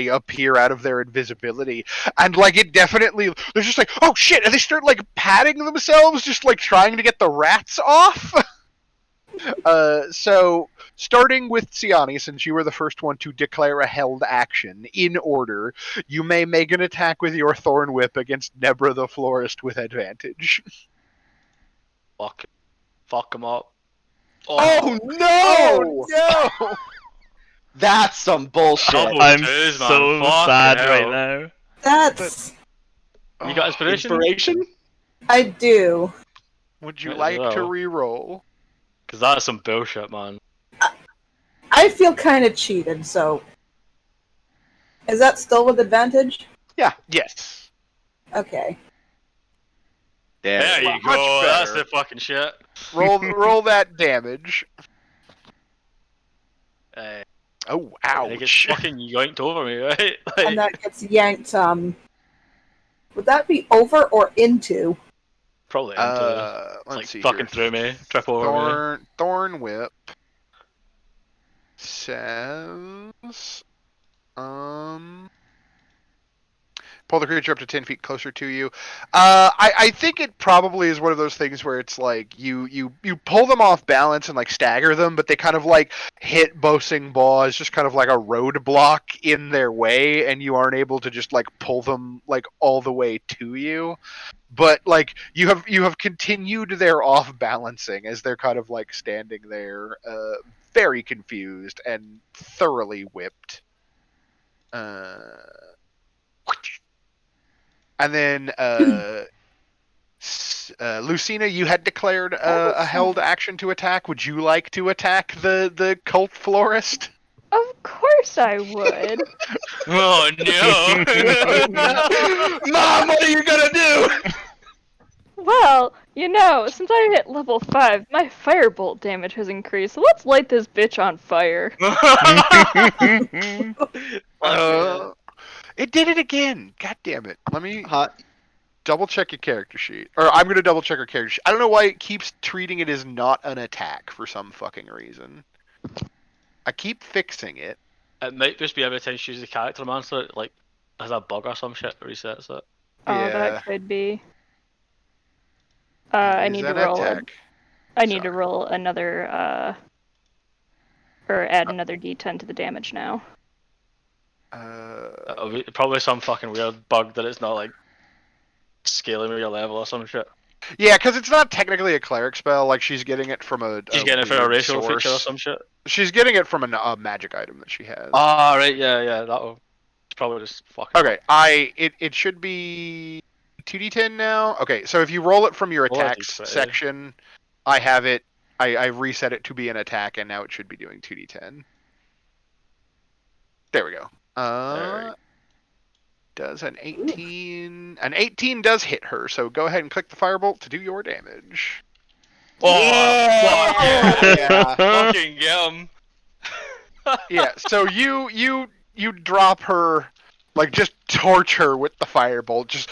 Speaker 2: appear out of their invisibility, and like it definitely they're just like, oh shit, and they start like patting themselves, just like trying to get the rats off. So starting with Siani, since you were the first one to declare a held action in order, you may make an attack with your Thorn Whip against Nebra the Florist with advantage.
Speaker 4: Fuck him up.
Speaker 3: Oh no!
Speaker 2: Oh no!
Speaker 3: That's some bullshit.
Speaker 4: Double
Speaker 1: I'm
Speaker 4: twos, man.
Speaker 1: so
Speaker 4: Fucking
Speaker 1: sad
Speaker 4: hell.
Speaker 1: right now.
Speaker 5: That's.
Speaker 4: You got inspiration?
Speaker 3: Inspiration?
Speaker 5: I do.
Speaker 2: Would you
Speaker 4: Might as
Speaker 2: like to
Speaker 4: well.
Speaker 2: re-roll?
Speaker 4: Because that's some bullshit, man.
Speaker 5: I feel kind of cheated, so. Is that still with advantage?
Speaker 2: Yes.
Speaker 5: Okay.
Speaker 4: There you
Speaker 2: much
Speaker 4: go. That's
Speaker 2: better.
Speaker 4: the fucking shit.
Speaker 2: Roll that damage. Oh,
Speaker 4: It gets
Speaker 2: ouch.
Speaker 4: fucking yoinked over me, right?
Speaker 5: And that gets yanked, Would that be over or into?
Speaker 4: Probably into
Speaker 2: Let's
Speaker 4: like
Speaker 2: see
Speaker 4: fucking
Speaker 2: here.
Speaker 4: through me, trip over me.
Speaker 2: Thorn Whip says, pull the creature up to 10 feet closer to you. I think it probably is one of those things where it's like you pull them off balance and like stagger them, but they kind of like hit Bo Sing Ba as just kind of like a roadblock in their way, and you aren't able to just like pull them like all the way to you. But like you have continued their off balancing as they're kind of like standing there, very confused and thoroughly whipped. And then Lucina, you had declared a held action to attack. Would you like to attack the cult florist?
Speaker 6: Of course I would.
Speaker 4: Oh no!
Speaker 3: Mom, what are you gonna do?
Speaker 6: Well, you know, since I hit level 5, my firebolt damage has increased, so let's light this bitch on fire.
Speaker 2: It did it again. God damn it. Let me
Speaker 3: Huh?
Speaker 2: double check your character sheet. Or I'm going to double check her character sheet. I don't know why it keeps treating it as not an attack for some fucking reason. I keep fixing it.
Speaker 4: It might just be every time she uses a character man, so it like has a bug or some shit that resets it.
Speaker 6: Oh,
Speaker 2: Yeah.
Speaker 6: that could be.
Speaker 2: It
Speaker 6: I
Speaker 2: is
Speaker 6: need to
Speaker 2: an
Speaker 6: roll.
Speaker 2: attack.
Speaker 6: I need to
Speaker 2: Sorry.
Speaker 6: roll another, or add another D10 to the damage now.
Speaker 4: Probably some fucking weird bug that it's not like scaling with your level or some shit.
Speaker 2: Yeah, because it's not technically a cleric spell. Like she's getting it from a.
Speaker 4: She's getting it from a
Speaker 2: weird
Speaker 4: racial feature or
Speaker 2: source.
Speaker 4: some shit.
Speaker 2: She's getting it from a magic item that she has.
Speaker 4: Ah, right, yeah, that'll probably just fucking.
Speaker 2: Okay, it should be 2d10 now. Okay, so if you roll it from your
Speaker 4: Roll a
Speaker 2: attacks
Speaker 4: D20.
Speaker 2: section, I have it. I reset it to be an attack, and now it should be doing 2d10. There we go. Does an 18? An 18 does hit her. So go ahead and click the firebolt to do your damage. Yeah.
Speaker 4: Fucking get him.
Speaker 2: Yeah, so you drop her, like just torch her with the firebolt, just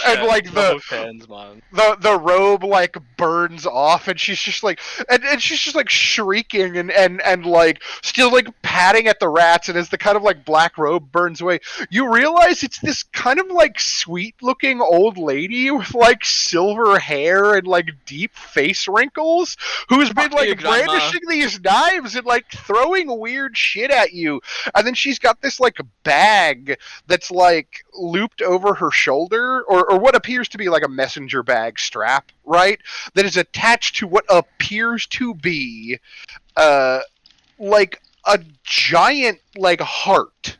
Speaker 2: and like
Speaker 4: Double tens, man.
Speaker 2: the robe like burns off, and she's just like and she's just like shrieking and like still like patting at the rats, and as the kind of like black robe burns away, you realize it's this kind of like sweet looking old lady with like silver hair and like deep face wrinkles who's been
Speaker 4: Fuck you,
Speaker 2: like
Speaker 4: Grandma.
Speaker 2: brandishing these knives and like throwing weird shit at you, and then she's got this like bag that's like looped over her shoulder, or what appears to be like a messenger bag strap, right? That is attached to what appears to be like a giant like heart.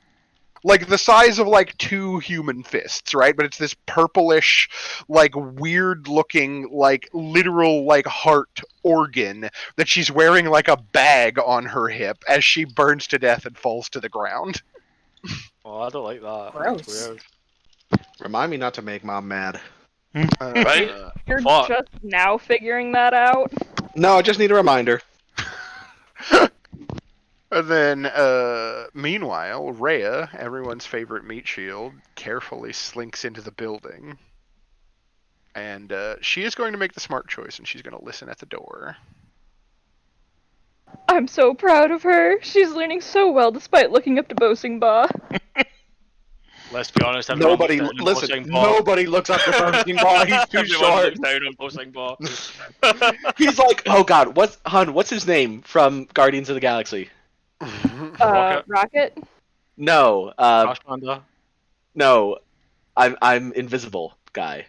Speaker 2: Like the size of like 2 human fists, right? But it's this purplish, like weird looking, like literal like heart organ that she's wearing like a bag on her hip as she burns to death and falls to the ground.
Speaker 4: Oh, I don't like that.
Speaker 5: Gross.
Speaker 4: That's weird.
Speaker 3: Remind me not to make Mom mad.
Speaker 4: Right?
Speaker 6: You're
Speaker 4: Fuck.
Speaker 6: just now figuring that out.
Speaker 3: No, I just need a reminder.
Speaker 2: And then, meanwhile, Rhea, everyone's favorite meat shield, carefully slinks into the building. And she is going to make the smart choice, and she's going to listen at the door.
Speaker 6: I'm so proud of her. She's learning so well despite looking up to Bosingba.
Speaker 4: Let's be honest, everyone
Speaker 3: Nobody,
Speaker 4: looks down on
Speaker 3: listen,
Speaker 4: Bosingba.
Speaker 3: nobody looks up to Bursting Ball. He's too
Speaker 4: Everyone
Speaker 3: short.
Speaker 4: looks down on Bosingba.
Speaker 3: He's like, oh god, what's his name from Guardians of the Galaxy?
Speaker 6: Rocket?
Speaker 3: No,
Speaker 4: Crash Panda.
Speaker 3: no, I'm invisible guy.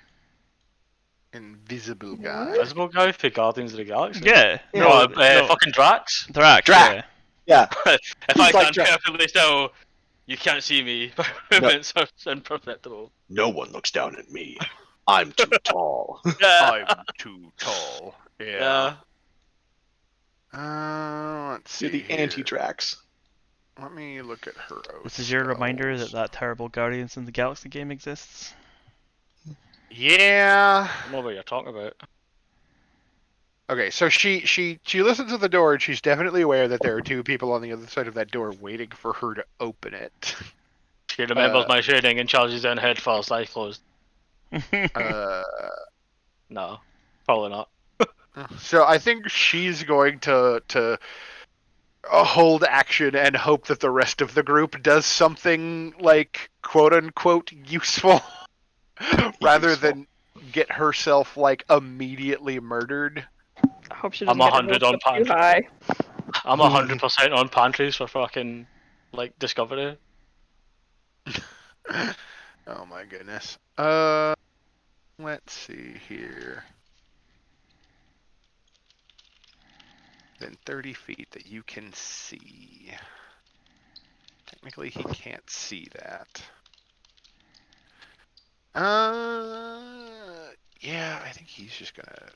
Speaker 2: Invisible guy.
Speaker 4: Invisible guy for Guardians of the Galaxy.
Speaker 1: Yeah.
Speaker 4: No,
Speaker 1: No,
Speaker 4: fucking Drax.
Speaker 1: Drax.
Speaker 3: Drax.
Speaker 1: Yeah.
Speaker 3: Yeah,
Speaker 4: If I
Speaker 3: He's like
Speaker 4: stand
Speaker 3: Drax.
Speaker 4: perfectly still, you can't see me. Movements are imperceptible.
Speaker 3: no one looks down at me. I'm too tall.
Speaker 4: Yeah.
Speaker 2: I'm too tall. Yeah. Let's see.
Speaker 3: You're the
Speaker 2: here.
Speaker 3: anti-Drax.
Speaker 2: Let me look at her oath
Speaker 1: This is your reminder
Speaker 2: spells.
Speaker 1: that terrible Guardians in the Galaxy game exists.
Speaker 2: Yeah.
Speaker 4: I don't know what you're talking about.
Speaker 2: Okay, so she listens at the door, and she's definitely aware that there are 2 people on the other side of that door waiting for her to open it.
Speaker 4: She remembers my shading and charges in head first, eyes closed. No, probably not.
Speaker 2: So I think she's going to hold action and hope that the rest of the group does something like quote unquote useful, rather
Speaker 3: Useful.
Speaker 2: than get herself like immediately murdered.
Speaker 6: I hope she
Speaker 4: I'm
Speaker 6: doesn't get
Speaker 4: 100 on
Speaker 6: herself too
Speaker 4: pantry.
Speaker 6: high.
Speaker 4: I'm 100% on pantries for fucking, like, Discovery.
Speaker 2: Oh my goodness. Let's see here. Then 30 feet that you can see. Technically, he can't see that. Yeah, I think he's just gonna.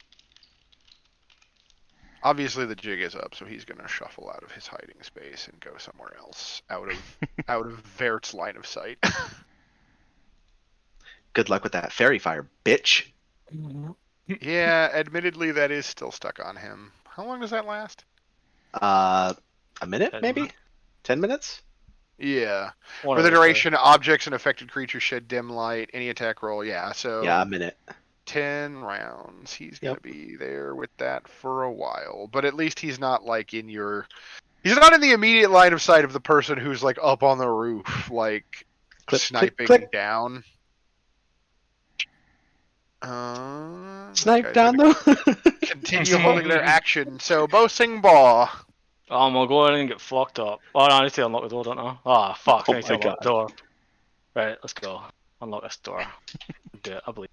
Speaker 2: Obviously, the jig is up, so he's gonna shuffle out of his hiding space and go somewhere else, out of Vert's line of sight.
Speaker 3: Good luck with that fairy fire, bitch.
Speaker 2: Yeah, admittedly, that is still stuck on him. How long does that last?
Speaker 3: A minute,
Speaker 4: 10
Speaker 3: maybe?
Speaker 4: minutes.
Speaker 3: 10 minutes?
Speaker 2: Yeah.
Speaker 4: One
Speaker 2: For the
Speaker 4: of those
Speaker 2: duration, objects and affected creatures shed dim light. Any attack roll, yeah. So
Speaker 3: Yeah, a minute.
Speaker 2: 10 rounds. He's gonna
Speaker 3: Yep.
Speaker 2: be there with that for a while, but at least he's not like in your. He's not in the immediate line of sight of the person who's like up on the roof, like
Speaker 3: Click,
Speaker 2: sniping
Speaker 3: click, click.
Speaker 2: down.
Speaker 3: Snipe
Speaker 2: guys
Speaker 3: down
Speaker 2: gonna
Speaker 3: though.
Speaker 2: Continue holding their action. So Boasting Baw.
Speaker 4: I'm gonna go in and get fucked up. Oh no, I need to unlock the door, don't I? Ah, fuck,
Speaker 3: Oh
Speaker 4: I need to
Speaker 3: my
Speaker 4: unlock the
Speaker 3: God.
Speaker 4: door. Right, let's go. Unlock this door. Do it, I believe.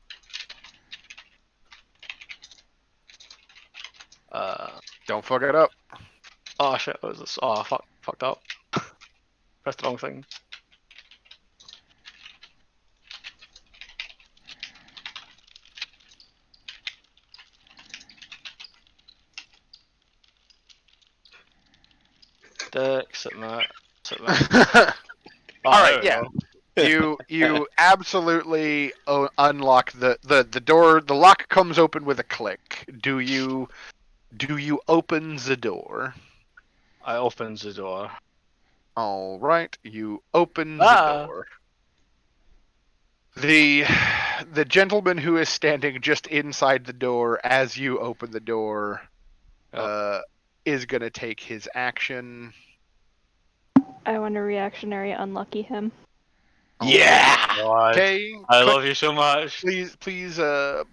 Speaker 2: Don't fuck it up.
Speaker 4: Oh shit, what was this? Oh, fucked up. Pressed the wrong thing. Dick, sit mat.
Speaker 2: All right,
Speaker 4: there we
Speaker 2: yeah.
Speaker 4: go.
Speaker 2: You absolutely unlock the door. The lock comes open with a click. Do you open the door?
Speaker 4: I opens the door.
Speaker 2: All right, you open the
Speaker 4: Ah.
Speaker 2: door. The gentleman who is standing just inside the door as you open the door is gonna take his action.
Speaker 6: I want to reactionary unlucky him.
Speaker 7: Yeah.
Speaker 4: God,
Speaker 2: Okay,
Speaker 4: I love you so much.
Speaker 2: please place the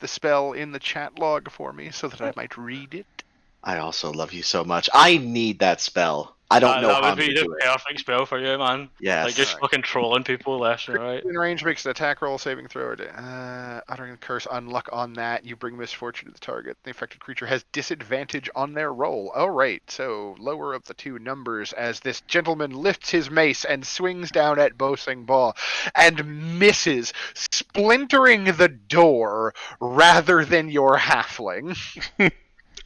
Speaker 2: spell in the chat log for me so that I might read it.
Speaker 7: I also love you so much. I need that spell. I don't know
Speaker 4: That
Speaker 7: how
Speaker 4: would
Speaker 7: I'm
Speaker 4: be
Speaker 7: gonna
Speaker 4: the
Speaker 7: do it.
Speaker 4: perfect spell for you, man.
Speaker 7: Yes.
Speaker 4: Like just
Speaker 2: Alright.
Speaker 4: fucking trolling people left and right.
Speaker 2: In range makes an attack roll, saving throw, uttering the curse, unluck on that. You bring misfortune to the target. The affected creature has disadvantage on their roll. All right, so lower of the two numbers as this gentleman lifts his mace and swings down at Boasting Ball and misses, splintering the door rather than your halfling.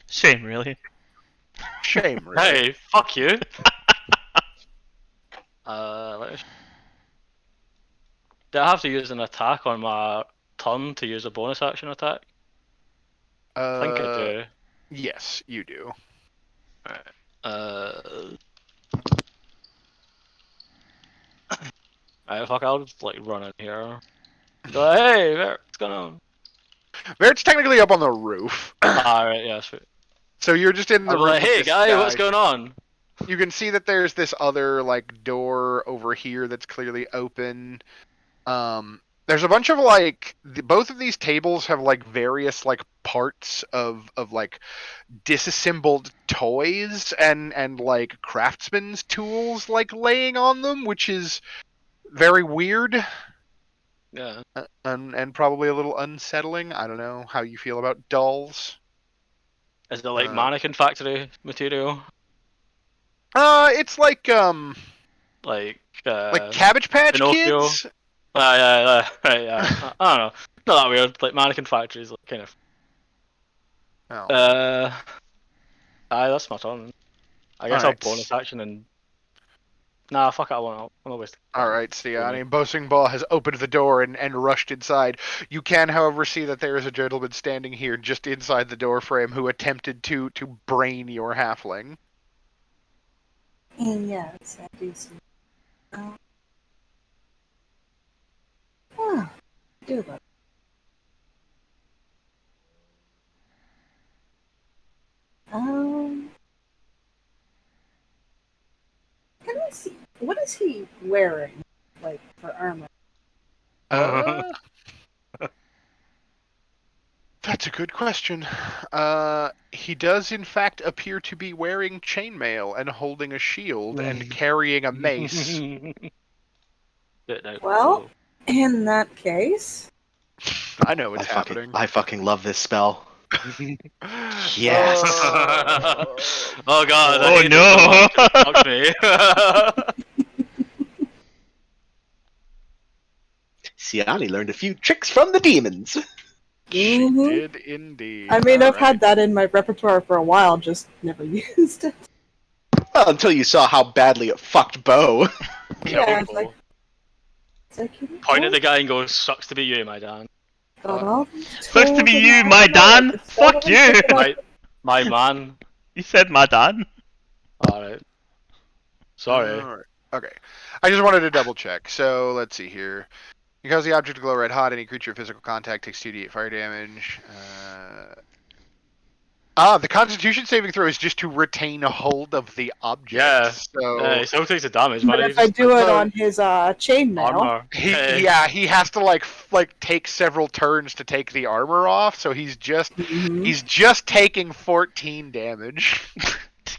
Speaker 1: Shame, really.
Speaker 2: Shame, really.
Speaker 4: Hey, fuck you. Let's... Do I have to use an attack on my turn to use a bonus action attack? I think I do.
Speaker 2: Yes, you do.
Speaker 4: Alright, fuck, I'll just like run in here. Go, hey, what's going on?
Speaker 2: Vert's technically up on the roof.
Speaker 4: Alright, yeah, sweet.
Speaker 2: So you're just in the
Speaker 4: I'll be
Speaker 2: room.
Speaker 4: like,
Speaker 2: with
Speaker 4: hey,
Speaker 2: this
Speaker 4: guy, what's going on?
Speaker 2: You can see that there's this other like door over here that's clearly open. There's a bunch of like both of these tables have like various like parts of like disassembled toys and like craftsman's tools like laying on them, which is very weird.
Speaker 4: Yeah.
Speaker 2: And probably a little unsettling. I don't know how you feel about dolls.
Speaker 4: Is it like mannequin factory material?
Speaker 2: It's like
Speaker 4: Like
Speaker 2: Cabbage Patch
Speaker 4: Pinocchio?
Speaker 2: Kids.
Speaker 4: Yeah, yeah. I don't know. Not that weird. Like mannequin factories, like kind of.
Speaker 2: Oh.
Speaker 4: Aye, that's my turn. I guess I'll
Speaker 2: Alright.
Speaker 4: bonus action and. Nah, fuck it, I won't. I'm always.
Speaker 2: Alright, Stiani. Boasting Ball has opened the door and rushed inside. You can, however, see that there is a gentleman standing here just inside the door frame who attempted to brain your halfling.
Speaker 5: Yes, I do see. I do love it. Can I see what is he wearing, like for armor?
Speaker 2: That's a good question. He does in fact appear to be wearing chainmail and holding a shield and carrying a mace.
Speaker 5: Well, in that case,
Speaker 2: I know what's happening.
Speaker 7: I fucking love this spell. Yes.
Speaker 4: Oh god.
Speaker 1: Oh no.
Speaker 4: Fuck me.
Speaker 7: Siani learned a few tricks from the demons.
Speaker 2: She
Speaker 5: Mhm.
Speaker 2: did indeed.
Speaker 5: I mean, I've
Speaker 2: Alright.
Speaker 5: had that in my repertoire for a while, just never used it.
Speaker 7: Well, until you saw how badly it fucked Bo.
Speaker 5: Yeah, it's like, you know,
Speaker 4: Point at the guy and go, sucks to be you, my Dan.
Speaker 1: Sucks to be you, my Dan. Fuck you.
Speaker 4: My man.
Speaker 1: You said my Dan.
Speaker 4: Alright. Sorry.
Speaker 2: Alright. Okay. I just wanted to double check. So let's see here. Because the object glow red hot, any creature of physical contact takes 2d8 fire damage. The Constitution saving throw is just to retain a hold of the object.
Speaker 4: Yeah.
Speaker 2: So
Speaker 4: Yeah, he still takes the damage,
Speaker 5: But
Speaker 4: man.
Speaker 5: if I do it on his chainmail,
Speaker 4: Armor.
Speaker 2: he has to like take several turns to take the armor off. So he's just taking 14 damage.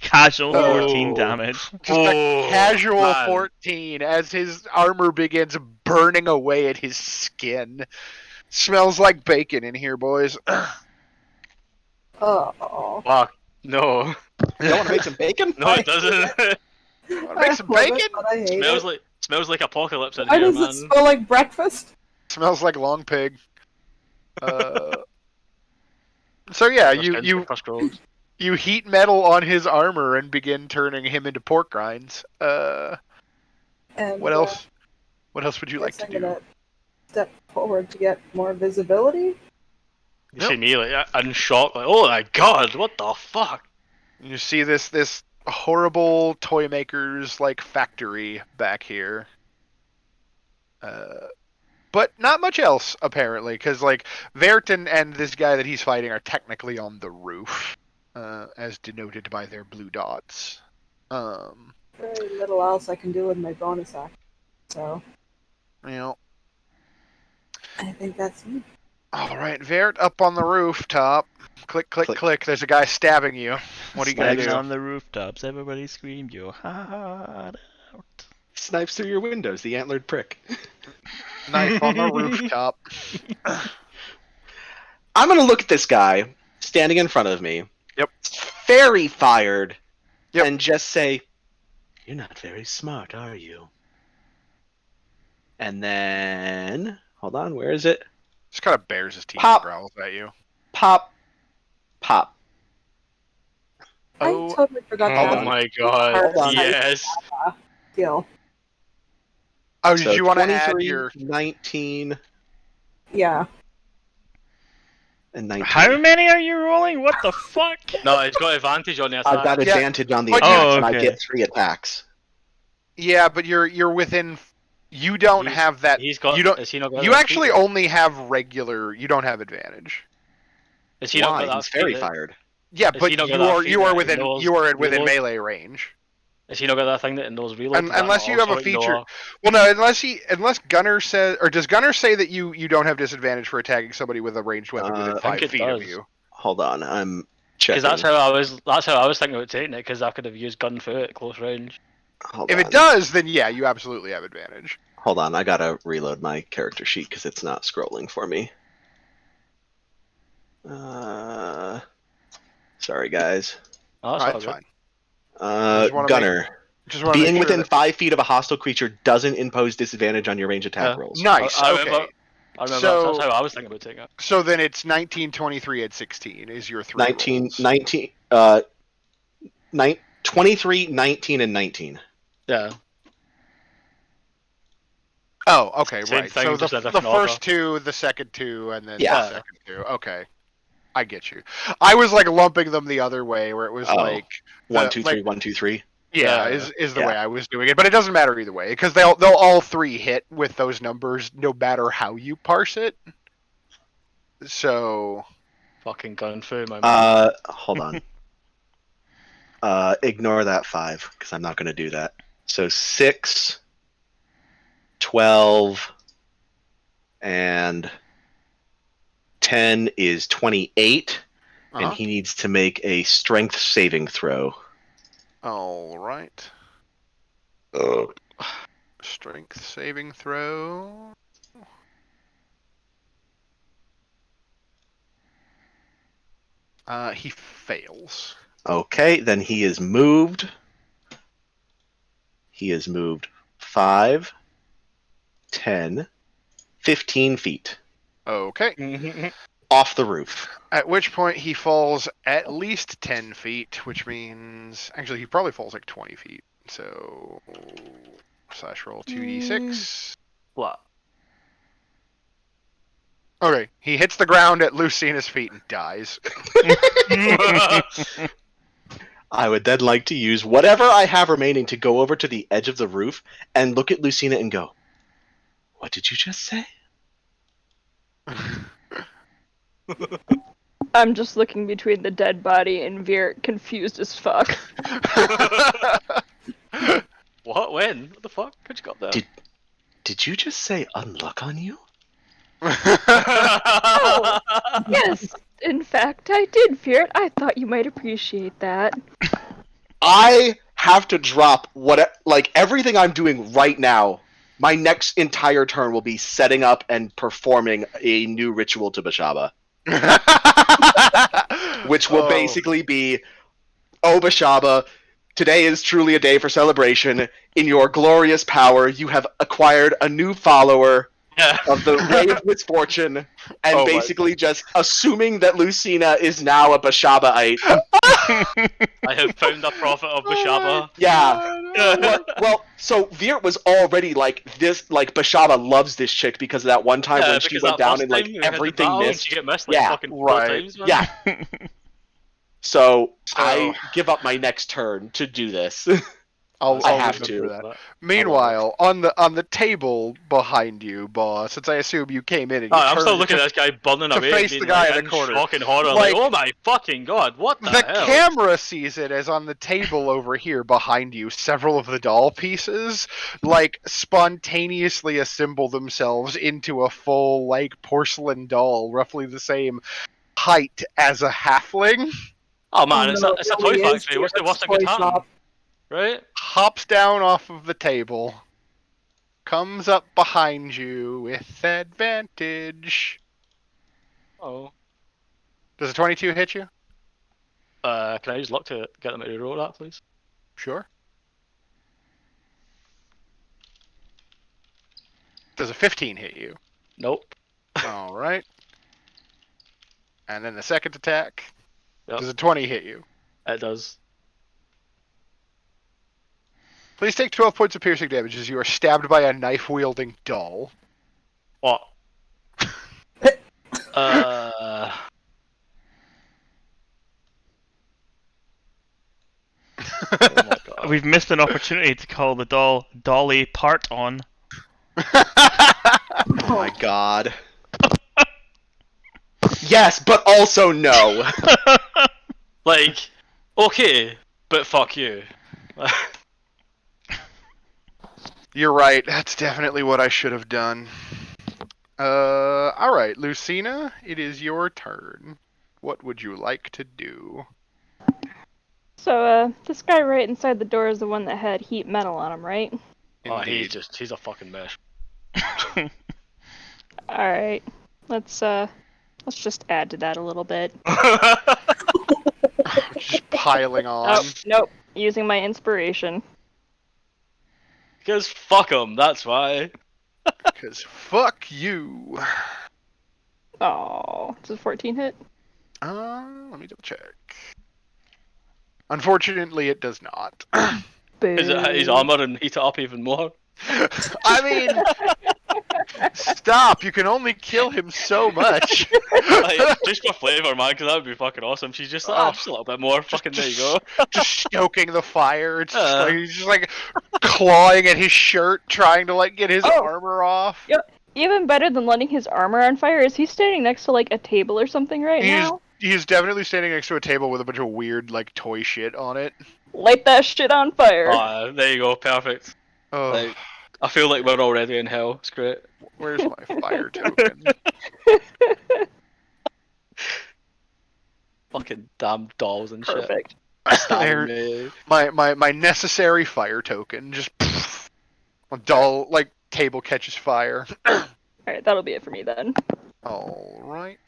Speaker 1: Casual
Speaker 2: Oh.
Speaker 1: 14 damage.
Speaker 2: Just a casual
Speaker 4: man.
Speaker 2: 14 as his armor begins burning away at his skin. Smells like bacon in here, boys.
Speaker 5: oh,
Speaker 4: Fuck. No.
Speaker 7: You don't want to make some bacon?
Speaker 4: No, it doesn't.
Speaker 2: Wanna make some
Speaker 5: I love
Speaker 2: bacon?
Speaker 5: it, but I hate it.
Speaker 4: Smells like apocalypse in
Speaker 5: Why
Speaker 4: here,
Speaker 5: does
Speaker 4: man.
Speaker 5: it smell like breakfast?
Speaker 2: Smells like long pig. So yeah, you heat metal on his armor and begin turning him into pork rinds.
Speaker 5: And,
Speaker 2: What else? What else would you like
Speaker 5: Guess
Speaker 2: to
Speaker 5: I'm
Speaker 2: do?
Speaker 5: gonna step forward to get more visibility.
Speaker 4: You see me like in shock, like, oh my god, what the fuck?
Speaker 2: You see this horrible toy maker's like factory back here. But not much else apparently, because like Vert and this guy that he's fighting are technically on the roof, as denoted by their blue dots.
Speaker 5: Very little else I can do with my bonus action. So
Speaker 2: You know.
Speaker 5: I think that's me.
Speaker 2: All right, Vert up on the rooftop. Click, click, click. There's a guy stabbing you. What are you gonna
Speaker 1: Standing
Speaker 2: do?
Speaker 1: on the rooftops, everybody scream your heart out.
Speaker 7: Snipes through your windows, the antlered prick.
Speaker 2: Knife on the rooftop.
Speaker 7: I'm gonna look at this guy standing in front of me.
Speaker 2: Yep.
Speaker 7: Very fired.
Speaker 2: Yep.
Speaker 7: And just say, "You're not very smart, are you?" And then, hold on, where is it?
Speaker 2: Just kind of bares his teeth
Speaker 7: Pop.
Speaker 2: and growls at you.
Speaker 7: Pop, pop.
Speaker 5: I
Speaker 2: Oh,
Speaker 5: totally forgot
Speaker 7: Hold
Speaker 5: that
Speaker 4: Oh
Speaker 7: on.
Speaker 4: my god,
Speaker 7: Hold on.
Speaker 4: yes.
Speaker 5: skill.
Speaker 2: oh,
Speaker 7: So
Speaker 2: did you want to add
Speaker 7: 23,
Speaker 2: your?
Speaker 7: 19,
Speaker 5: Yeah.
Speaker 7: and 19.
Speaker 1: How many are you rolling? What the fuck?
Speaker 4: No, it's got advantage on the attack.
Speaker 7: I've got
Speaker 2: Yeah,
Speaker 7: advantage on the
Speaker 2: but
Speaker 7: attack,
Speaker 1: you-
Speaker 7: and
Speaker 1: Oh,
Speaker 7: I
Speaker 1: okay.
Speaker 7: get 3 attacks.
Speaker 2: Yeah, but you're within. You don't
Speaker 4: He's-
Speaker 2: have that.
Speaker 4: He's got.
Speaker 2: You don't.
Speaker 4: Is he not got
Speaker 2: You
Speaker 4: that
Speaker 2: actually
Speaker 4: feat?
Speaker 2: only have regular. You don't have advantage.
Speaker 4: Is he not
Speaker 7: Why?
Speaker 4: got that
Speaker 7: He's very
Speaker 4: feat that-
Speaker 7: fired.
Speaker 2: Yeah,
Speaker 4: Is
Speaker 2: but
Speaker 4: he not
Speaker 2: you
Speaker 4: got that
Speaker 2: are
Speaker 4: feat
Speaker 2: you are
Speaker 4: that
Speaker 2: within
Speaker 4: knows
Speaker 2: you are within
Speaker 4: reload?
Speaker 2: melee range.
Speaker 4: Is he not got that thing that knows reload? Does that
Speaker 2: Unless
Speaker 4: not
Speaker 2: you have
Speaker 4: also
Speaker 2: a feature.
Speaker 4: ignore-
Speaker 2: Well, no, unless Gunner says, or does Gunner say that you don't have disadvantage for attacking somebody with a ranged weapon within
Speaker 7: I
Speaker 4: think
Speaker 2: 5
Speaker 4: it
Speaker 2: feet of
Speaker 4: does.
Speaker 2: you?
Speaker 7: Hold on, I'm checking.
Speaker 4: Because that's how I was thinking about taking it. Because I could have used gun foot at close range.
Speaker 7: Hold
Speaker 2: If
Speaker 7: on.
Speaker 2: it does, then yeah, you absolutely have advantage.
Speaker 7: Hold on, I gotta reload my character sheet because it's not scrolling for me. Sorry, guys.
Speaker 4: Oh, that's
Speaker 2: Alright,
Speaker 4: all
Speaker 2: that's
Speaker 4: good.
Speaker 2: fine. Just wanna
Speaker 7: Gunner.
Speaker 2: Just want to
Speaker 7: Being
Speaker 2: make sure
Speaker 7: within
Speaker 2: that...
Speaker 7: 5 feet of a hostile creature doesn't impose disadvantage on your range attack
Speaker 4: Yeah.
Speaker 7: rolls.
Speaker 2: Nice.
Speaker 4: I
Speaker 2: Okay.
Speaker 4: remember. I remember
Speaker 2: So-
Speaker 4: that's how I was thinking about taking it.
Speaker 2: So then it's 19, 23, and 16 is your 3
Speaker 7: 19,
Speaker 2: rolls.
Speaker 7: 19, 23, 19, and 19.
Speaker 4: Yeah.
Speaker 2: Oh, okay,
Speaker 4: Same
Speaker 2: right.
Speaker 4: thing,
Speaker 2: So
Speaker 4: just a
Speaker 2: the
Speaker 4: different order.
Speaker 2: first 2, the second 2, and then
Speaker 7: Yeah.
Speaker 2: the second 2. Okay. I get you. I was like lumping them the other way, where it was
Speaker 7: Oh.
Speaker 2: like
Speaker 7: 1,
Speaker 2: the-
Speaker 7: 2,
Speaker 2: like-
Speaker 7: 3, 1, 2, 3.
Speaker 2: Yeah,
Speaker 4: Yeah.
Speaker 2: is the
Speaker 7: Yeah.
Speaker 2: way I was doing it, but it doesn't matter either way because they'll all 3 hit with those numbers, no matter how you parse it. So
Speaker 4: Fucking gun foot, my man.
Speaker 7: Hold on. Ignore that 5 because I'm not going to do that. So 6, 12, and 10 is 28, and
Speaker 2: uh-huh.
Speaker 7: he needs to make a strength saving throw.
Speaker 2: All right, strength saving throw. He fails.
Speaker 7: Okay, then he is moved. He is moved 5, 10, 15 feet
Speaker 2: Okay.
Speaker 7: off the roof.
Speaker 2: At which point he falls at least 10 feet, which means actually he probably falls like 20 feet. So slash roll 2d6.
Speaker 4: What?
Speaker 2: Okay, he hits the ground at Lucina's feet and dies.
Speaker 7: I would then like to use whatever I have remaining to go over to the edge of the roof and look at Lucina and go, "What did you just say?"
Speaker 6: I'm just looking between the dead body and Veer, confused as fuck.
Speaker 4: What? When? What the fuck? How'd you got there?
Speaker 7: Did you just say unluck on you?
Speaker 6: Oh, yes, in fact, I did, Veer. I thought you might appreciate that.
Speaker 7: I have to drop everything I'm doing right now. My next entire turn will be setting up and performing a new ritual to Bashaba, which will basically be, "Oh Bashaba, today is truly a day for celebration. In your glorious power, you have acquired a new follower.
Speaker 4: Yeah.
Speaker 7: of the Ray of Misfortune, and
Speaker 2: Oh my
Speaker 7: basically just assuming that Lucina is now a Bashabaite.
Speaker 4: I have found the prophet of
Speaker 2: Oh
Speaker 4: Bashaba.
Speaker 7: Yeah.
Speaker 4: Yeah.
Speaker 7: Well, so Veer was already like this, like Bashaba loves this chick because of that one time when she
Speaker 4: because
Speaker 7: went
Speaker 4: that
Speaker 7: down
Speaker 4: first
Speaker 7: and like
Speaker 4: time we had the
Speaker 7: everything
Speaker 4: battle and
Speaker 7: missed.
Speaker 4: she get missed like
Speaker 7: Yeah,
Speaker 4: fucking four
Speaker 2: right.
Speaker 4: times, man.
Speaker 7: Yeah. So
Speaker 2: So-
Speaker 7: I give up my next turn to do this.
Speaker 2: I'll
Speaker 7: I have
Speaker 2: remember
Speaker 7: to.
Speaker 2: that. Meanwhile, on the table behind you, boss, since I assume you came in and you
Speaker 4: I'm still
Speaker 2: turned
Speaker 4: looking
Speaker 2: to,
Speaker 4: at this guy burning
Speaker 2: to
Speaker 4: away
Speaker 2: face
Speaker 4: being
Speaker 2: the guy
Speaker 4: like
Speaker 2: in the corner.
Speaker 4: shock and horror,
Speaker 2: Like,
Speaker 4: like, oh my fucking god, what the,
Speaker 2: the
Speaker 4: hell?
Speaker 2: camera sees it as on the table over here behind you, several of the doll pieces like spontaneously assemble themselves into a full like porcelain doll, roughly the same height as a halfling.
Speaker 4: Oh man,
Speaker 5: Oh,
Speaker 4: it's
Speaker 5: no,
Speaker 4: a
Speaker 5: it
Speaker 4: toy
Speaker 5: really is
Speaker 4: factory. What's the
Speaker 5: Garrett's
Speaker 4: worst that could
Speaker 5: toy
Speaker 4: happen?
Speaker 5: shop.
Speaker 4: Right?
Speaker 2: Hops down off of the table, comes up behind you with advantage.
Speaker 4: Oh.
Speaker 2: Does a 22 hit you?
Speaker 4: Can I use luck to get them to roll that, please?
Speaker 2: Sure. Does a 15 hit you?
Speaker 4: Nope.
Speaker 2: All right. And then the second attack.
Speaker 4: Yep.
Speaker 2: Does a 20 hit you?
Speaker 4: It does.
Speaker 2: Please take 12 points of piercing damage as you are stabbed by a knife-wielding doll.
Speaker 4: What? uh. Oh my god.
Speaker 1: We've missed an opportunity to call the doll Dolly Part On.
Speaker 7: Oh my god. Yes, but also no.
Speaker 4: Like, okay, but fuck you.
Speaker 2: You're right. That's definitely what I should have done. All right, Lucina, it is your turn. What would you like to do?
Speaker 6: So, this guy right inside the door is the one that had heat metal on him, right?
Speaker 4: Oh,
Speaker 2: Indeed.
Speaker 4: he's a fucking mess.
Speaker 6: Alright. Let's just add to that a little bit.
Speaker 2: Just piling on.
Speaker 6: Oh, nope. Using my inspiration.
Speaker 4: Because fuck him, that's why.
Speaker 2: Because fuck you.
Speaker 6: Oh, does a 14 hit?
Speaker 2: Let me double check. Unfortunately, it does not.
Speaker 6: Boo.
Speaker 4: His armor and heat it up even more.
Speaker 2: I mean, stop. You can only kill him so much.
Speaker 4: Like, just for flavor, man, because that would be fucking awesome. She's just like, just a little bit more. Fucking there you go.
Speaker 2: Just stoking the fire. It's just like, he's just like clawing at his shirt, trying to like get his armor off.
Speaker 6: Yep. Even better than letting his armor on fire is he's standing next to like a table or something right now.
Speaker 2: He's definitely standing next to a table with a bunch of weird like toy shit on it.
Speaker 6: Light that shit on fire.
Speaker 4: There you go, perfect.
Speaker 2: Oh,
Speaker 4: Like, I feel like we're already in hell. It's great.
Speaker 2: where's my fire token?
Speaker 4: Fucking damn dolls and shit.
Speaker 6: Perfect.
Speaker 4: Stabbing
Speaker 2: There,
Speaker 4: me.
Speaker 2: my necessary fire token. Just a dull like table catches fire.
Speaker 6: Alright, that'll be it for me then.
Speaker 2: All right.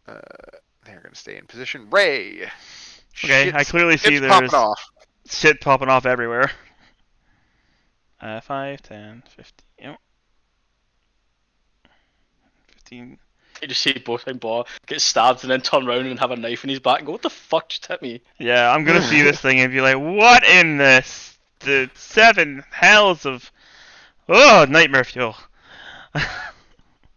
Speaker 2: They're gonna stay in position. Ray.
Speaker 1: Okay, I clearly see
Speaker 2: It's
Speaker 1: there's
Speaker 2: popping off.
Speaker 1: shit popping off everywhere. 5, 10, 15, yep. 15.
Speaker 4: You just see both time ball get stabbed and then turn around and have a knife in his back and go, what the fuck just hit me?
Speaker 1: Yeah, I'm gonna see this thing and be like, what in the 7 hells of... Oh, nightmare fuel.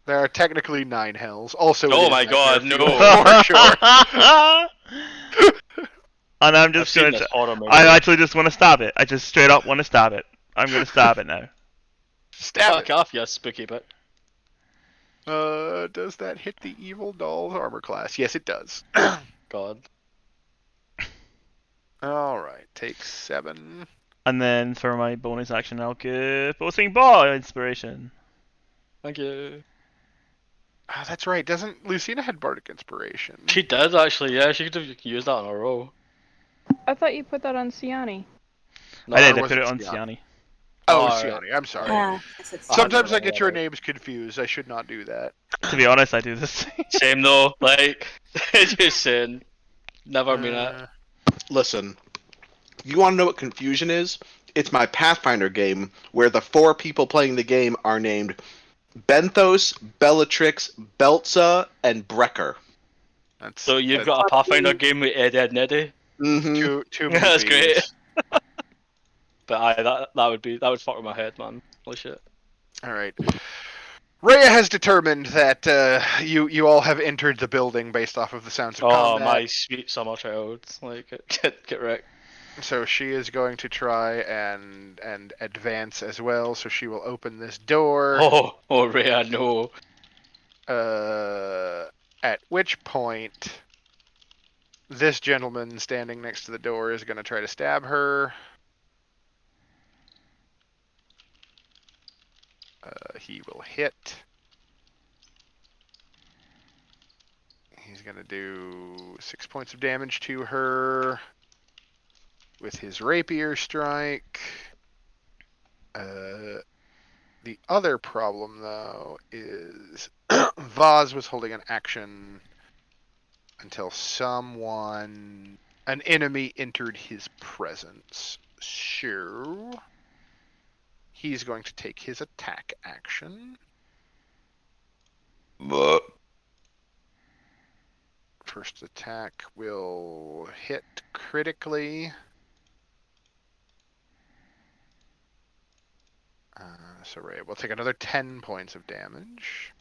Speaker 2: There are technically 9 hells. Also,
Speaker 4: Oh
Speaker 2: it is
Speaker 4: my god,
Speaker 2: nightmare
Speaker 4: no.
Speaker 2: fuel, for sure.
Speaker 1: And I'm
Speaker 4: I've
Speaker 1: just
Speaker 4: seen
Speaker 1: gonna...
Speaker 4: this horror movie.
Speaker 1: I actually just want to stab it. I just straight up want to stab it. I'm gonna stab it now.
Speaker 2: Stab
Speaker 4: Fuck off, you spooky bit.
Speaker 2: it. Does that hit the evil doll's armor class? Yes, it does.
Speaker 4: God.
Speaker 2: All right, take 7.
Speaker 1: And then for my bonus action, I'll give Boasting Ball inspiration.
Speaker 4: Thank you.
Speaker 2: Ah, that's right. Doesn't Lucina had bardic inspiration?
Speaker 4: She did actually, yeah, she could have used that on a roll.
Speaker 6: I thought you put that on Siani.
Speaker 4: No,
Speaker 1: I did.
Speaker 2: or
Speaker 1: I
Speaker 2: was
Speaker 1: put
Speaker 2: it
Speaker 1: it on
Speaker 2: Siani?
Speaker 1: Siani.
Speaker 2: Oh,
Speaker 4: Alright.
Speaker 2: Siani. I'm sorry.
Speaker 5: Yeah, yes, it's
Speaker 2: Sometimes I
Speaker 4: don't know
Speaker 2: get your
Speaker 4: what it-
Speaker 2: names confused. I should not do that.
Speaker 1: To be honest, I do this.
Speaker 4: Same though, like, just saying. Never mean it.
Speaker 7: Listen, you want to know what confusion is? It's my Pathfinder game where the 4 people playing the game are named Benthos, Bellatrix, Belza, and Brecker.
Speaker 2: That's
Speaker 4: So you've got a Pathfinder game with Eddie and Neddy.
Speaker 7: Mm-hmm.
Speaker 2: too many
Speaker 4: That's
Speaker 2: Vs.
Speaker 4: great. But that would fuck with my head, man. Holy shit.
Speaker 2: All right. Rhea has determined that you all have entered the building based off of the sounds of
Speaker 4: Oh,
Speaker 2: combat.
Speaker 4: my sweet summer child. Like, get wrecked.
Speaker 2: So she is going to try and advance as well. So she will open this door.
Speaker 4: Oh, Rhea, no.
Speaker 2: At which point, this gentleman standing next to the door is going to try to stab her. He will hit. He's going to do 6 points of damage to her with his rapier strike. The other problem, though, is Vaz was holding an action until an enemy entered his presence. So he's going to take his attack action. First attack will hit critically. So Ray will take another 10 points of damage.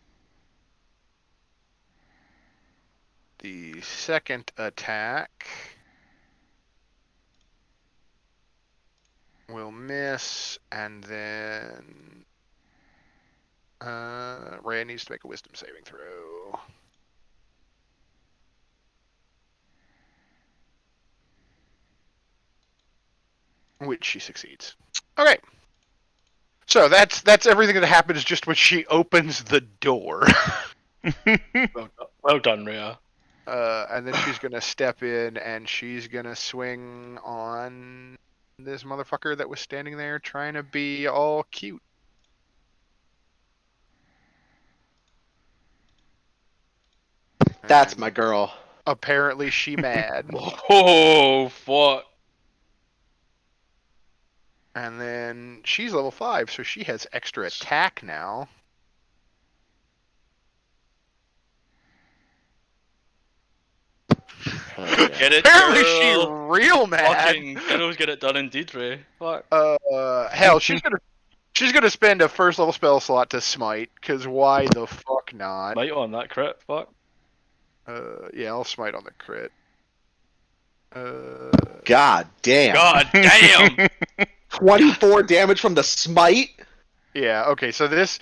Speaker 2: The second attack will miss, and then Ray needs to make a wisdom saving throw. Which she succeeds. Okay. So that's everything that happens just when she opens the door.
Speaker 4: Well done, Rhea.
Speaker 2: And then she's gonna step in and she's gonna swing on this motherfucker that was standing there trying to be all cute.
Speaker 7: That's
Speaker 2: And
Speaker 7: my girl.
Speaker 2: apparently she mad.
Speaker 4: Oh, fuck.
Speaker 2: And then she's level 5, so she has extra attack now.
Speaker 7: Oh, yeah.
Speaker 4: Get it,
Speaker 2: Apparently
Speaker 4: girl.
Speaker 2: she real mad.
Speaker 4: Fucking girls get it done indeed, Ray. Fuck.
Speaker 2: Hell, she's gonna spend a first level spell slot to smite, cause why the fuck not?
Speaker 4: Might on that crit. Fuck.
Speaker 2: Yeah, I'll smite on the crit.
Speaker 7: God damn.
Speaker 4: God damn.
Speaker 7: 24 damage from the smite?
Speaker 2: Yeah, okay, so this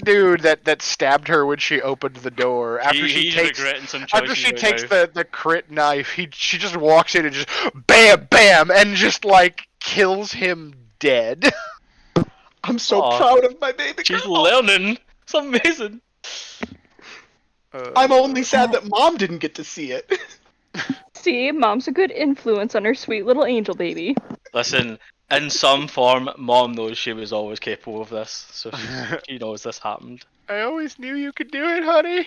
Speaker 2: dude that stabbed her when she opened the door, after
Speaker 4: He's regretting some choices
Speaker 2: after she
Speaker 4: right
Speaker 2: takes
Speaker 4: now.
Speaker 2: the crit knife, she just walks in and just bam bam and just like kills him dead.
Speaker 7: I'm so
Speaker 4: Aw.
Speaker 7: proud of my baby
Speaker 4: She's
Speaker 7: girl.
Speaker 4: learning. It's amazing.
Speaker 7: I'm only sad that mom didn't get to see it.
Speaker 6: See, mom's a good influence on her sweet little angel baby.
Speaker 4: Listen, in some form, Mom knows she was always capable of this, so she knows this happened.
Speaker 2: I always knew you could do it, honey.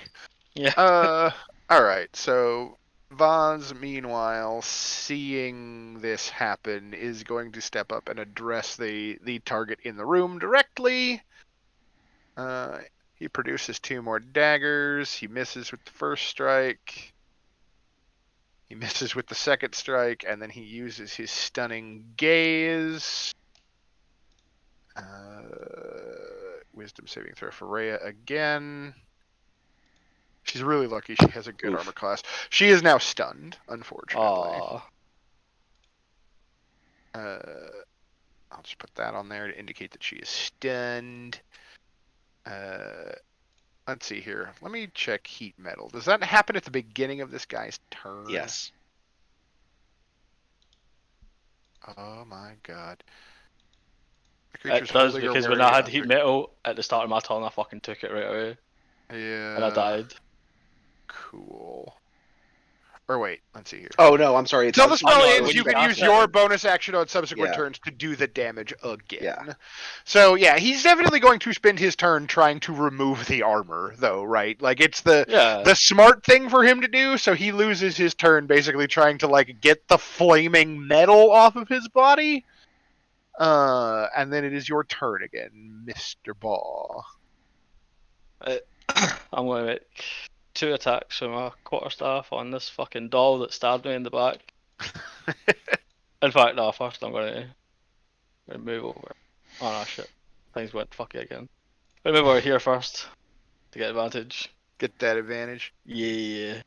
Speaker 4: Yeah.
Speaker 2: Alright, so Vaz, meanwhile, seeing this happen, is going to step up and address the target in the room directly. He produces 2 more daggers. He misses with the first strike. He misses with the second strike, and then he uses his stunning gaze. Wisdom saving throw for Rhea again. She's really lucky she has a good armor class. She is now stunned, unfortunately.
Speaker 4: Aww.
Speaker 2: I'll just put that on there to indicate that she is stunned. Let's see here. Let me check heat metal. Does that happen at the beginning of this guy's turn?
Speaker 7: Yes.
Speaker 2: Oh my god. The
Speaker 4: It
Speaker 2: creature's
Speaker 4: does,
Speaker 2: holding or
Speaker 4: because when
Speaker 2: wearing
Speaker 4: I had
Speaker 2: an
Speaker 4: heat metal at the start of my turn, I fucking took it right away.
Speaker 2: Yeah.
Speaker 4: And I died.
Speaker 2: Cool. Or wait, let's see here.
Speaker 7: Oh no, I'm sorry. It's
Speaker 2: Until the spell
Speaker 4: know,
Speaker 2: ends,
Speaker 4: when
Speaker 2: you
Speaker 4: you
Speaker 2: can use
Speaker 4: cast it.
Speaker 2: your bonus action on subsequent
Speaker 7: Yeah.
Speaker 2: turns to do the damage again.
Speaker 7: Yeah.
Speaker 2: So yeah, he's definitely going to spend his turn trying to remove the armor, though, right? Like it's the
Speaker 4: Yeah.
Speaker 2: smart thing for him to do. So he loses his turn basically trying to like get the flaming metal off of his body. And then it is your turn again, Mr. Ball.
Speaker 4: Right. I'm going to make 2 attacks with my quarterstaff on this fucking doll that stabbed me in the back. In fact, no, first I'm going to move over. Oh no, shit. Things went fucky again. I'm going to move over here first to get advantage.
Speaker 2: Get that advantage.
Speaker 4: Yeah.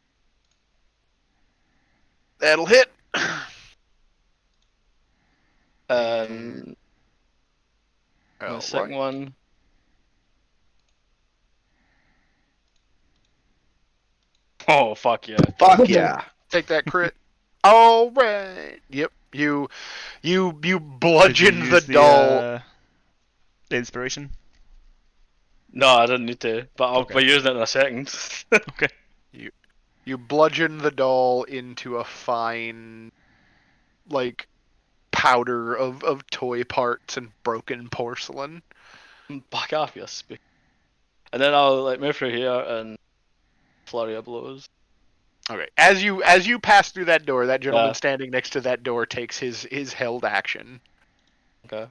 Speaker 2: That'll hit.
Speaker 4: And the
Speaker 2: All
Speaker 4: second
Speaker 2: right.
Speaker 4: one. Oh, fuck yeah.
Speaker 7: Fuck yeah.
Speaker 2: Take that crit. All right. Yep. You
Speaker 1: Did you
Speaker 2: bludgeon the
Speaker 1: use
Speaker 2: doll.
Speaker 1: the inspiration?
Speaker 4: No, I didn't need to, but I'll
Speaker 1: Okay.
Speaker 4: be using it in a second.
Speaker 1: Okay.
Speaker 2: You bludgeon the doll into a fine, like, powder of toy parts and broken porcelain.
Speaker 4: Back off, you speak. And then I'll like move through here and flurry of blows.
Speaker 2: Okay. As you pass through that door, that gentleman
Speaker 4: Yeah.
Speaker 2: standing next to that door takes his held action.
Speaker 4: Okay.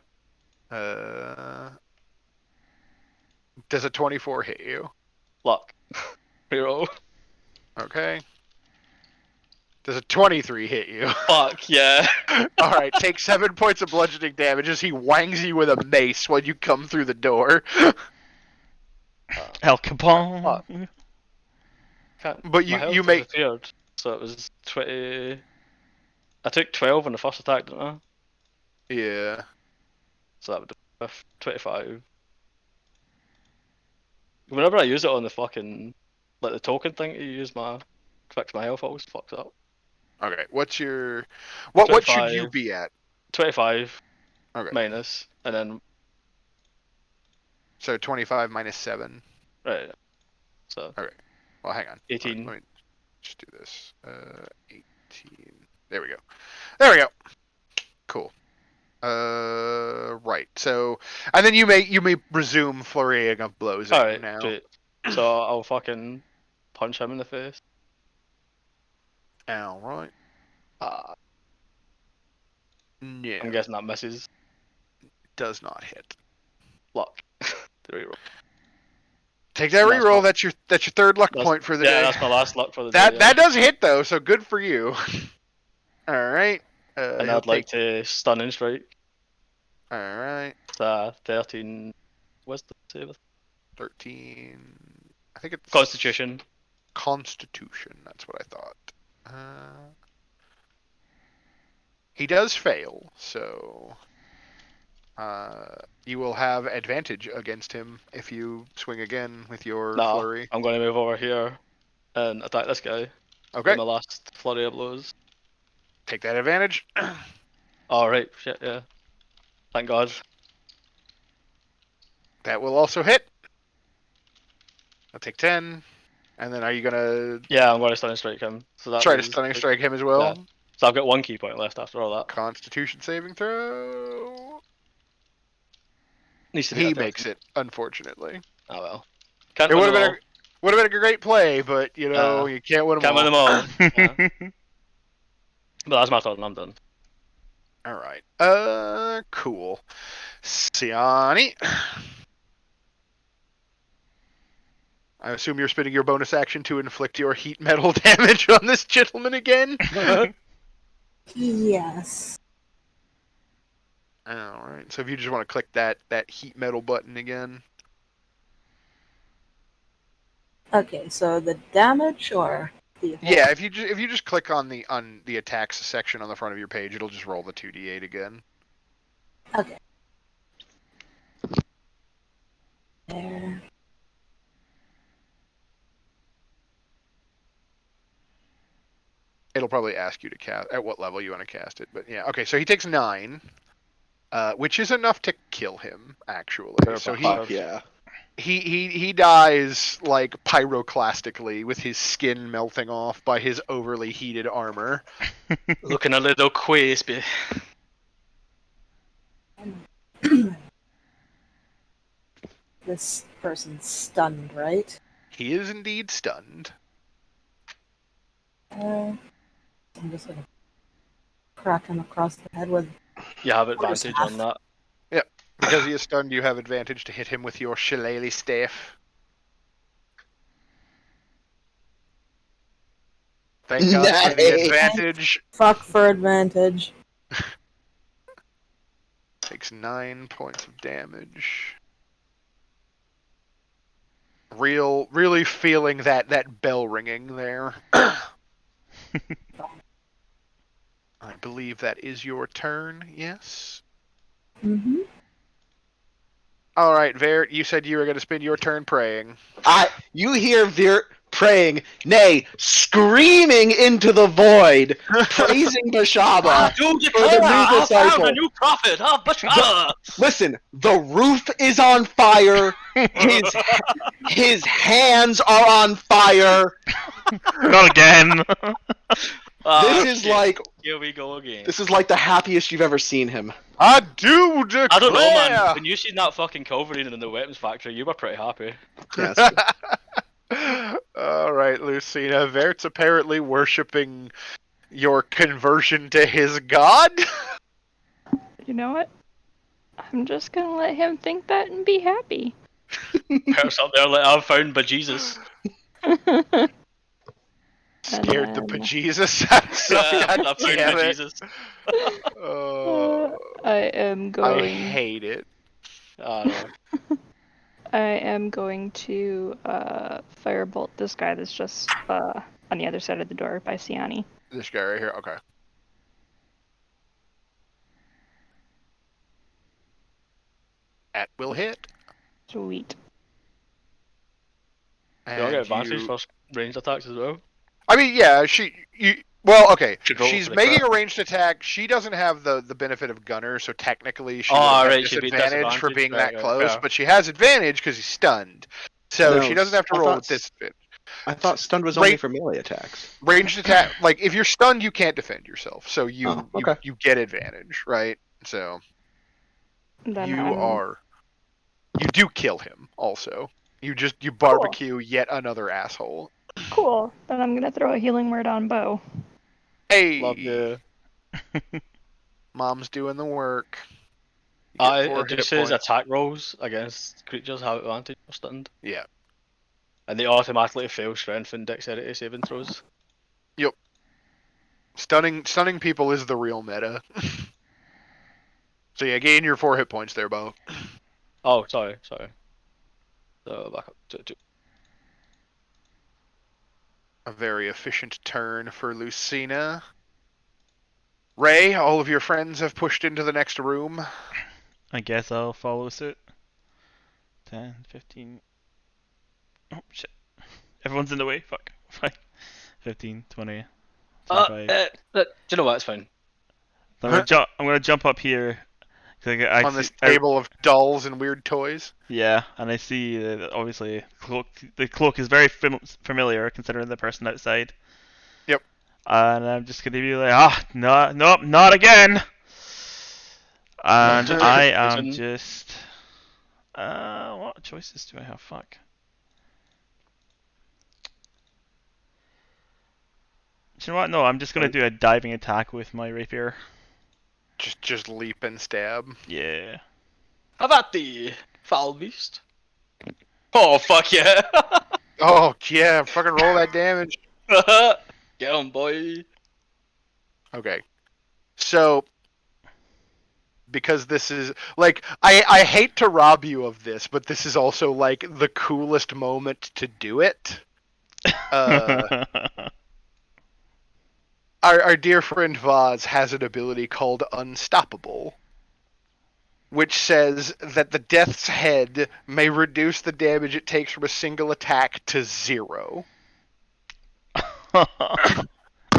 Speaker 2: Does a 24 hit you?
Speaker 4: Luck. Reroll.
Speaker 2: Okay. Does a 23 hit you?
Speaker 4: Fuck yeah.
Speaker 2: All right, take 7 points of bludgeoning damage as he wangs you with a mace when you come through the door.
Speaker 1: El Capone.
Speaker 4: Can't.
Speaker 2: But
Speaker 4: My health
Speaker 2: you make
Speaker 4: disappeared. So it was 20. I took 12 on the first attack, didn't I?
Speaker 2: yeah.
Speaker 4: So that would be 25. Whenever I use it on the fucking like the token thing to use my to fix my health, always fucks up.
Speaker 2: Okay. What's your what should you
Speaker 4: 25.
Speaker 2: be at?
Speaker 4: 25
Speaker 2: Okay.
Speaker 4: minus, and then
Speaker 2: So 25 minus 7.
Speaker 4: right. So
Speaker 2: Well, hang on.
Speaker 4: 18.
Speaker 2: Let me just do this. 18. There we go. There we go. Cool. Right. So, and then you may resume flurrying of blows at
Speaker 4: Alright,
Speaker 2: him now.
Speaker 4: great. So I'll fucking punch him in the face.
Speaker 2: All right. No,
Speaker 4: I'm guessing that misses.
Speaker 2: does not hit.
Speaker 4: Luck. The reroll.
Speaker 2: Take that
Speaker 4: And that's
Speaker 2: reroll.
Speaker 4: my-
Speaker 2: That's your third luck
Speaker 4: That's-
Speaker 2: point for the
Speaker 4: yeah,
Speaker 2: day.
Speaker 4: that's my last luck for the
Speaker 2: That
Speaker 4: day.
Speaker 2: that does hit though, so good for you. All right.
Speaker 4: And
Speaker 2: He'll
Speaker 4: I'd like to stun and strike.
Speaker 2: All right.
Speaker 4: It's 13 wisdom save.
Speaker 2: 13. I think it's
Speaker 4: Constitution.
Speaker 2: Constitution. That's what I thought. He does fail, so you will have advantage against him if you swing again with your
Speaker 4: No,
Speaker 2: flurry.
Speaker 4: I'm going to move over here and attack this guy.
Speaker 2: Okay.
Speaker 4: With my last flurry of blows.
Speaker 2: Take that advantage.
Speaker 4: Alright, shit, yeah. Thank God.
Speaker 2: That will also hit. I'll take 10. And then are you gonna
Speaker 4: Yeah, I'm going to stun and strike him. So that
Speaker 2: try to
Speaker 4: was-
Speaker 2: stunning strike him as well?
Speaker 4: Yeah. So I've got 1 key point left after all that.
Speaker 2: Constitution saving throw.
Speaker 4: Needs to be
Speaker 2: He
Speaker 4: a 13.
Speaker 2: makes it, unfortunately.
Speaker 4: Oh well. Can't
Speaker 2: It
Speaker 4: win
Speaker 2: would
Speaker 4: them
Speaker 2: have
Speaker 4: all.
Speaker 2: been a great play, but you know you can't win them
Speaker 4: Can't
Speaker 2: all.
Speaker 4: win them all. Yeah. But that's my turn, I'm done.
Speaker 2: All right. Cool. Siani. I assume you're spending your bonus action to inflict your heat metal damage on this gentleman again.
Speaker 5: Yes.
Speaker 2: All right. So if you just want to click that heat metal button again.
Speaker 5: Okay, so the damage or the whole...
Speaker 2: Yeah, if you just click on the attacks section on the front of your page, it'll just roll the 2d8 again.
Speaker 5: Okay. There.
Speaker 2: It'll probably ask you to cast at what level you want to cast it, but yeah. Okay, so he takes 9, which is enough to kill him actually. So
Speaker 7: Fuck yeah.
Speaker 2: he dies like pyroclastically with his skin melting off by his overly heated armor.
Speaker 4: Looking a little crispy.
Speaker 5: This person's stunned, right?
Speaker 2: He is indeed stunned.
Speaker 5: I'm just gonna crack him across the head with...
Speaker 4: You have advantage on that.
Speaker 2: Because he is stunned, you have advantage to hit him with your shillelagh staff. Thank God for the
Speaker 7: Nice.
Speaker 2: advantage.
Speaker 5: Fuck for advantage.
Speaker 2: Takes 9 points of damage. Really feeling that bell ringing there. I believe that is your turn, yes?
Speaker 5: Mm-hmm.
Speaker 2: Alright, Vert, you said you were going to spend your turn praying.
Speaker 7: You hear Virt praying, nay, screaming into the void, praising Bashaba
Speaker 4: I do
Speaker 7: for
Speaker 4: declare,
Speaker 7: the new
Speaker 4: I found
Speaker 7: disciple.
Speaker 4: a new prophet of Bashara.
Speaker 7: Listen, the roof is on fire. His hands are on fire.
Speaker 1: Not again.
Speaker 7: This is like
Speaker 4: Here we go again.
Speaker 7: this is like the happiest you've ever seen him.
Speaker 2: I do declare!
Speaker 4: I don't know, man. When you seen that fucking Culverine in the weapons factory, you were pretty happy.
Speaker 7: Yes.
Speaker 2: Alright, Lucina. Vert's apparently worshipping your conversion to his god?
Speaker 6: You know what? I'm just gonna let him think that and be happy.
Speaker 4: Perhaps up there, like, I've found bejesus.
Speaker 2: Scared the
Speaker 6: then-
Speaker 2: bejesus out of Sophie.
Speaker 4: I've found
Speaker 2: Damn it.
Speaker 4: bejesus.
Speaker 6: I am
Speaker 2: I
Speaker 6: going.
Speaker 2: hate it.
Speaker 4: I know.
Speaker 6: I am going to firebolt this guy that's just on the other side of the door by Siani.
Speaker 2: This guy right here. Okay. At will hit.
Speaker 6: Sweet.
Speaker 4: Do I get
Speaker 2: And
Speaker 4: advantage
Speaker 2: you-
Speaker 4: for ranged attacks as well?
Speaker 2: I mean, yeah, well, okay.
Speaker 4: Should roll
Speaker 2: She's
Speaker 4: for the
Speaker 2: making
Speaker 4: crap.
Speaker 2: a ranged attack. She doesn't have the benefit of gunner, so technically she
Speaker 4: Oh,
Speaker 2: would have
Speaker 4: right, she'd be
Speaker 2: disadvantage for being
Speaker 4: disadvantaged.
Speaker 2: that
Speaker 4: Right,
Speaker 2: close,
Speaker 4: fair.
Speaker 2: but she has advantage because he's stunned. So
Speaker 7: No,
Speaker 2: she doesn't have to
Speaker 7: I
Speaker 2: roll
Speaker 7: thought-
Speaker 2: with disadvantage.
Speaker 7: I thought stunned was
Speaker 2: Right.
Speaker 7: only for melee attacks.
Speaker 2: Ranged attack, like if you're stunned, you can't defend yourself, so you
Speaker 7: Oh, okay.
Speaker 2: you get advantage, right? So
Speaker 6: Then
Speaker 2: you
Speaker 6: I'm-
Speaker 2: you do kill him. Also, you barbecue yet another asshole.
Speaker 6: Cool. Then I'm gonna throw a healing word on Bo.
Speaker 2: Hey,
Speaker 4: Love you.
Speaker 2: Mom's doing the work. You get 4
Speaker 4: It
Speaker 2: hit
Speaker 4: just says
Speaker 2: points.
Speaker 4: attack rolls against creatures have advantage or stunned.
Speaker 2: Yeah.
Speaker 4: And they automatically fail strength and dexterity saving throws.
Speaker 2: Stunning people is the real meta. So yeah, gain your 4 hit points there, Bo.
Speaker 4: Oh, sorry. So back up to 2.
Speaker 2: A very efficient turn for Lucina. Ray, all of your friends have pushed into the next room.
Speaker 1: I guess I'll follow suit. 10, 15. Oh, shit. Everyone's in the way. Fuck. Fine. 15, 20, 25.
Speaker 4: Do you know what? It's fine.
Speaker 1: I'm gonna jump up here. 'Cause I
Speaker 2: On this
Speaker 1: see-
Speaker 2: table of dolls and weird toys.
Speaker 1: Yeah, and I see that obviously the cloak is very familiar considering the person outside.
Speaker 2: Yep.
Speaker 1: And I'm just gonna be like, no, nope, not again. And I am just, what choices do I have? Fuck. Do you know what? No, I'm just gonna do a diving attack with my rapier.
Speaker 2: Just leap and stab.
Speaker 1: Yeah.
Speaker 4: Have at thee, foul beast. Oh, fuck yeah.
Speaker 2: Oh yeah, fucking roll that damage.
Speaker 4: Get on, boy.
Speaker 2: Okay. So because this is like I hate to rob you of this, but this is also like the coolest moment to do it. Our dear friend Vaz has an ability called Unstoppable, which says that the Death's Head may reduce the damage it takes from a single attack to 0.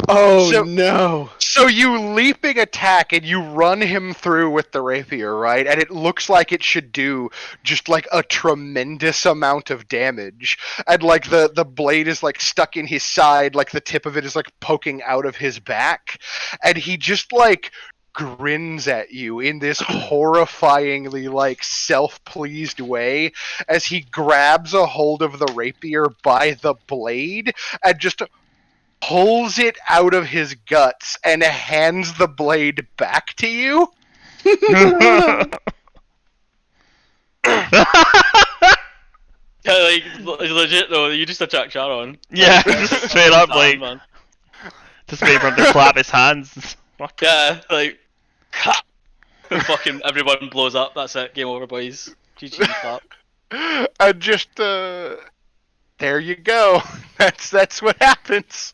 Speaker 7: Oh
Speaker 2: So-
Speaker 7: no!
Speaker 2: So you leaping attack and you run him through with the rapier, right? And it looks like it should do just like a tremendous amount of damage. And like the blade is like stuck in his side, like the tip of it is like poking out of his back. And he just like grins at you in this horrifyingly like self-pleased way as he grabs a hold of the rapier by the blade and just pulls it out of his guts and hands the blade back to you.
Speaker 4: Yeah, like legit though, you just attack Sharon.
Speaker 1: Yeah, just straight up, like,
Speaker 4: Man.
Speaker 1: Just waiting for him to clap his hands. Fuck.
Speaker 4: Yeah, like, fucking everyone blows up. That's it. Game over, boys. GG, clap.
Speaker 2: And just there you go. That's what happens.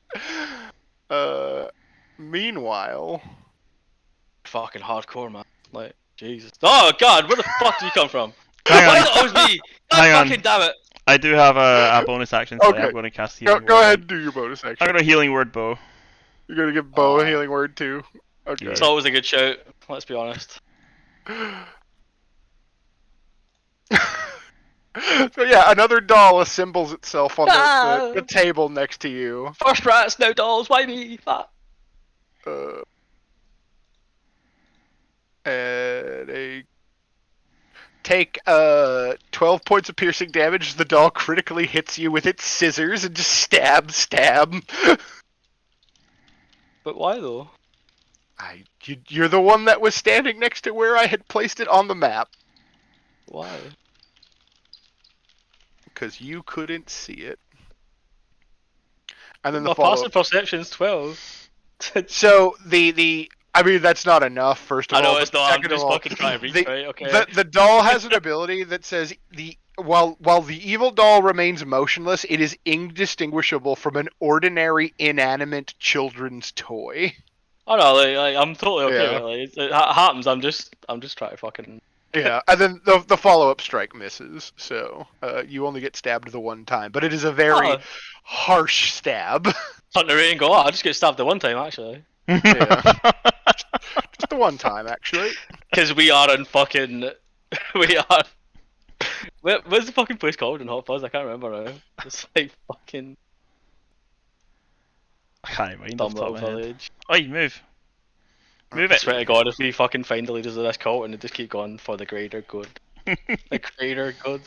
Speaker 2: Meanwhile,
Speaker 4: Fucking hardcore, man. Like, Jesus. Oh god, where the fuck did you come from?
Speaker 1: Hang
Speaker 4: Why
Speaker 1: on.
Speaker 4: is it always me? God
Speaker 1: Hang on.
Speaker 4: fucking damn it.
Speaker 1: I do have a bonus action, so
Speaker 2: Okay.
Speaker 1: I'm going to cast
Speaker 2: go,
Speaker 1: healing
Speaker 2: go
Speaker 1: word.
Speaker 2: ahead and do your bonus action.
Speaker 1: I'm going to healing word bow.
Speaker 2: You're gonna give Bo a healing word too. Okay.
Speaker 4: It's always a good shout, let's be honest.
Speaker 2: So yeah, another doll assembles itself on the table next to you.
Speaker 4: First rats, now dolls, why me? Fuck.
Speaker 2: And take 12 points of piercing damage as the doll critically hits you with its scissors and just stab.
Speaker 4: But why though?
Speaker 2: You're the one that was standing next to where I had placed it on the map.
Speaker 4: Why?
Speaker 2: Because you couldn't see it. And then
Speaker 4: My
Speaker 2: the follow-up.
Speaker 4: passive perception's 12.
Speaker 2: So I mean, that's not enough. First of
Speaker 4: I
Speaker 2: all,
Speaker 4: know it's
Speaker 2: but
Speaker 4: not. I'm
Speaker 2: second
Speaker 4: just
Speaker 2: of all,
Speaker 4: fucking trying to reach, right? Okay.
Speaker 2: the doll has an ability that says while the evil doll remains motionless, it is indistinguishable from an ordinary inanimate children's toy.
Speaker 4: Oh no, like I'm totally okay
Speaker 2: Yeah.
Speaker 4: with it. Like, it happens. I'm just trying to fucking.
Speaker 2: Yeah, and then the follow-up strike misses, so you only get stabbed the one time, but it is a very harsh stab.
Speaker 4: Hunt the rain and go. Oh, I just get stabbed the one time actually.
Speaker 2: Yeah. Just the one time, actually.
Speaker 4: Because we are in fucking. We are. Where's the fucking place called in Hot Fuzz? I can't remember now. It's like fucking
Speaker 1: I can't mind
Speaker 4: dumb
Speaker 1: off the top
Speaker 4: little
Speaker 1: of my head.
Speaker 4: village.
Speaker 1: Oh, you move. Move
Speaker 4: I
Speaker 1: it.
Speaker 4: swear to God, if we fucking find the leaders of this cult and they just keep going for the greater good. The greater good.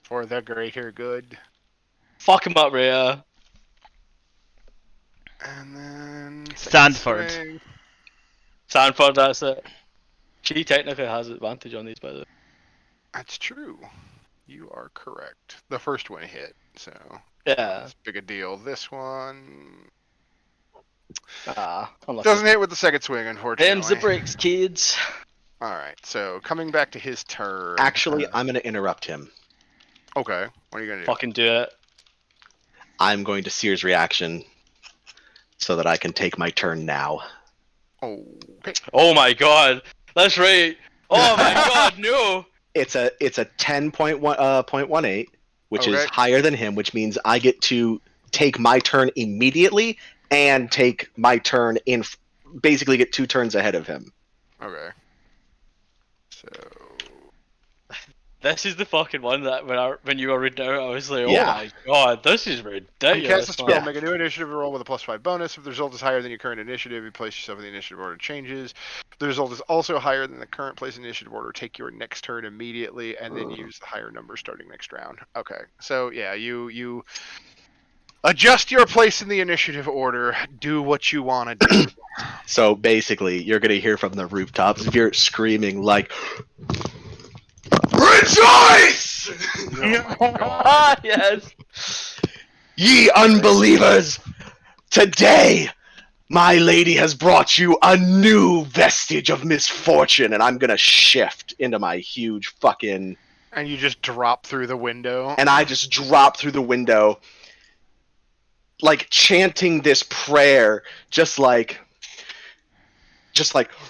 Speaker 2: For the greater good.
Speaker 4: Fuck him up, Rhea.
Speaker 2: And then...
Speaker 1: Stanford.
Speaker 2: swing.
Speaker 4: Sanford, that's it. She technically has advantage on these, by the way.
Speaker 2: That's true. You are correct. The first one hit, so...
Speaker 4: Yeah.
Speaker 2: It's big a deal. This one...
Speaker 4: Unlucky.
Speaker 2: Doesn't hit with the second swing, unfortunately.
Speaker 4: Them's the breaks, kids.
Speaker 2: Alright, so coming back to his turn...
Speaker 7: Actually, I'm going to interrupt him.
Speaker 2: Okay, what are you going to do?
Speaker 4: Fucking do it.
Speaker 7: I'm going to Seer's reaction so that I can take my turn now.
Speaker 2: Okay.
Speaker 4: Oh my god. That's right. Oh my god, no.
Speaker 7: It's a 10.18, which is
Speaker 2: Okay.
Speaker 7: higher than him, which means I get to take my turn immediately and take my turn in, basically get 2 turns ahead of him.
Speaker 2: Okay. So...
Speaker 4: This is the fucking one that when you were reading out, I was like, oh
Speaker 7: Yeah.
Speaker 4: my god, this is
Speaker 2: When
Speaker 4: ridiculous.
Speaker 2: you cast the spell,
Speaker 4: man.
Speaker 2: make a new initiative roll with a +5 bonus. If the result is higher than your current initiative, you place yourself in the initiative order changes. If the result is also higher than the current place in the initiative order, take your next turn immediately, and then use the higher number starting next round. Okay, so yeah, you adjust your place in the initiative order. Do what you want to do.
Speaker 7: So basically, you're going to hear from the rooftops if you're screaming like, "Rejoice!
Speaker 2: Oh my god.
Speaker 4: Ah, yes.
Speaker 7: Ye unbelievers! Today, my lady has brought you a new vestige of misfortune, and I'm gonna shift into my huge fucking...
Speaker 2: And you just drop through the window.
Speaker 7: And I just drop through the window, like chanting this prayer, just like,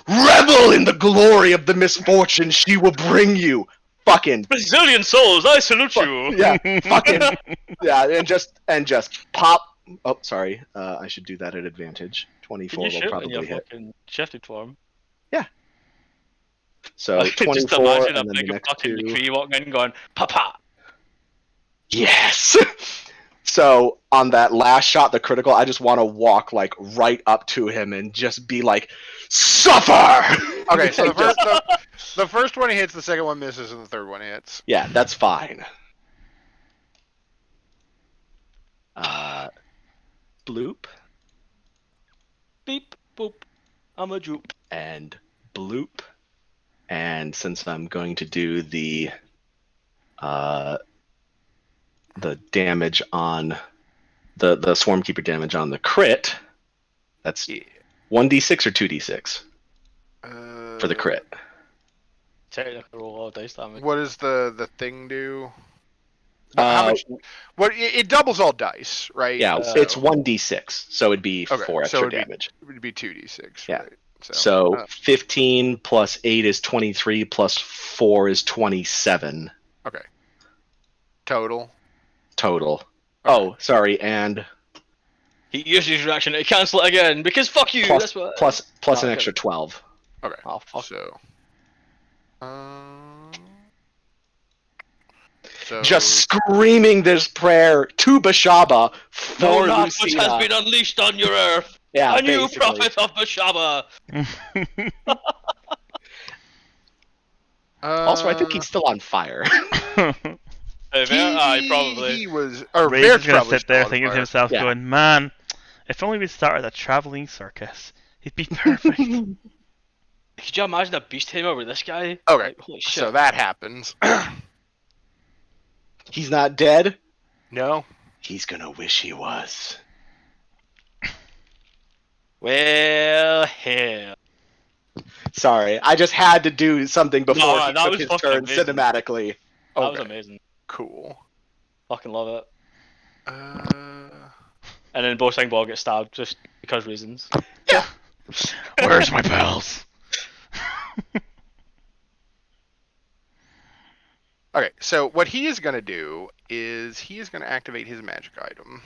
Speaker 7: revel in the glory of the misfortune she will bring you. Fucking
Speaker 4: Brazilian souls, I salute you.
Speaker 7: yeah, fucking yeah, and just pop. Oh, sorry. I should do that at advantage.
Speaker 4: Can
Speaker 7: 24
Speaker 4: you
Speaker 7: will
Speaker 4: shoot when
Speaker 7: probably
Speaker 4: you're
Speaker 7: hit.
Speaker 4: fucking shifted form?
Speaker 7: So
Speaker 4: I could
Speaker 7: 24
Speaker 4: just imagine a
Speaker 7: and then the
Speaker 4: big
Speaker 7: next
Speaker 4: fucking
Speaker 7: 2.
Speaker 4: McCree walking in going, Papa!
Speaker 7: Yes. So on that last shot, the critical, I just want to walk like right up to him and just be like, "Suffer!"
Speaker 2: Okay, so the first one hits, the second one misses, and the third one hits.
Speaker 7: Yeah, that's fine. Bloop
Speaker 4: Beep, boop. I'm a droop.
Speaker 7: and bloop. And since I'm going to do the damage on the Swarmkeeper damage on the crit, That's
Speaker 2: Yeah.
Speaker 7: 1d6 or 2d6 for the crit.
Speaker 4: Technical roll all dice damage.
Speaker 2: What does the thing do? How much? What it doubles all dice, right?
Speaker 7: Yeah, it's 1d6, so it'd be
Speaker 2: Okay,
Speaker 7: 4
Speaker 2: so
Speaker 7: extra damage.
Speaker 2: It would be 2d6,
Speaker 7: Yeah.
Speaker 2: right?
Speaker 7: So 15 plus 8 is 23 plus 4 is 27
Speaker 2: okay. Total.
Speaker 7: total.
Speaker 2: Okay.
Speaker 7: Oh, sorry, and
Speaker 4: He uses his reaction to cancel it again because fuck you.
Speaker 7: plus,
Speaker 4: That's what.
Speaker 7: plus an
Speaker 4: okay.
Speaker 7: extra 12.
Speaker 2: Okay.
Speaker 4: Oh fuck.
Speaker 2: So. So.
Speaker 7: Just screaming this prayer to Bashaba for
Speaker 4: No wrath which
Speaker 7: Lucina.
Speaker 4: has been unleashed on your earth.
Speaker 7: Yeah,
Speaker 4: A new
Speaker 7: basically.
Speaker 4: prophet of Bashaba.
Speaker 7: Also, I think he's still on fire.
Speaker 4: Probably.
Speaker 2: He was. Or
Speaker 1: Ray's
Speaker 2: Vert's
Speaker 1: just gonna
Speaker 2: probably
Speaker 1: sit there
Speaker 2: still on
Speaker 1: thinking to
Speaker 2: fire.
Speaker 1: himself,
Speaker 7: Yeah.
Speaker 1: going, "Man, if only we started a traveling circus, it'd be perfect."
Speaker 4: Could you imagine a beast tamer with this guy?
Speaker 2: Okay.
Speaker 4: Like, holy shit.
Speaker 2: So that happens.
Speaker 7: He's not dead.
Speaker 2: No.
Speaker 7: He's gonna wish he was.
Speaker 4: Well, hell.
Speaker 7: Sorry, I just had to do something before
Speaker 4: No,
Speaker 7: he
Speaker 4: that
Speaker 7: took
Speaker 4: was
Speaker 7: his
Speaker 4: fucking
Speaker 7: turn
Speaker 4: amazing.
Speaker 7: cinematically.
Speaker 4: That was
Speaker 2: Okay.
Speaker 4: amazing.
Speaker 2: Cool.
Speaker 4: Fucking love it.
Speaker 2: Uh.
Speaker 4: And then Bo Ball gets stabbed just because reasons.
Speaker 1: Where's my pals?
Speaker 2: Okay, so what he is going to do is he is going to activate his magic item.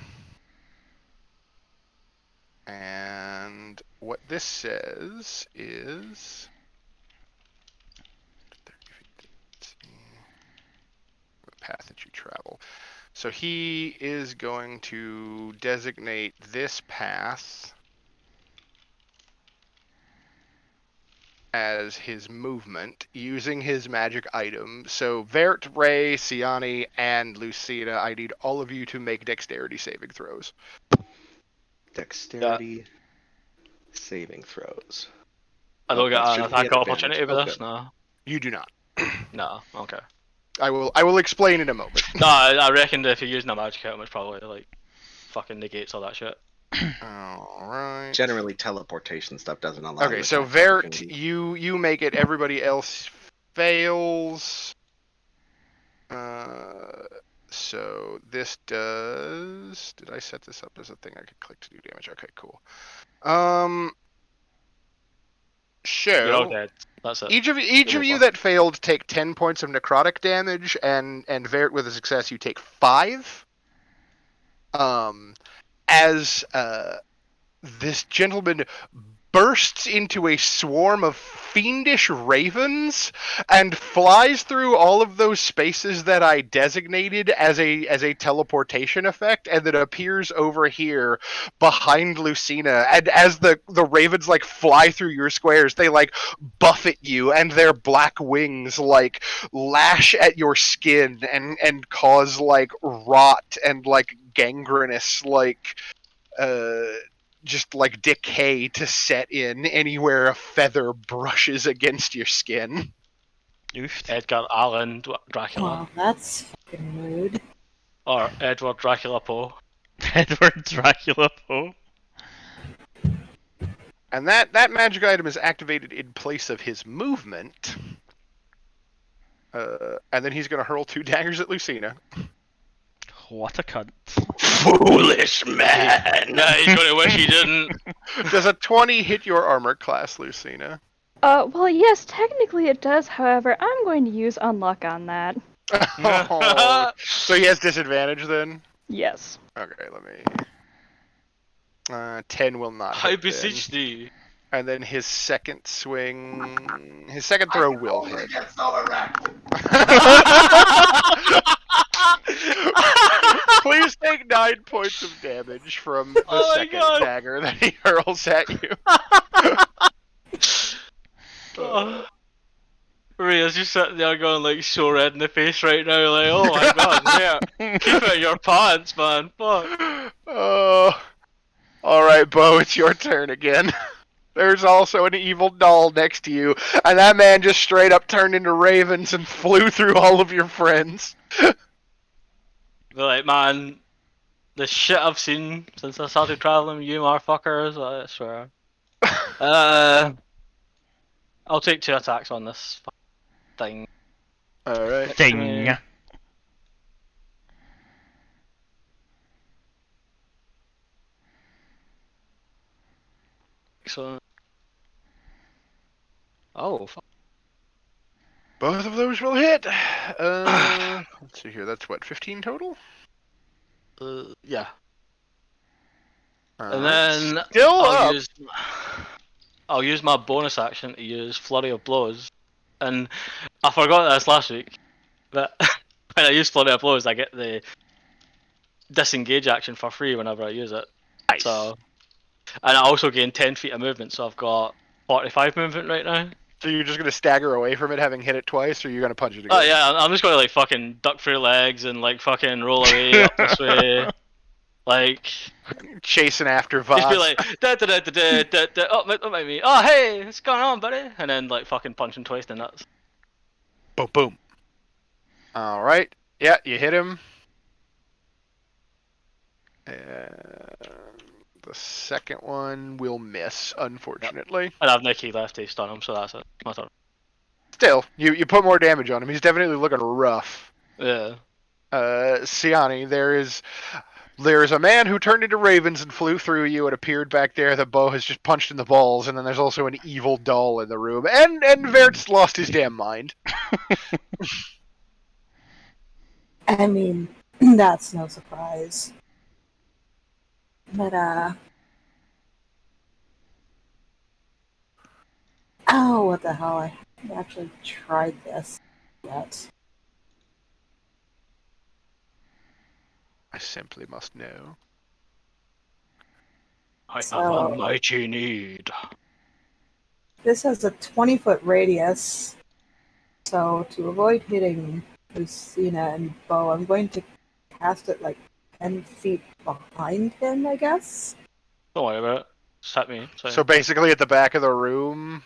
Speaker 2: And what this says is... the path that you travel. So he is going to designate this path as his movement using his magic item. So Vert, Ray, Siani, and Lucina, I need all of you to make dexterity saving throws.
Speaker 7: Dexterity saving throws.
Speaker 4: I don't get
Speaker 7: that
Speaker 4: an
Speaker 7: shouldn't be
Speaker 4: attack
Speaker 7: an
Speaker 4: opportunity
Speaker 7: advantage.
Speaker 4: with
Speaker 7: Oh,
Speaker 4: this?
Speaker 7: good.
Speaker 4: No.
Speaker 2: You do not.
Speaker 4: No, okay.
Speaker 2: I will explain in a moment.
Speaker 4: No, I reckon that if you're using a magic item, it's probably like fucking negates all that shit.
Speaker 2: Alright.
Speaker 7: Generally, teleportation stuff doesn't allow.
Speaker 2: Okay,
Speaker 7: you
Speaker 2: so
Speaker 7: attack
Speaker 2: Vert,
Speaker 7: opportunities.
Speaker 2: you make it, everybody else fails. So this does... Did I set this up as a thing I could click to do damage? Okay, cool.
Speaker 4: You're all
Speaker 2: So
Speaker 4: dead. That's it.
Speaker 2: each of
Speaker 4: You'll
Speaker 2: you
Speaker 4: move
Speaker 2: that failed take 10 points of necrotic damage, and Vert with a success you take 5. As this gentleman bursts into a swarm of fiendish ravens and flies through all of those spaces that I designated as a teleportation effect, and then appears over here behind Lucina. And as the ravens like fly through your squares, they like buffet you, and their black wings like lash at your skin and cause like rot and like gangrenous like just like decay to set in anywhere a feather brushes against your skin.
Speaker 1: Oofed.
Speaker 4: Edgar Allan Dracula.
Speaker 5: Wow, that's fucking rude.
Speaker 4: Or Edward Dracula Poe.
Speaker 1: Edward Dracula Poe.
Speaker 2: And that magic item is activated in place of his movement. And then he's going to hurl 2 daggers at Lucina.
Speaker 1: What a cunt.
Speaker 7: Foolish man.
Speaker 4: Yeah, he's gonna wish he didn't.
Speaker 2: Does a 20 hit your armor class, Lucina?
Speaker 6: Well, yes, technically it does. However, I'm going to use unluck on that.
Speaker 2: Oh, so he has disadvantage then?
Speaker 6: Yes.
Speaker 2: Okay, let me... 10 will not
Speaker 4: I
Speaker 2: hit then.
Speaker 4: beseech thee.
Speaker 2: And then his second swing... His second throw will hit. Please take 9 points of damage from the
Speaker 4: Oh my
Speaker 2: second
Speaker 4: God.
Speaker 2: dagger that he hurls at you.
Speaker 4: Rhea's just sitting there going like so red in the face right now, like, oh my god, yeah. Keep it in your pants, man. Fuck.
Speaker 2: Alright, Bo, it's your turn again. There's also an evil doll next to you, and that man just straight up turned into ravens and flew through all of your friends.
Speaker 4: They're like, man, the shit I've seen since I started traveling with you motherfuckers, I swear. I'll take 2 attacks on this thing.
Speaker 2: All right.
Speaker 4: Next to
Speaker 1: Thing.
Speaker 4: me. Excellent. Oh, fuck.
Speaker 2: Both of those will hit. Let's see here. That's what, 15 total?
Speaker 4: Yeah. And
Speaker 2: Alright,
Speaker 4: then
Speaker 2: still
Speaker 4: I'll
Speaker 2: up.
Speaker 4: use my bonus action to use Flurry of Blows. And I forgot this last week, but when I use Flurry of Blows, I get the disengage action for free whenever I use it.
Speaker 2: Nice.
Speaker 4: So, and I also gain 10 feet of movement, so I've got 45 movement right now.
Speaker 2: So you're just gonna stagger away from it, having hit it twice, or you're gonna punch it again?
Speaker 4: Oh yeah, I'm just gonna like fucking duck through legs and like fucking roll away up this way. Like,
Speaker 2: Chasing after
Speaker 4: just be
Speaker 2: Voss.
Speaker 4: like, da da da da da da da. Oh, mind me. Oh, hey, what's going on, buddy? And then like fucking punch him twice in the nuts.
Speaker 2: Boom, boom. All right. Yeah, you hit him. The second one will miss, unfortunately.
Speaker 4: And I've no key left to stun him, so that's it. My turn.
Speaker 2: Still, you put more damage on him. He's definitely looking rough.
Speaker 4: Yeah.
Speaker 2: Siani, there is a man who turned into ravens and flew through you and appeared back there. The bow has just punched in the balls, and then there's also an evil doll in the room. And Vert's lost his damn mind.
Speaker 5: I mean, that's no surprise. But, oh, what the hell? I haven't actually tried this yet.
Speaker 2: I simply must know.
Speaker 4: I
Speaker 5: So-
Speaker 4: have a mighty need.
Speaker 5: This has a 20-foot radius, so to avoid hitting Lucina and Bo, I'm going to cast it like 10 feet behind him, I guess?
Speaker 4: Don't worry about it. Just hit me.
Speaker 2: So basically at the back of the room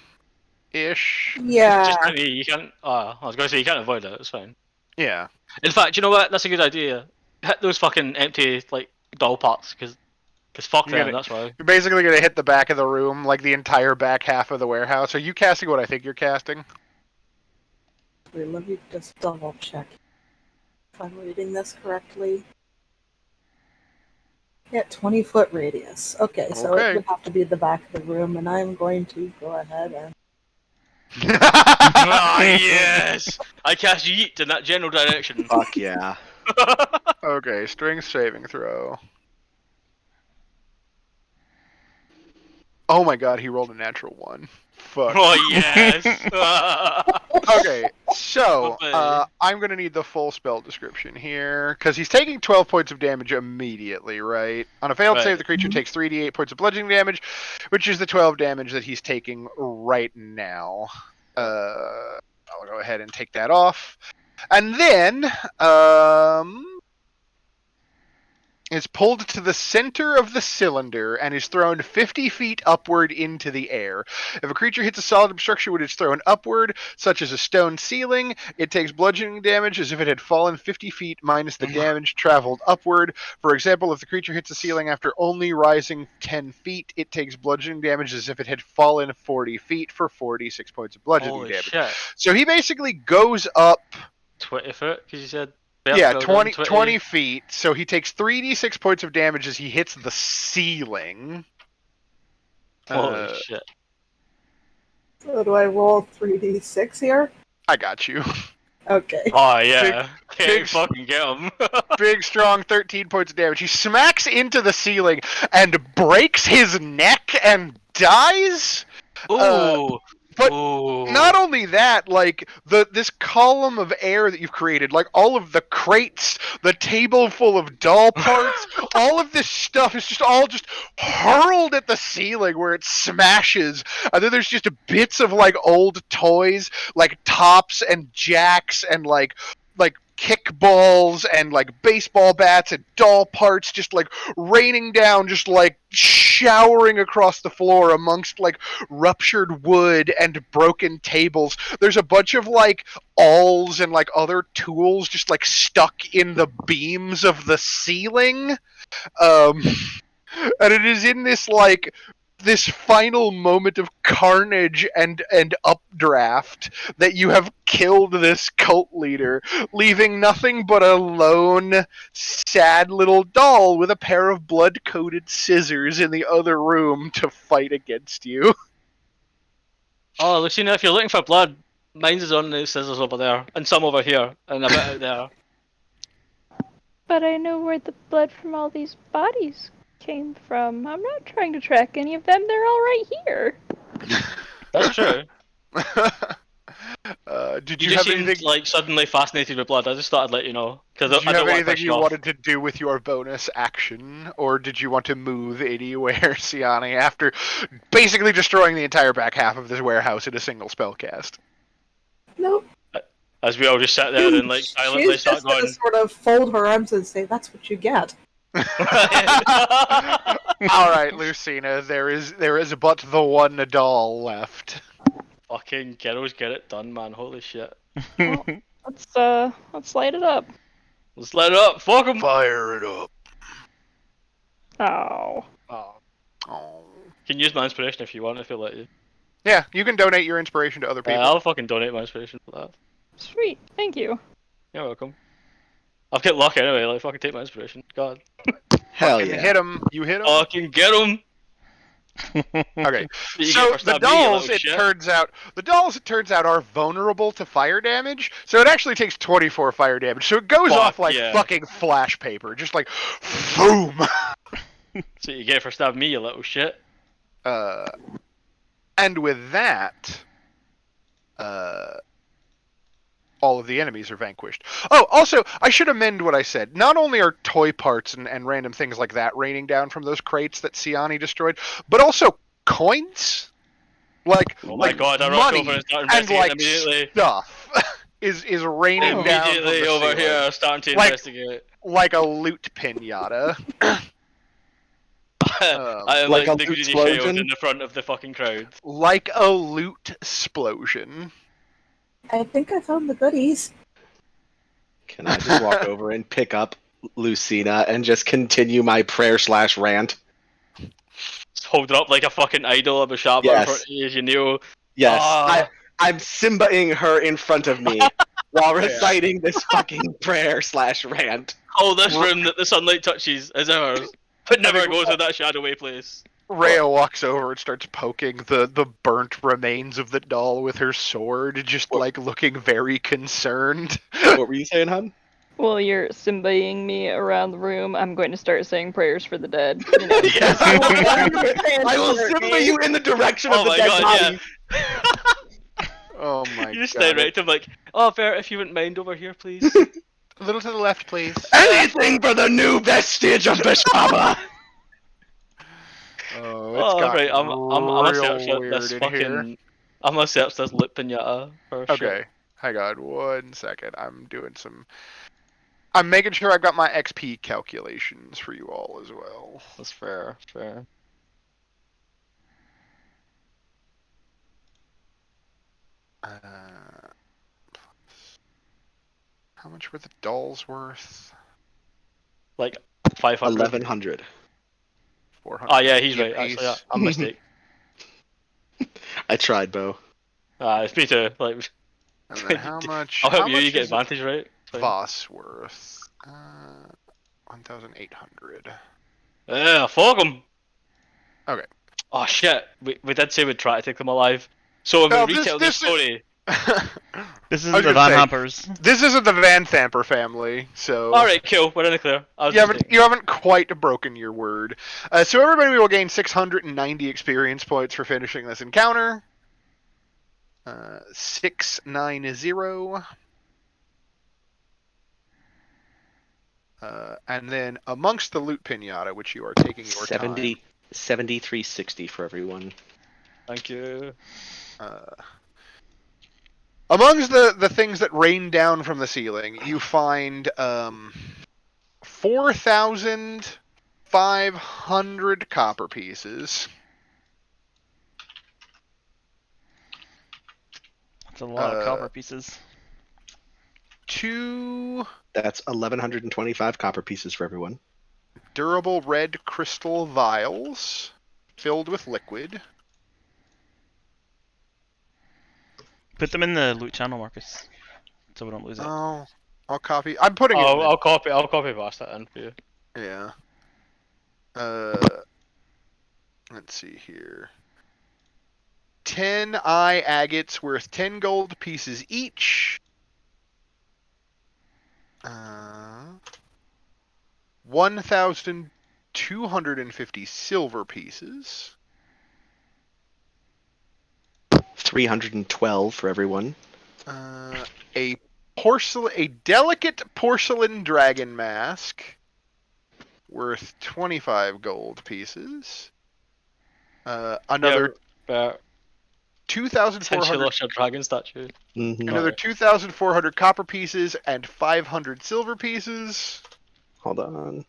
Speaker 2: ish.
Speaker 5: Yeah.
Speaker 4: Just hit me. You can't. I was going to say you can't avoid it. It's fine.
Speaker 2: Yeah.
Speaker 4: In fact, you know what? That's a good idea. Hit those fucking empty like doll parts, because fuck
Speaker 2: You're
Speaker 4: them.
Speaker 2: gonna-
Speaker 4: That's why.
Speaker 2: You're basically gonna hit the back of the room, like the entire back half of the warehouse. Are you casting what I think you're casting?
Speaker 5: Wait, let me just double check if I'm reading this correctly. Yeah, 20-foot radius. Okay, so
Speaker 2: Okay.
Speaker 5: it would have to be the back of the room, and I'm going to go ahead and...
Speaker 4: Ah yes! I cast yeet in that general direction.
Speaker 7: Fuck yeah.
Speaker 2: Okay, strength saving throw. Oh my god, he rolled a natural 1. Fuck.
Speaker 4: Oh yes!
Speaker 2: Okay, so
Speaker 4: Okay.
Speaker 2: I'm gonna need the full spell description here because he's taking 12 points of damage immediately, right? On a failed
Speaker 4: Right.
Speaker 2: save, the creature takes 3d8 points of bludgeoning damage, which is the 12 damage that he's taking right now. I'll go ahead and take that off, and then is pulled to the center of the cylinder and is thrown 50 feet upward into the air. If a creature hits a solid obstruction when it's thrown upward, such as a stone ceiling, it takes bludgeoning damage as if it had fallen 50 feet minus the damage traveled upward. For example, if the creature hits a ceiling after only rising 10 feet, it takes bludgeoning damage as if it had fallen 40 feet for 46 points of bludgeoning
Speaker 4: Holy
Speaker 2: damage.
Speaker 4: shit!
Speaker 2: So he basically goes up
Speaker 4: 20 foot, because you said.
Speaker 2: yeah,
Speaker 4: vertical,
Speaker 2: 20 feet. So he takes 3d6 points of damage as he hits the ceiling.
Speaker 4: Holy shit!
Speaker 5: So do I roll 3d6 here?
Speaker 2: I got you.
Speaker 5: Okay.
Speaker 4: Oh yeah!
Speaker 2: big-
Speaker 4: Can't fucking get him.
Speaker 2: Big, strong 13 points of damage. He smacks into the ceiling and breaks his neck and dies.
Speaker 4: Ooh.
Speaker 2: but
Speaker 4: Ooh.
Speaker 2: Not only that, like this column of air that you've created, like all of the crates, the table full of doll parts, all of this stuff is just all just hurled at the ceiling where it smashes. And then there's just bits of like old toys, like tops and jacks and like kickballs and like baseball bats and doll parts just like raining down, just like showering across the floor amongst like ruptured wood and broken tables. There's a bunch of like awls and like other tools just like stuck in the beams of the ceiling. And it is in this final moment of carnage and updraft that you have killed this cult leader, leaving nothing but a lone, sad little doll with a pair of blood-coated scissors in the other room to fight against you.
Speaker 4: Oh, Lucina, if you're looking for blood, mine's is on the scissors over there, and some over here, and a bit out there.
Speaker 6: But I know where the blood from all these bodies came from. I'm not trying to track any of them. They're all right here.
Speaker 4: That's true.
Speaker 2: Did
Speaker 4: You
Speaker 2: you
Speaker 4: just
Speaker 2: have
Speaker 4: seemed
Speaker 2: anything?
Speaker 4: like suddenly fascinated with blood. I just thought I'd let you know because
Speaker 2: Did you
Speaker 4: I
Speaker 2: have
Speaker 4: don't want to
Speaker 2: anything
Speaker 4: piss
Speaker 2: you
Speaker 4: you off.
Speaker 2: wanted to do with your bonus action, or did you want to move anywhere, Siani, after basically destroying the entire back half of this warehouse in a single spell cast?
Speaker 5: Nope.
Speaker 4: As we all just sat there and like silently
Speaker 5: She's
Speaker 4: start
Speaker 5: just gonna
Speaker 4: going.
Speaker 5: sort of fold her arms and say, "That's what you get."
Speaker 2: All right, Lucina, there is but the one doll left.
Speaker 4: Fucking kiddos, get it done, man. Holy shit.
Speaker 6: Well, let's light it up.
Speaker 4: Let's let it up. Fuck 'em.
Speaker 2: Fire it up.
Speaker 6: Oh.
Speaker 2: Oh.
Speaker 4: You can use my inspiration if you want, if you let you.
Speaker 2: Yeah, you can donate your inspiration to other people.
Speaker 4: I'll fucking donate my inspiration for that.
Speaker 6: Sweet. Thank you.
Speaker 4: You're welcome. I've got luck anyway. Like fucking take my inspiration. God.
Speaker 7: Hell
Speaker 2: Fucking
Speaker 7: yeah.
Speaker 2: hit him. You hit him.
Speaker 4: Fucking get 'em.
Speaker 2: Okay.
Speaker 4: You
Speaker 2: So
Speaker 4: get for
Speaker 2: the
Speaker 4: stabbing me, you
Speaker 2: dolls,
Speaker 4: little
Speaker 2: it
Speaker 4: shit.
Speaker 2: turns out, are vulnerable to fire damage. So it actually takes 24 fire damage. So it goes
Speaker 4: Fuck,
Speaker 2: off like
Speaker 4: yeah.
Speaker 2: fucking flash paper, just like boom.
Speaker 4: So you get for stabbing me, you little shit.
Speaker 2: And with that, all of the enemies are vanquished. Oh, also, I should amend what I said. Not only are toy parts and random things like that raining down from those crates that Siani destroyed, but also coins. Like,
Speaker 4: Oh my
Speaker 2: like
Speaker 4: god, I rush
Speaker 2: money
Speaker 4: over and start
Speaker 2: and
Speaker 4: investigating
Speaker 2: like
Speaker 4: immediately.
Speaker 2: stuff is raining down from
Speaker 4: Immediately
Speaker 2: the
Speaker 4: over
Speaker 2: ceiling,
Speaker 4: here, starting to
Speaker 2: Like-
Speaker 4: investigate.
Speaker 2: like a loot pinata.
Speaker 4: I am
Speaker 7: Like
Speaker 4: like,
Speaker 7: a
Speaker 4: the
Speaker 7: loot
Speaker 4: greedy child
Speaker 7: explosion?
Speaker 4: in the front of the fucking crowd.
Speaker 2: Like a loot explosion.
Speaker 5: I think I found the goodies.
Speaker 7: Can I just walk over and pick up Lucina and just continue my prayer/rant?
Speaker 4: Just hold it up like a fucking idol of a shop
Speaker 7: Yes.
Speaker 4: in front of you as you kneel.
Speaker 7: Yes,
Speaker 4: Ah.
Speaker 7: I'm Simbaing her in front of me while reciting this fucking prayer/rant.
Speaker 4: Oh, this room that the sunlight touches is ours, but never goes to that shadowy place.
Speaker 2: Rhea walks over and starts poking the burnt remains of the doll with her sword, just like looking very concerned.
Speaker 7: What were you saying, hun?
Speaker 6: While you're Simbaing me around the room, I'm going to start saying prayers for the dead. You know.
Speaker 7: Yes, I will Simba you in the direction
Speaker 4: Oh
Speaker 7: of the
Speaker 4: my
Speaker 7: dead
Speaker 4: god,
Speaker 7: body.
Speaker 2: Oh my
Speaker 4: You just
Speaker 2: god.
Speaker 4: stand right to him like, oh, fair, if you wouldn't mind over here, please.
Speaker 2: A little to the left, please.
Speaker 7: Anything for the new vestige of Bishaba!
Speaker 2: Oh,
Speaker 4: Oh,
Speaker 2: got
Speaker 4: right, I'm gonna
Speaker 2: real
Speaker 4: search
Speaker 2: weird
Speaker 4: this
Speaker 2: in
Speaker 4: fucking.
Speaker 2: here.
Speaker 4: I'm gonna search this lip pinata for
Speaker 2: Okay,
Speaker 4: shit.
Speaker 2: hang on 1 second. I'm making sure I've got my XP calculations for you all as well.
Speaker 4: That's fair, fair.
Speaker 2: How much were the dolls worth?
Speaker 4: Like 500.
Speaker 7: 1100.
Speaker 2: 400.
Speaker 4: Oh yeah, he's right.
Speaker 2: apiece.
Speaker 4: Actually, I'm mistaken.
Speaker 7: I tried, Bo.
Speaker 4: It's me too. Like,
Speaker 2: And then how much?
Speaker 4: I'll help
Speaker 2: how
Speaker 4: you.
Speaker 2: much
Speaker 4: You get
Speaker 2: is
Speaker 4: advantage, right? It's fine.
Speaker 2: Voss worth? 1,800.
Speaker 4: Yeah, fuck them.
Speaker 2: Okay.
Speaker 4: Oh shit, we did say we'd try to take them alive. So when
Speaker 2: No,
Speaker 4: we retell
Speaker 2: this
Speaker 4: this story,
Speaker 1: This
Speaker 2: I
Speaker 1: isn't
Speaker 2: was
Speaker 1: the
Speaker 2: gonna
Speaker 1: Van
Speaker 2: say-
Speaker 1: Hampers.
Speaker 2: This isn't the Van Thamper family, so
Speaker 4: all right, cool. We're in the clear. I was
Speaker 2: you
Speaker 4: just
Speaker 2: haven't quite broken your word. So everybody will gain 690 experience points for finishing this encounter. 690. And then amongst the loot pinata, which you are taking your
Speaker 7: 7360 for everyone.
Speaker 4: Thank you.
Speaker 2: time. Amongst the things that rain down from the ceiling, you find 4,000 500 copper pieces.
Speaker 1: That's a lot of copper pieces.
Speaker 2: 2
Speaker 7: That's 1,125 copper pieces for everyone.
Speaker 2: durable red crystal vials filled with liquid.
Speaker 1: Put them in the loot channel, Marcus, so we don't lose it.
Speaker 2: Oh, I'll copy. I'm putting it in
Speaker 4: I'll copy past that in for you.
Speaker 2: Yeah. Let's see here. 10 eye agates worth 10 gold pieces each. 1,250 silver pieces.
Speaker 7: 312 for everyone.
Speaker 2: A delicate porcelain dragon mask worth 25 gold pieces. Another
Speaker 4: yeah,
Speaker 2: 2,400
Speaker 4: dragon statue.
Speaker 7: Mm-hmm.
Speaker 2: Another 2,400 copper pieces and 500 silver pieces.
Speaker 7: Hold on.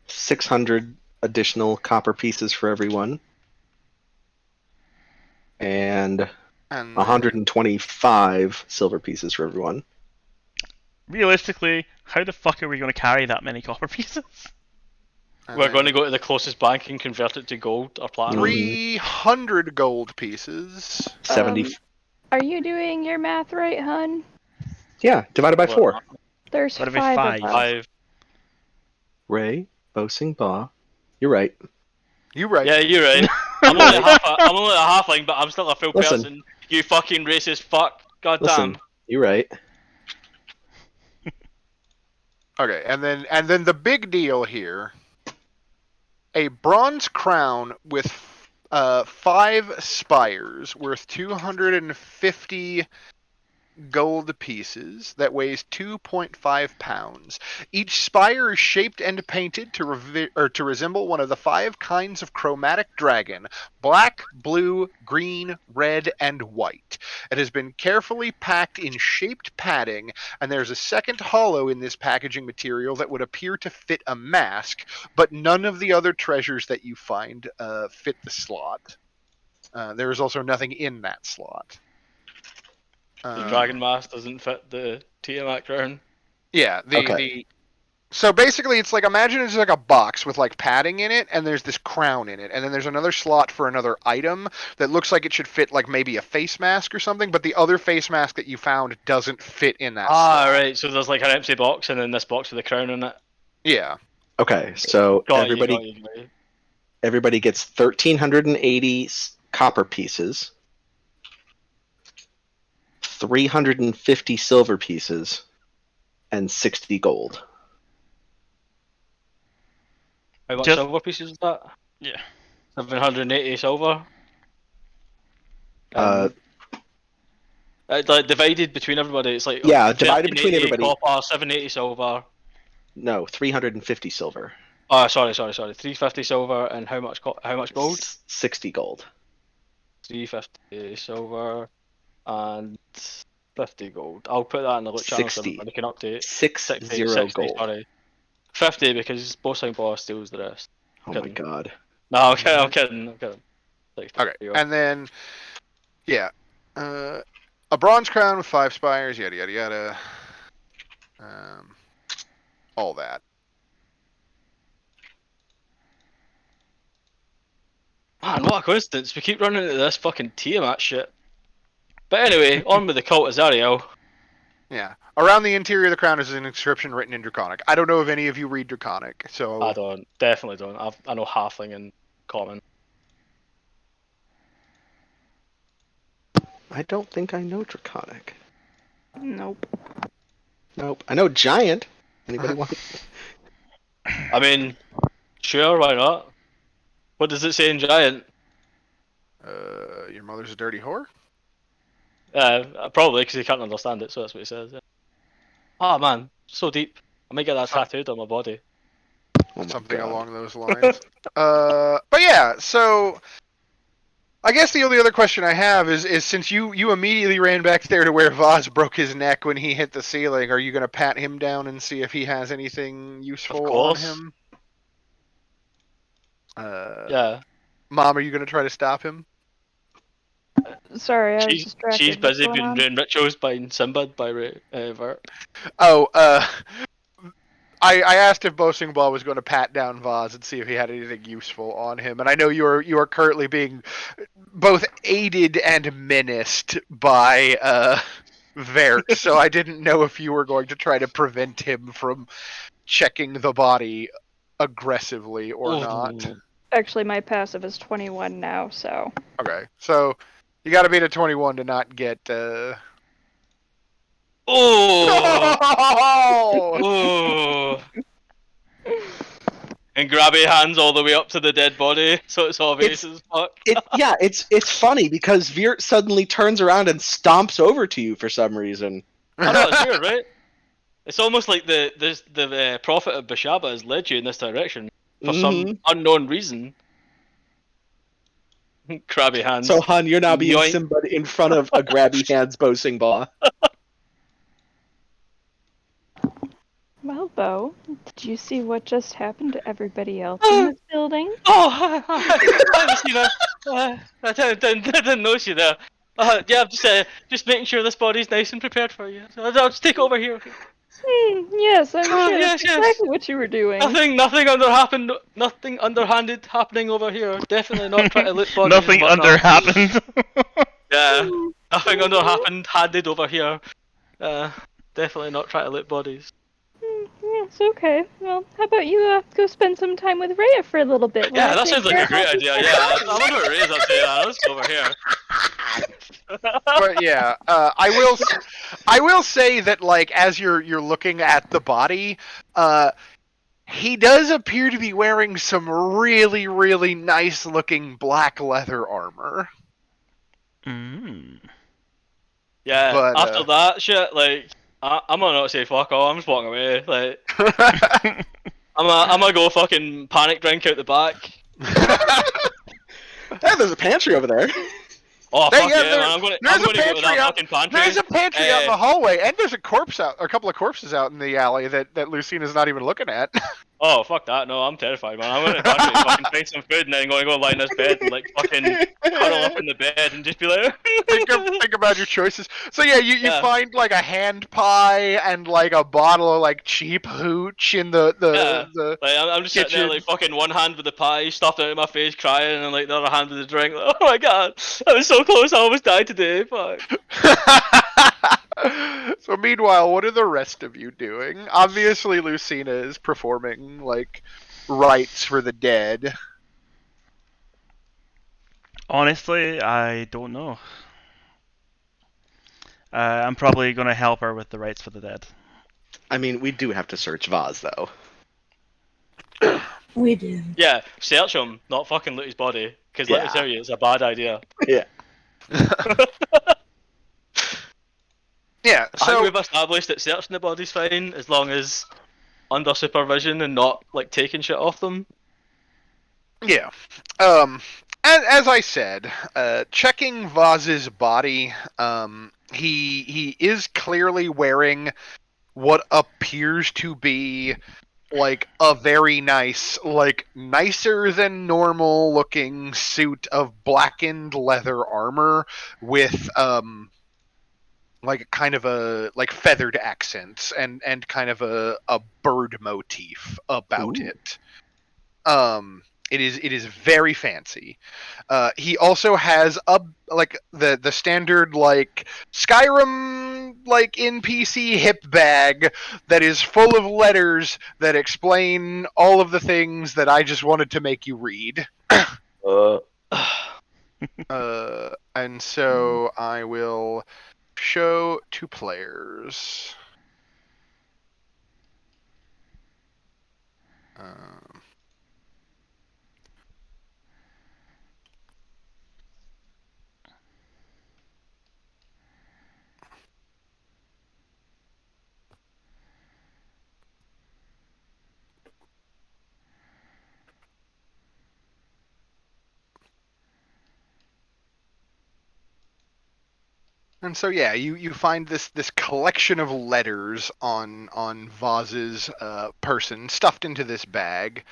Speaker 7: 600 additional copper pieces for everyone. And
Speaker 2: And
Speaker 7: 125 silver pieces for everyone.
Speaker 1: Realistically, how the fuck are we going to carry that many copper pieces?
Speaker 4: We're going to go to the closest bank and convert it to gold or platinum.
Speaker 2: 300 gold pieces.
Speaker 7: 70.
Speaker 6: Are you doing your math right, hun?
Speaker 7: Yeah, divided by 4.
Speaker 6: There's
Speaker 1: That'd be
Speaker 6: 5
Speaker 1: 5.
Speaker 6: of us.
Speaker 4: 5.
Speaker 7: Ray, Bosing Ba. You're right.
Speaker 2: You right.
Speaker 4: Yeah, you're right. I'm only a halfling, but I'm still a full
Speaker 7: Listen.
Speaker 4: person. You fucking racist fuck. God
Speaker 7: Listen,
Speaker 4: damn.
Speaker 7: you're right.
Speaker 2: Okay, and then the big deal here. A bronze crown with 5 spires worth 250 gold pieces that weighs 2.5 pounds. Each spire is shaped and painted to resemble one of the 5 kinds of chromatic dragon: black, blue, green, red, and white. It has been carefully packed in shaped padding, and there's a second hollow in this packaging material that would appear to fit a mask, but none of the other treasures that you find fit the slot. There is also nothing in that slot.
Speaker 4: The dragon mask doesn't fit the Tiamat crown.
Speaker 2: Yeah,
Speaker 7: Okay.
Speaker 2: So basically, it's like, imagine it's like a box with like padding in it, and there's this crown in it, and then there's another slot for another item that looks like it should fit like maybe a face mask or something, but the other face mask that you found doesn't fit in that slot.
Speaker 4: Right. So there's like an empty box, and then this box with a crown in it.
Speaker 2: Yeah.
Speaker 7: Okay, so
Speaker 4: Got
Speaker 7: everybody
Speaker 4: you.
Speaker 7: everybody gets 1,380 copper pieces, 350 silver pieces, and 60 gold.
Speaker 4: How much
Speaker 1: Just-
Speaker 4: silver pieces is that?
Speaker 1: Yeah.
Speaker 4: 780 silver.
Speaker 7: Uh,
Speaker 4: Like divided between everybody, it's like
Speaker 7: Yeah, divided between
Speaker 4: 1380
Speaker 7: everybody.
Speaker 4: Copper, 780 silver.
Speaker 7: No, 350 silver.
Speaker 4: Oh, sorry. 350 silver and how much gold?
Speaker 7: 60 gold.
Speaker 4: 350 silver and 50 gold. I'll put that in the look channel so
Speaker 7: 60.
Speaker 4: everybody can update.
Speaker 7: 60 gold.
Speaker 4: Sorry. 50 because Bossing Boss steals the rest.
Speaker 7: Oh my god.
Speaker 4: No, I'm kidding. Like,
Speaker 2: Okay.
Speaker 4: you go.
Speaker 2: And then, yeah, a bronze crown with 5 spires, yada yada yada. All that.
Speaker 4: Man, what a coincidence. We keep running into this fucking Tiamat shit. But anyway, on with the cult of Zariel.
Speaker 2: Yeah. Around the interior of the crown is an inscription written in Draconic. I don't know if any of you read Draconic, so
Speaker 4: I don't. Definitely don't. I know Halfling and Common.
Speaker 7: I don't think I know Draconic.
Speaker 6: Nope.
Speaker 7: Nope. I know Giant. Anybody want?
Speaker 4: I mean, sure, why not? What does it say in Giant?
Speaker 2: your mother's a dirty whore?
Speaker 4: Probably because he can't understand it, so that's what he says. Yeah. Oh man, so deep. I might get that tattooed on my body.
Speaker 7: Oh my
Speaker 2: Something
Speaker 7: god.
Speaker 2: along those lines. But yeah, so I guess the only other question I have is since you immediately ran back there to where Vaz broke his neck when he hit the ceiling, are you going to pat him down and see if he has anything useful on
Speaker 4: course.
Speaker 2: him?
Speaker 4: Yeah.
Speaker 2: Mom, are you going to try to stop him?
Speaker 6: Sorry, I was distracted.
Speaker 4: She's
Speaker 6: What's
Speaker 4: busy
Speaker 6: going
Speaker 4: being
Speaker 6: on?
Speaker 4: doing rituals by Simbad by Vert.
Speaker 2: Oh, I asked if Bosingball was going to pat down Vaz and see if he had anything useful on him, and I know you are currently being both aided and menaced by Vert, so I didn't know if you were going to try to prevent him from checking the body aggressively or not.
Speaker 4: Ooh.
Speaker 6: Actually, my passive is 21 now, so.
Speaker 2: Okay, so you got to beat a 21 to not get.
Speaker 4: Oh.
Speaker 2: Oh!
Speaker 4: Ooh. And grabby hands all the way up to the dead body, so it's obvious as fuck.
Speaker 7: It's funny because Virt suddenly turns around and stomps over to you for some reason.
Speaker 4: I know, it's weird, right? It's almost like the prophet of Bashaba has led you in this direction for some
Speaker 7: Mhm.
Speaker 4: unknown reason. Crabby hands.
Speaker 7: So, Han, you're now being
Speaker 4: Yoink.
Speaker 7: Simba in front of a grabby hands Bosingball.
Speaker 6: Well, Bo, did you see what just happened to everybody else in this building?
Speaker 4: Oh, hi, Lucina. I didn't know you there. Yeah, I'm just making sure this body's nice and prepared for you. So I'll just take over here. Okay?
Speaker 6: Yes, I'm sure
Speaker 4: Yes,
Speaker 6: that's
Speaker 4: yes.
Speaker 6: exactly what you were doing.
Speaker 4: Nothing underhanded happening over here. Definitely not trying to loot bodies.
Speaker 1: Nothing
Speaker 4: and
Speaker 1: under
Speaker 4: whatnot.
Speaker 1: happened.
Speaker 4: Yeah, nothing handed over here. Definitely not trying to loot bodies.
Speaker 6: Yes, okay. Well, how about you go spend some time with Rhea for a little bit while
Speaker 4: Yeah,
Speaker 6: I
Speaker 4: that
Speaker 6: take
Speaker 4: sounds like
Speaker 6: care
Speaker 4: a
Speaker 6: of
Speaker 4: great
Speaker 6: all these
Speaker 4: idea.
Speaker 6: dead
Speaker 4: Yeah, I
Speaker 6: bodies?
Speaker 4: wonder what Ray's up to. Let's go over here.
Speaker 2: But yeah, I will say that like as you're looking at the body, he does appear to be wearing some really really nice looking black leather armor.
Speaker 1: Mm.
Speaker 4: Yeah,
Speaker 2: But
Speaker 4: after that shit, like, I'm gonna not say fuck all. I'm just walking away. Like, I'm gonna go fucking panic drink out the back.
Speaker 7: Hey, there's a pantry over there.
Speaker 4: Oh
Speaker 2: Hey,
Speaker 4: fuck
Speaker 2: yeah,
Speaker 4: yeah, man! I'm
Speaker 2: there's a
Speaker 4: gonna go to
Speaker 2: pantry
Speaker 4: that
Speaker 2: out.
Speaker 4: fucking pantry.
Speaker 2: There's a pantry out in the hallway, and there's a couple of corpses out in the alley that Lucina's not even looking at.
Speaker 4: Oh fuck that! No, I'm terrified, man. I'm gonna pantry, fucking find some food, and then gonna go lie in this bed and like fucking cuddle up in the bed and just be like.
Speaker 2: think about your choices. So yeah, you
Speaker 4: Yeah.
Speaker 2: find like a hand pie and like a bottle of like cheap hooch in the
Speaker 4: Yeah.
Speaker 2: the
Speaker 4: Like I'm just sitting there
Speaker 2: kitchen.
Speaker 4: like fucking one hand with the pie stuffed out of my face crying and like the other hand with the drink. Like, oh my god, I was so close, I almost died today. Fuck.
Speaker 2: So meanwhile, what are the rest of you doing? Obviously, Lucina is performing like rites for the dead.
Speaker 1: Honestly, I don't know. I'm probably gonna help her with the rights for the dead.
Speaker 7: I mean, we do have to search Vaz, though.
Speaker 5: We do.
Speaker 4: Yeah, search him, not fucking loot his body. Because let me
Speaker 7: Yeah.
Speaker 4: tell you, it's a bad idea.
Speaker 7: Yeah.
Speaker 2: Yeah.
Speaker 4: I think
Speaker 2: So
Speaker 4: we've established that searching the body's fine as long as under supervision and not like taking shit off them.
Speaker 2: yeah. As I said, checking Vaz's body, he is clearly wearing what appears to be like a very nice, like nicer than normal looking suit of blackened leather armor with like kind of a like feathered accents and kind of a bird motif about
Speaker 7: Ooh.
Speaker 2: it. It is very fancy. He also has a like the standard like Skyrim like NPC hip bag that is full of letters that explain all of the things that I just wanted to make you read. And so I will show to players. Um, And so yeah, you find this collection of letters on Vaz's person stuffed into this bag.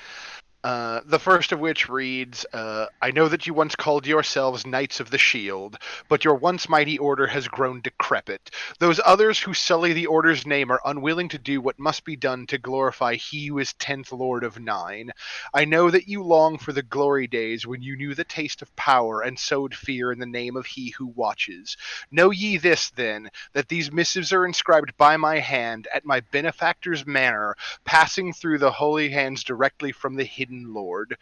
Speaker 2: The first of which reads, I know that you once called yourselves Knights of the Shield, but your once mighty order has grown decrepit. Those others who sully the order's name are unwilling to do what must be done to glorify he who is 10th Lord of Nine. I know that you long for the glory days when you knew the taste of power and sowed fear in the name of he who watches. Know ye this, then, that these missives are inscribed by my hand at my benefactor's manor, passing through the holy hands directly from the hidden Lord.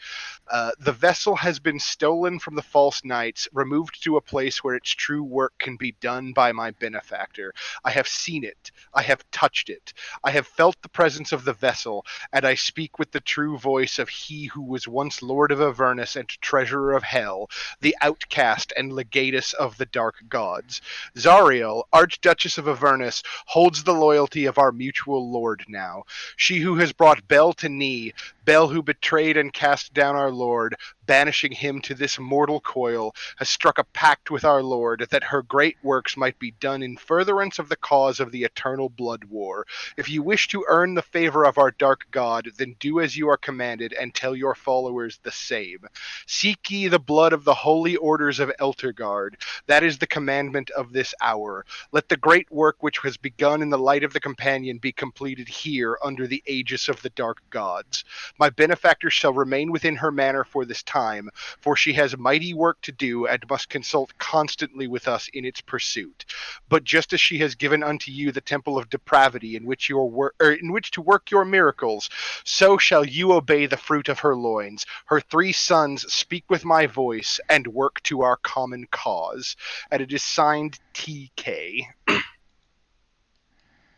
Speaker 2: The vessel has been stolen from the false knights, removed to a place where its true work can be done by my benefactor. I have seen it. I have touched it. I have felt the presence of the vessel, and I speak with the true voice of he who was once Lord of Avernus and Treasurer of Hell, the outcast and legatus of the dark gods. Zariel, Archduchess of Avernus, holds the loyalty of our mutual lord now. She who has brought Bel to knee, Bel who betrayed and cast down our Lord, banishing him to this mortal coil, has struck a pact with our Lord that her great works might be done in furtherance of the cause of the eternal blood war. If you wish to earn the favor of our dark god, then do as you are commanded and tell your followers the same. Seek ye the blood of the holy orders of Eltergard. That is the commandment of this hour. Let the great work which has begun in the light of the companion be completed here under the aegis of the dark gods. My benefactor shall remain within her manor for this time, for she has mighty work to do and must consult constantly with us in its pursuit. But just as she has given unto you the temple of depravity in which to work your miracles, so shall you obey the fruit of her loins. Her 3 sons speak with my voice and work to our common cause. And it is signed TK.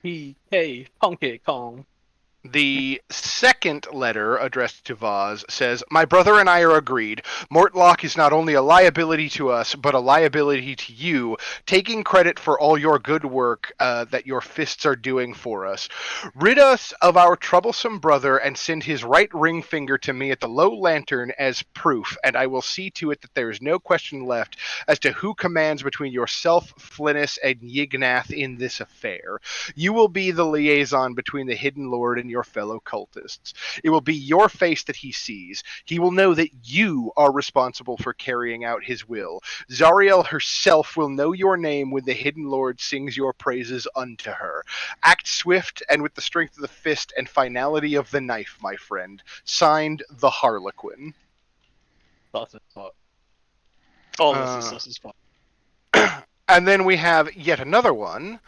Speaker 8: Hey, Donkey Kong.
Speaker 2: The second letter addressed to Vaz says, My brother and I are agreed. Mortlock is not only a liability to us, but a liability to you, taking credit for all your good work that your fists are doing for us. Rid us of our troublesome brother and send his right ring finger to me at the low lantern as proof, and I will see to it that there is no question left as to who commands between yourself, Flinnis, and Yignath in this affair. You will be the liaison between the Hidden Lord and your fellow cultists. It will be your face that he sees. He will know that you are responsible for carrying out his will. Zariel herself will know your name when the Hidden Lord sings your praises unto her. Act swift and with the strength of the fist and finality of the knife, my friend. Signed, the Harlequin.
Speaker 8: Sausage spot. All this is sausage spot.
Speaker 2: And then we have yet another one.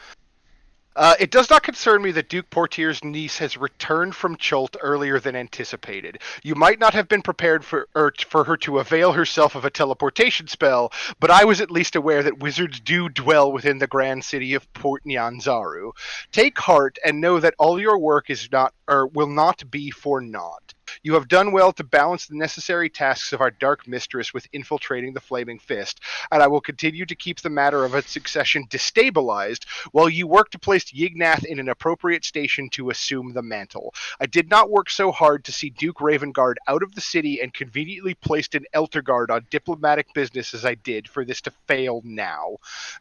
Speaker 2: It does not concern me that Duke Portier's niece has returned from Chult earlier than anticipated. You might not have been prepared for her to avail herself of a teleportation spell, but I was at least aware that wizards do dwell within the grand city of Port Nyanzaru. Take heart and know that all your work is not, or will not be for naught. You have done well to balance the necessary tasks of our dark mistress with infiltrating the Flaming Fist, and I will continue to keep the matter of its succession destabilized while you work to place Yignath in an appropriate station to assume the mantle. I did not work so hard to see Duke Ravengard out of the city and conveniently placed in Eltergard on diplomatic business as I did for this to fail now.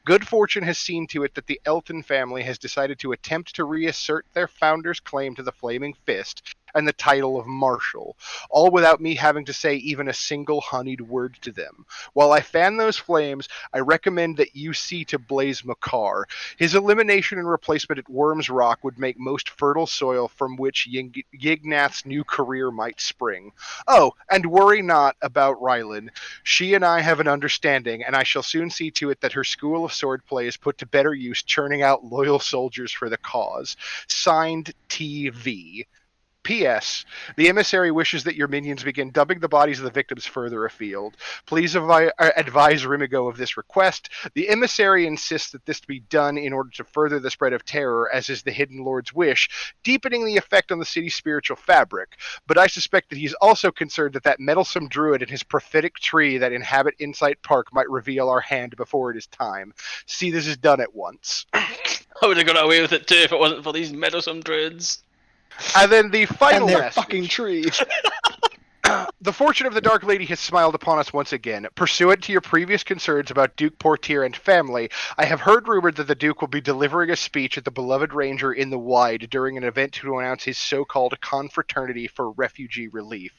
Speaker 2: Good fortune has seen to it that the Elton family has decided to attempt to reassert their founder's claim to the Flaming Fist and the title of Marshal, all without me having to say even a single honeyed word to them. While I fan those flames, I recommend that you see to Blaze Makar. His elimination and replacement at Worm's Rock would make most fertile soil from which Yignath's new career might spring. Oh, and worry not about Rylan. She and I have an understanding, and I shall soon see to it that her school of swordplay is put to better use, churning out loyal soldiers for the cause. Signed, TV. P.S. The emissary wishes that your minions begin dumping the bodies of the victims further afield. Please advise Rimigo of this request. The emissary insists that this be done in order to further the spread of terror, as is the Hidden Lord's wish, deepening the effect on the city's spiritual fabric. But I suspect that he's also concerned that that meddlesome druid and his prophetic tree that inhabit Insight Park might reveal our hand before it is time. See, this is done at once.
Speaker 4: I would have got away with it too if it wasn't for these meddlesome druids.
Speaker 2: And then the final
Speaker 3: And their
Speaker 2: message.
Speaker 3: fucking tree.
Speaker 2: The fortune of the Dark Lady has smiled upon us once again. Pursuant to your previous concerns about Duke Portier and family, I have heard rumored that the Duke will be delivering a speech at the Beloved Ranger in the Wide during an event to announce his so-called confraternity for refugee relief.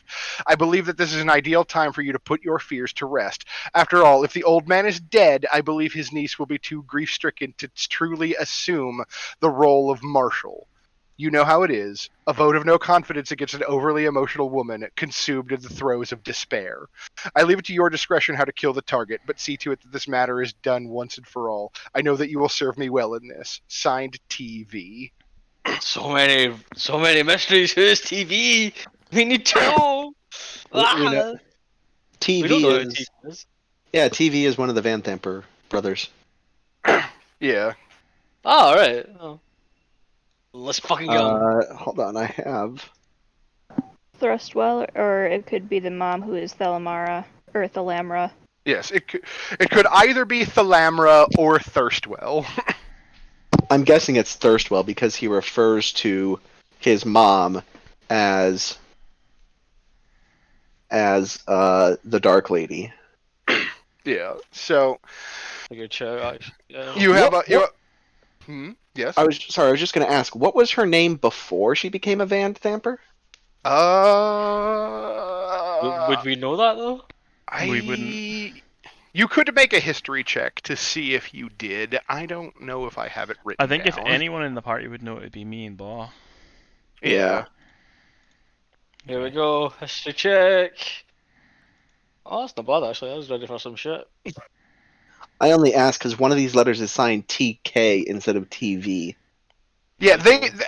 Speaker 2: I believe that this is an ideal time for you to put your fears to rest. After all, if the old man is dead, I believe his niece will be too grief-stricken to truly assume the role of Marshal. You know how it is. A vote of no confidence against an overly emotional woman consumed in the throes of despair. I leave it to your discretion how to kill the target, but see to it that this matter is done once and for all. I know that you will serve me well in this. Signed, TV.
Speaker 4: So many mysteries. Who's TV? We need to know.
Speaker 7: We know-
Speaker 4: We don't
Speaker 7: TV
Speaker 4: know who
Speaker 7: is
Speaker 4: TV is.
Speaker 7: yeah, TV is one of the Van Thamper brothers.
Speaker 2: Yeah.
Speaker 4: Oh, alright. Oh. Let's fucking go.
Speaker 7: Hold on, I have.
Speaker 6: Thrustwell, or it could be the mom who is Thelamara, or Thalamra.
Speaker 2: Yes, it could either be Thalamra or Thirstwell.
Speaker 7: I'm guessing it's Thirstwell because he refers to his mom as the Dark Lady.
Speaker 2: Yeah. So
Speaker 4: A good show, actually. Yeah.
Speaker 2: you have yes.
Speaker 7: I was just going to ask, what was her name before she became a Van Thamper?
Speaker 4: Would we know that though?
Speaker 1: We wouldn't.
Speaker 2: You could make a history check to see if you did. I don't know if I have it written
Speaker 1: I think if
Speaker 2: down.
Speaker 1: anyone in the party would know, it'd be me and Baw.
Speaker 2: Yeah.
Speaker 4: Here we go. History check. Oh, that's not bad actually. I was ready for some shit.
Speaker 7: I only ask because one of these letters is signed TK instead of TV.
Speaker 2: Yeah,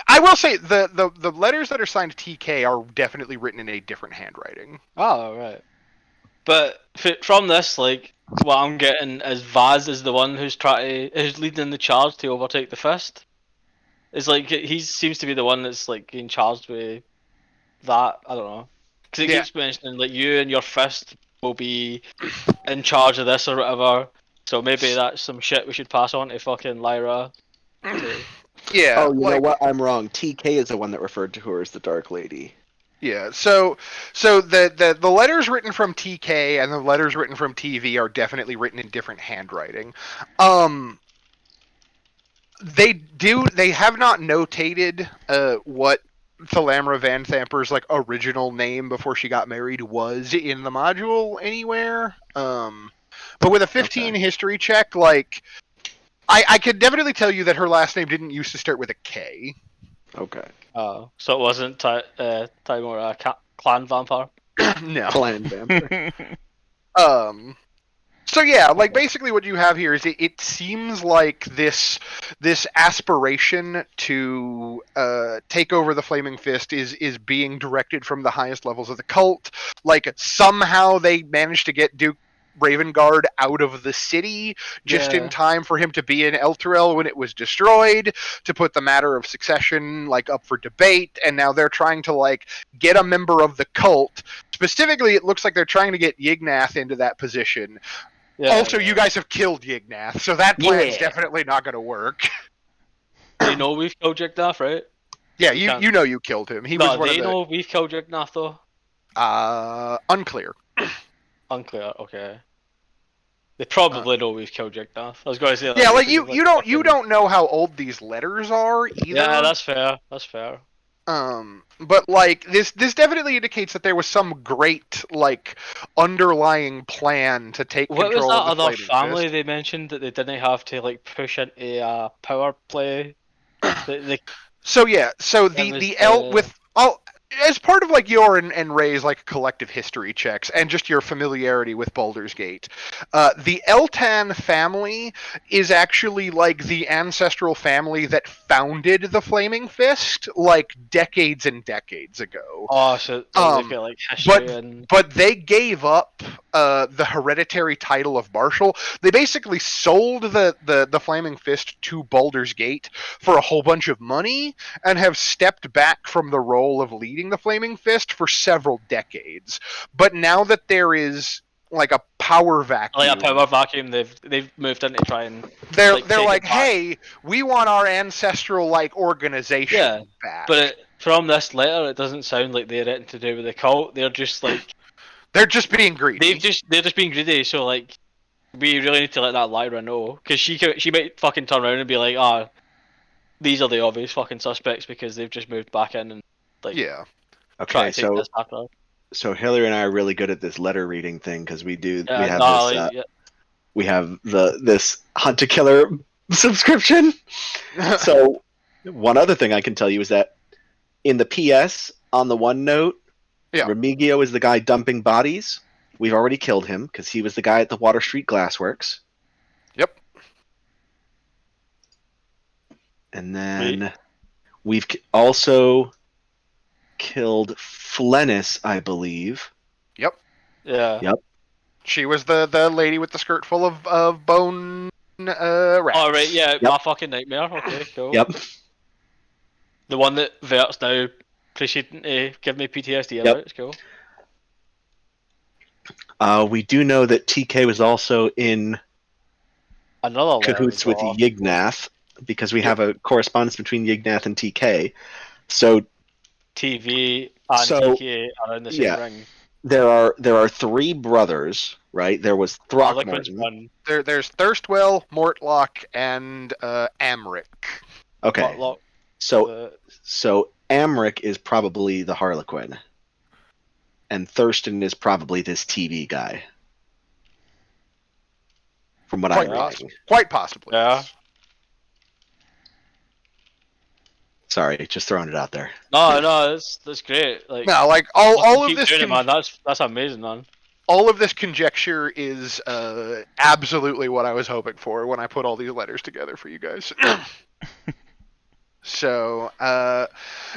Speaker 2: I will say the letters that are signed TK are definitely written in a different handwriting.
Speaker 4: Oh, right. But from this, like, what I'm getting is Vaz is the one who's leading the charge to overtake the fist. It's like he seems to be the one that's like getting charged with that. I don't know, because it
Speaker 2: Yeah.
Speaker 4: keeps mentioning like you and your fist will be in charge of this or whatever. So maybe that's some shit we should pass on to fucking Lyra.
Speaker 2: Yeah.
Speaker 7: Oh, you know what? I'm wrong. TK is the one that referred to her as the Dark Lady.
Speaker 2: Yeah, so the letters written from TK and the letters written from TV are definitely written in different handwriting. They have not notated what Thalamra Van Thamper's like original name before she got married was in the module anywhere. But with a 15 history check, like I could definitely tell you that her last name didn't used to start with a K.
Speaker 7: Okay.
Speaker 4: Oh, so it wasn't Timor clan vampire.
Speaker 2: No.
Speaker 7: Clan Vampire.
Speaker 2: So yeah, like basically what you have here is it seems like this aspiration to take over the Flaming Fist is being directed from the highest levels of the cult. Like somehow they managed to get Duke Ravengard out of the city just in time for him to be in Elturel when it was destroyed, to put the matter of succession like up for debate, and now they're trying to like get a member of the cult. Specifically, it looks like they're trying to get Yignath into that position.
Speaker 4: Yeah,
Speaker 2: Also, you guys have killed Yignath, so that plan's definitely not going to work.
Speaker 4: They know we've killed Yignath, right?
Speaker 2: Yeah, you know you killed him. He
Speaker 4: No,
Speaker 2: was one of
Speaker 4: they
Speaker 2: the...
Speaker 4: know we've killed Yignath though.
Speaker 2: Unclear.
Speaker 4: Unclear. Okay. They probably know we've killed Yignath. I was going to say.
Speaker 2: Yeah, like you don't know how old these letters are either.
Speaker 4: Yeah, that's fair. That's fair.
Speaker 2: But like this definitely indicates that there was some great like underlying plan to take
Speaker 4: What was
Speaker 2: control
Speaker 4: that
Speaker 2: of the
Speaker 4: other
Speaker 2: Flaming
Speaker 4: family
Speaker 2: Fist.
Speaker 4: they mentioned that they didn't have to like push into a power play?
Speaker 2: So yeah, so
Speaker 4: It was,
Speaker 2: the L with all as part of like your and Ray's like collective history checks and just your familiarity with Baldur's Gate, the Eltan family is actually like the ancestral family that founded the Flaming Fist like decades and decades ago.
Speaker 4: Oh, so they've got like history
Speaker 2: But they gave up the hereditary title of Marshal. They basically sold the Flaming Fist to Baldur's Gate for a whole bunch of money and have stepped back from the role of leading the Flaming Fist for several decades. But now that there is like a power vacuum,
Speaker 4: like a power vacuum, they've moved in to try and
Speaker 2: they're
Speaker 4: take
Speaker 2: like,
Speaker 4: it back.
Speaker 2: hey, we want our ancestral like organization back.
Speaker 4: But from this letter, it doesn't sound like they're anything to do with the cult. They're just like
Speaker 2: They're just being greedy.
Speaker 4: they're just being greedy. So like, we really need to let that Lyra know, because she might fucking turn around and be like, ah, these are the obvious fucking suspects because they've just moved back in and like
Speaker 2: Yeah.
Speaker 4: try
Speaker 3: Okay,
Speaker 4: to take this after her.
Speaker 3: so Hillary and I are really good at this letter reading thing because we
Speaker 4: Yeah,
Speaker 3: have
Speaker 4: nah,
Speaker 3: this
Speaker 4: like, yeah.
Speaker 3: we have this Hunt to Killer subscription. So one other thing I can tell you is that in the PS on the OneNote,
Speaker 2: Yeah.
Speaker 3: Remigio is the guy dumping bodies. We've already killed him because he was the guy at the Water Street Glassworks.
Speaker 2: Yep.
Speaker 3: And then we've also killed Flennis, I believe.
Speaker 2: Yep.
Speaker 4: Yeah.
Speaker 3: Yep.
Speaker 2: She was the lady with the skirt full of bone rats.
Speaker 4: Oh right, yeah,
Speaker 3: Yep.
Speaker 4: my fucking nightmare. Okay, cool.
Speaker 3: Yep.
Speaker 4: The one that Vert's now proceeding to give me PTSD
Speaker 3: Yep.
Speaker 4: about. It's cool.
Speaker 3: We do know that TK was also in
Speaker 4: Another letter
Speaker 3: cahoots
Speaker 4: we
Speaker 3: with
Speaker 4: got.
Speaker 3: Yignath because we have a correspondence between Yignath and TK. So
Speaker 4: TV and
Speaker 3: So,
Speaker 4: TK are in the same
Speaker 3: yeah.
Speaker 4: ring.
Speaker 3: there are three brothers, right? There was
Speaker 4: Harlequin's
Speaker 3: Throckmorton.
Speaker 4: one.
Speaker 2: There's Thirstwell, Mortlock, and Amric.
Speaker 3: Okay,
Speaker 4: Mortlock,
Speaker 3: so Amric is probably the Harlequin, and Thurston is probably this TV guy. From what I'm reading.
Speaker 2: Quite possibly.
Speaker 4: Yeah.
Speaker 2: Yes.
Speaker 3: Sorry, just throwing it out there.
Speaker 4: No, that's great. Like,
Speaker 2: No, like all of
Speaker 4: keep
Speaker 2: this
Speaker 4: doing it, man. That's amazing, man.
Speaker 2: all of this conjecture is absolutely what I was hoping for when I put all these letters together for you guys. So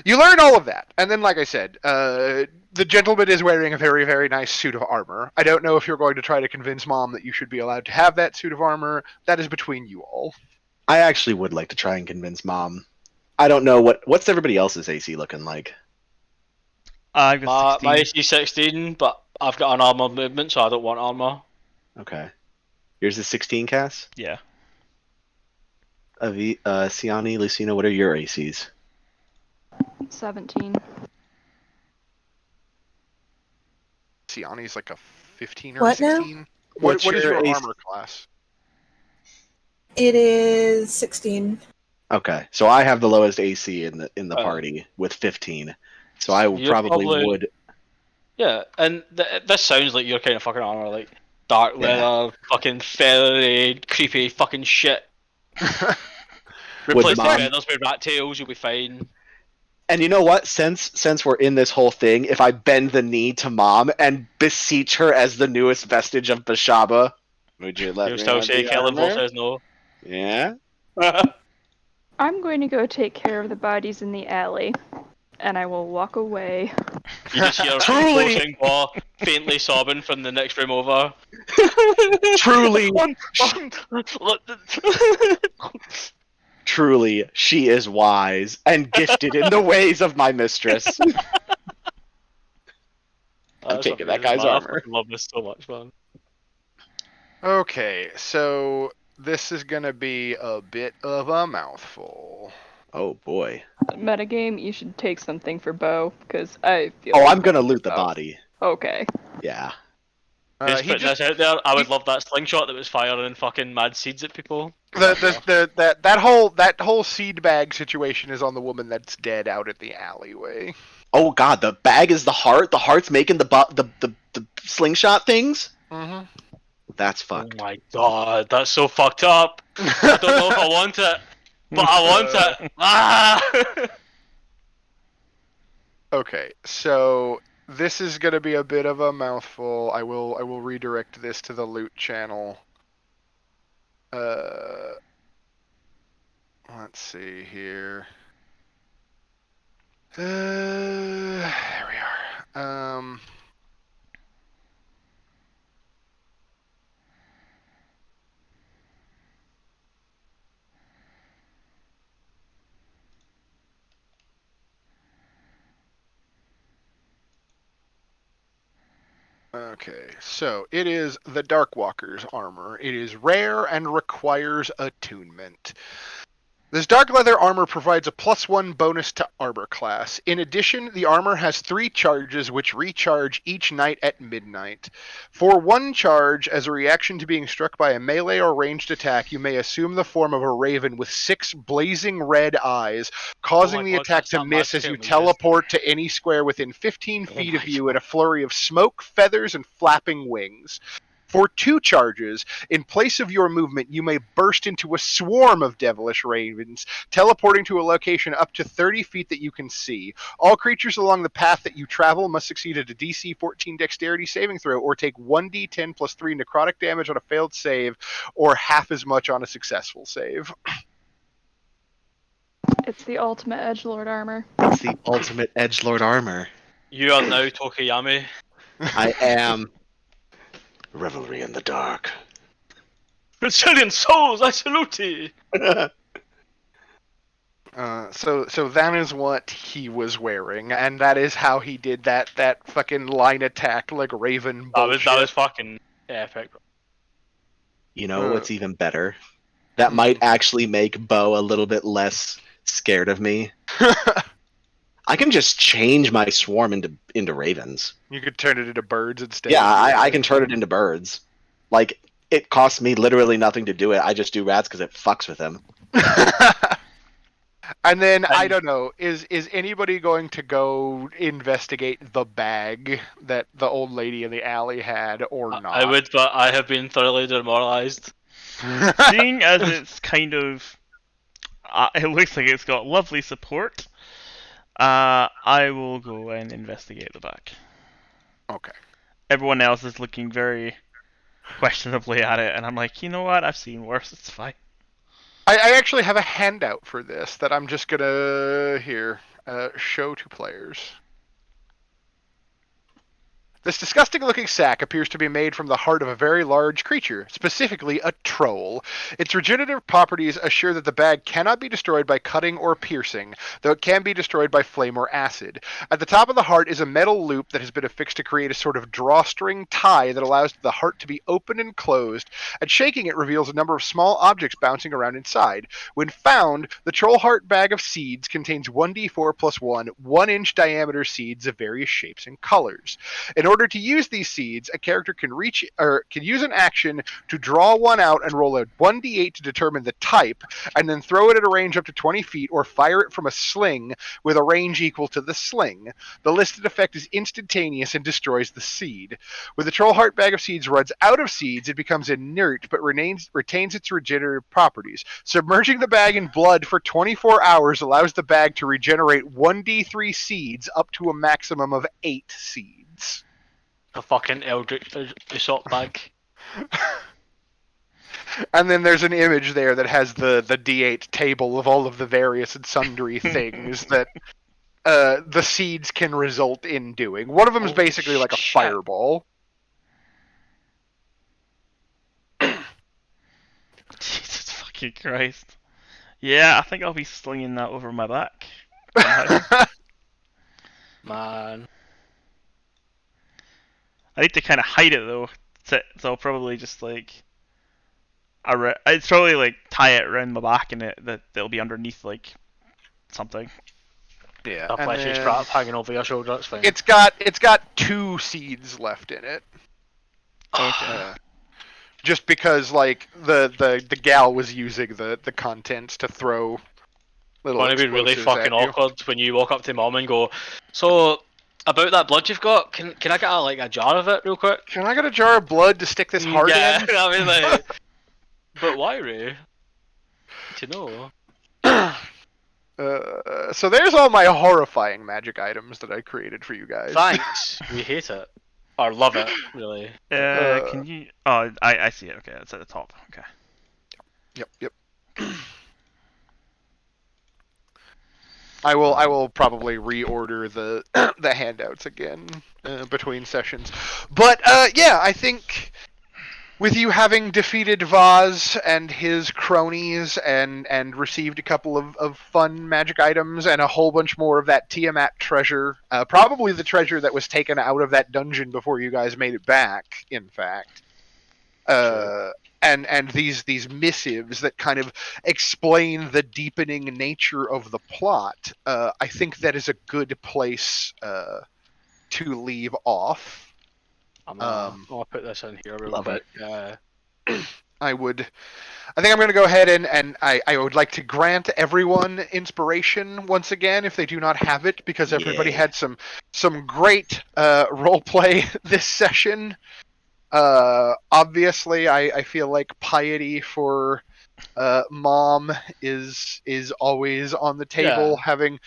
Speaker 2: you learn all of that, and then, like I said, the gentleman is wearing a very, very nice suit of armor. I don't know if you're going to try to convince Mom that you should be allowed to have that suit of armor. That is between you all.
Speaker 3: I actually would like to try and convince Mom. I don't know what's everybody else's AC looking like.
Speaker 1: I've got 16.
Speaker 4: My AC 16, but I've got an armor movement, so I don't want armor.
Speaker 3: Okay, yours is 16, Cass.
Speaker 1: Yeah.
Speaker 3: Siani, Lucina, what are your ACs?
Speaker 6: 17.
Speaker 2: Siani's like a 15 or
Speaker 5: What now?
Speaker 2: 16.
Speaker 3: What's
Speaker 2: What is
Speaker 3: your
Speaker 2: your
Speaker 3: AC?
Speaker 2: armor class?
Speaker 5: It is 16.
Speaker 3: Okay, so I have the lowest AC in the
Speaker 4: Oh.
Speaker 3: party with 15. So I
Speaker 4: You're
Speaker 3: probably
Speaker 4: probably-
Speaker 3: would.
Speaker 4: Yeah, and this sounds like your kind of fucking armor, like dark leather, fucking feathery, creepy fucking shit. Replace the
Speaker 3: Mom-
Speaker 4: feathers with rat tails, you'll be fine.
Speaker 3: And you know what? Since we're in this whole thing, if I bend the knee to Mom and beseech her as the newest vestige of Bashaba, would you let
Speaker 4: You'll
Speaker 3: me
Speaker 4: still
Speaker 3: have
Speaker 4: say
Speaker 3: the
Speaker 4: Kellenville
Speaker 3: armor?
Speaker 4: says no.
Speaker 3: Yeah.
Speaker 6: I'm going to go take care of the bodies in the alley, and I will walk away.
Speaker 4: You just hear
Speaker 3: Truly-
Speaker 4: closing bar, faintly sobbing from the next room over.
Speaker 3: Truly, truly, she is wise and gifted in the ways of my mistress. I'm
Speaker 4: That's
Speaker 3: taking that
Speaker 4: amazing,
Speaker 3: guy's
Speaker 4: man.
Speaker 3: armor.
Speaker 4: I fucking love this so much, man.
Speaker 2: Okay, so this is gonna be a bit of a mouthful.
Speaker 3: Oh boy.
Speaker 6: Metagame, you should take something for Bo, because I feel
Speaker 3: Oh,
Speaker 6: like
Speaker 3: I'm gonna
Speaker 6: going
Speaker 3: loot
Speaker 6: for
Speaker 3: the
Speaker 6: Bo.
Speaker 3: body.
Speaker 6: Okay.
Speaker 3: Yeah.
Speaker 4: Just
Speaker 2: He
Speaker 4: putting
Speaker 2: just
Speaker 4: this out there, I would love that slingshot that was firing fucking mad seeds at people.
Speaker 2: that whole seed bag situation is on the woman that's dead out at the alleyway.
Speaker 3: Oh god, the bag is the heart. The heart's making the slingshot things.
Speaker 2: Mm-hmm.
Speaker 3: That's
Speaker 4: Oh
Speaker 3: fucked.
Speaker 4: my god, that's so fucked up. I don't know if I want it, but I want it. Ah!
Speaker 2: Okay, so this is gonna be a bit of a mouthful. I will redirect this to the loot channel. Let's see here. There we are. Okay, so it is the Darkwalker's armor. It is rare and requires attunement. This dark leather armor provides a +1 bonus to armor class. In addition, the armor has 3 charges which recharge each night at midnight. For 1 charge, as a reaction to being struck by a melee or ranged attack, you may assume the form of a raven with 6 blazing red eyes, causing the
Speaker 4: God,
Speaker 2: attack
Speaker 4: that's
Speaker 2: to
Speaker 4: that
Speaker 2: miss as you
Speaker 4: magic
Speaker 2: teleport to any square within 15
Speaker 4: Oh
Speaker 2: feet
Speaker 4: my
Speaker 2: of you in a flurry of smoke, feathers, and flapping wings. For 2 charges, in place of your movement, you may burst into a swarm of devilish ravens, teleporting to a location up to 30 feet that you can see. All creatures along the path that you travel must succeed at a DC 14 dexterity saving throw or take 1d10 plus 3 necrotic damage on a failed save, or half as much on a successful save.
Speaker 6: It's the ultimate edgelord armor.
Speaker 7: It's the ultimate edgelord armor.
Speaker 4: You are now Tokiyami.
Speaker 7: I am. Revelry in the dark.
Speaker 4: Brazilian souls, I salute thee!
Speaker 2: So that is what he was wearing, and that is how he did that fucking line attack like Raven bullshit.
Speaker 4: That was fucking epic.
Speaker 7: You know what's even better? That might actually make Bo a little bit less scared of me. I can just change my swarm into ravens.
Speaker 2: You could turn it into birds instead.
Speaker 7: Yeah, I can turn it into birds. Like, it costs me literally nothing to do it. I just do rats because it fucks with them.
Speaker 2: And then, I don't know, is anybody going to go investigate the bag that the old lady in the alley had or not?
Speaker 4: I would, but I have been thoroughly demoralized.
Speaker 1: Seeing as it's kind of, it looks like it's got lovely support. I will go and investigate the back.
Speaker 2: Okay.
Speaker 1: Everyone else is looking very questionably at it, and I'm like, you know what? I've seen worse. It's fine.
Speaker 2: I actually have a handout for this that I'm just gonna show to players. This disgusting-looking sack appears to be made from the heart of a very large creature, specifically a troll. Its regenerative properties assure that the bag cannot be destroyed by cutting or piercing, though it can be destroyed by flame or acid. At the top of the heart is a metal loop that has been affixed to create a sort of drawstring tie that allows the heart to be opened and closed, and shaking it reveals a number of small objects bouncing around inside. When found, the troll heart bag of seeds contains 1d4 plus 1 1-inch diameter seeds of various shapes and colors. In order to use these seeds, a character can use an action to draw one out and roll a 1d8 to determine the type, and then throw it at a range up to 20 feet or fire it from a sling with a range equal to the sling. The listed effect is instantaneous and destroys the seed. When the troll heart bag of seeds runs out of seeds, it becomes inert but retains its regenerative properties. Submerging the bag in blood for 24 hours allows the bag to regenerate 1d3 seeds up to a maximum of 8 seeds.
Speaker 4: A fucking Eldritch Aesop bag.
Speaker 2: And then there's an image there that has the D8 table of all of the various and sundry things that the seeds can result in doing. One of them is basically like a fireball.
Speaker 1: Jesus fucking Christ. Yeah, I think I'll be slinging that over my back.
Speaker 4: Man.
Speaker 1: I need to kind of hide it though, so I'll probably just like, I'd probably like tie it around my back and it'll be underneath like something.
Speaker 2: Yeah,
Speaker 4: A fleshy strap hanging over your shoulder, that's fine.
Speaker 2: It's got 2 seeds left in it.
Speaker 1: Okay.
Speaker 2: Just because like the gal was using the contents to throw little.
Speaker 4: It's going to be really
Speaker 2: explosives
Speaker 4: fucking
Speaker 2: at you.
Speaker 4: awkward when you walk up to mom and go, so, about that blood you've got, can I get a jar of it real quick?
Speaker 2: Can I get a jar of blood to stick this heart
Speaker 4: yeah,
Speaker 2: in?
Speaker 4: I mean like, but why, Ray? To know.
Speaker 2: So there's all my horrifying magic items that I created for you guys.
Speaker 4: Thanks. We hate it. Or love it, really.
Speaker 1: Can you? Oh, I see it. Okay, it's at the top. Okay.
Speaker 2: Yep. I will probably reorder the the handouts again between sessions, but yeah, I think with you having defeated Vaz and his cronies and received a couple of fun magic items and a whole bunch more of that Tiamat treasure, probably the treasure that was taken out of that dungeon before you guys made it back, in fact. And these missives that kind of explain the deepening nature of the plot. I think that is a good place to leave off.
Speaker 8: I'm gonna put this in here real
Speaker 7: Love
Speaker 8: quick.
Speaker 2: I think I'm going to go ahead and I would like to grant everyone inspiration once again if they do not have it, because everybody
Speaker 7: Yeah.
Speaker 2: had some great roleplay this session. Obviously, I feel like piety for mom is always on the table, having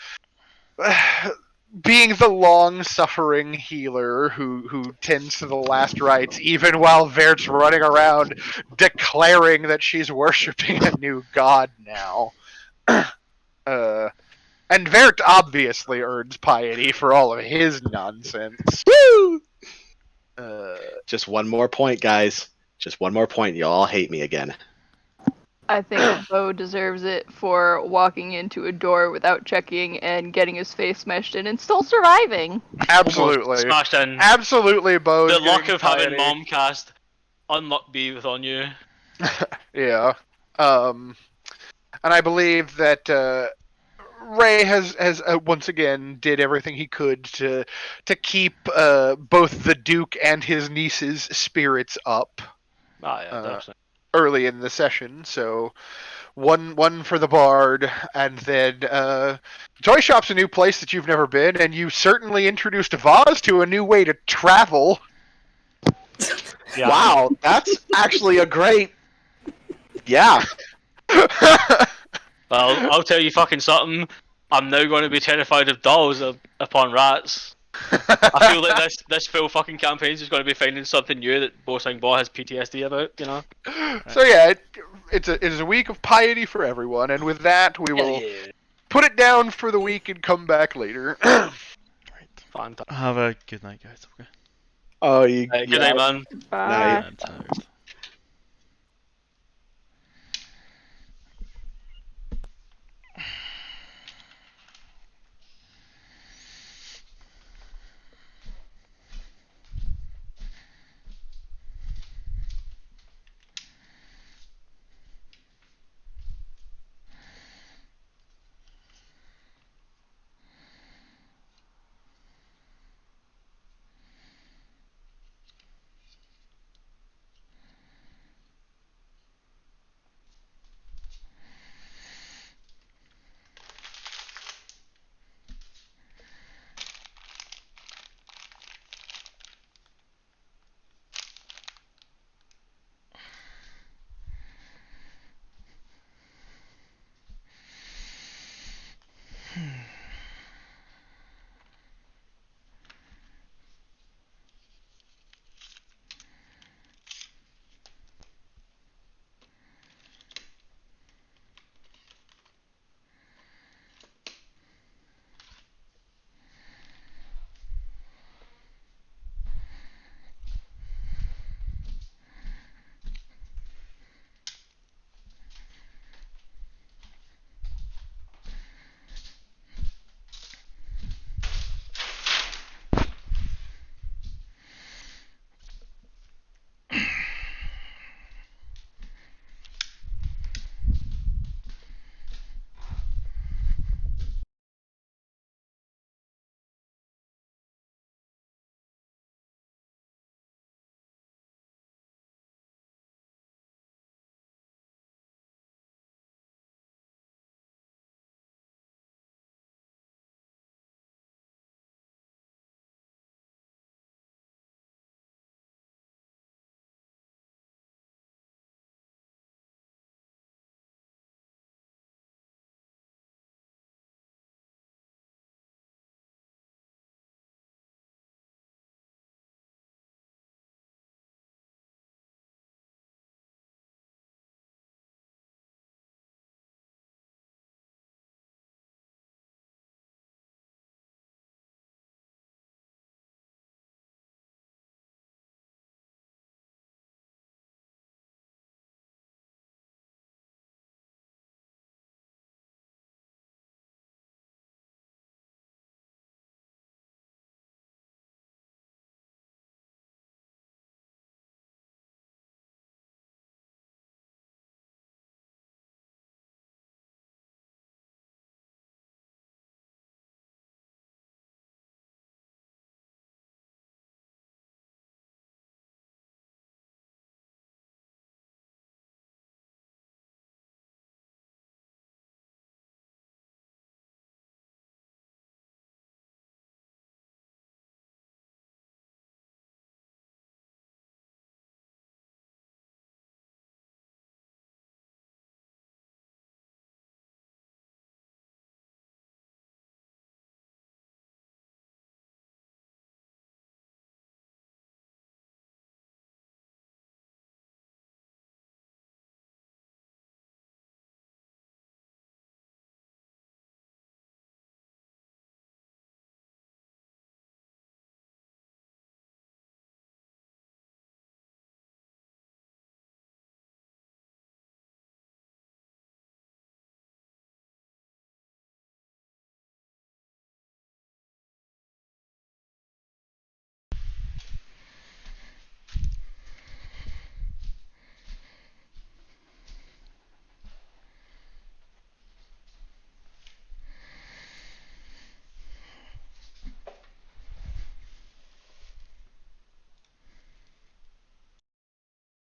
Speaker 2: being the long-suffering healer who tends to the last rites, even while Vert's running around declaring that she's worshiping a new god now. And Vert obviously earns piety for all of his nonsense.
Speaker 7: Woo!
Speaker 2: Uh,
Speaker 7: Just one more point, guys. Just one more point. You'll all hate me again.
Speaker 6: I think Bo deserves it for walking into a door without checking and getting his face smashed in and still surviving.
Speaker 2: absolutely,
Speaker 4: Smashed in.
Speaker 2: absolutely, Bo's
Speaker 4: The luck
Speaker 2: getting
Speaker 4: of having
Speaker 2: piety.
Speaker 4: mom cast Unluck be with on you.
Speaker 2: Yeah. And I believe that Ray has once again did everything he could to keep both the Duke and his niece's spirits up
Speaker 4: Ah, yeah, definitely.
Speaker 2: early in the session. So one for the Bard, and then Toy Shop's a new place that you've never been, and you certainly introduced Vaz to a new way to travel.
Speaker 4: Yeah.
Speaker 7: Wow, that's actually a great. Yeah.
Speaker 4: Well, I'll tell you fucking something. I'm now going to be terrified of dolls upon rats. I feel like this full fucking campaign is just going to be finding something new that Bo Sing Bo has PTSD about, you know?
Speaker 2: So yeah, it is a week of piety for everyone, and with that we will put it down for the week and come back later.
Speaker 1: Right.
Speaker 4: Fantastic.
Speaker 1: Have a good night, guys. Okay.
Speaker 7: Oh, you.
Speaker 4: Good night, man.
Speaker 6: Bye.
Speaker 1: I'm tired.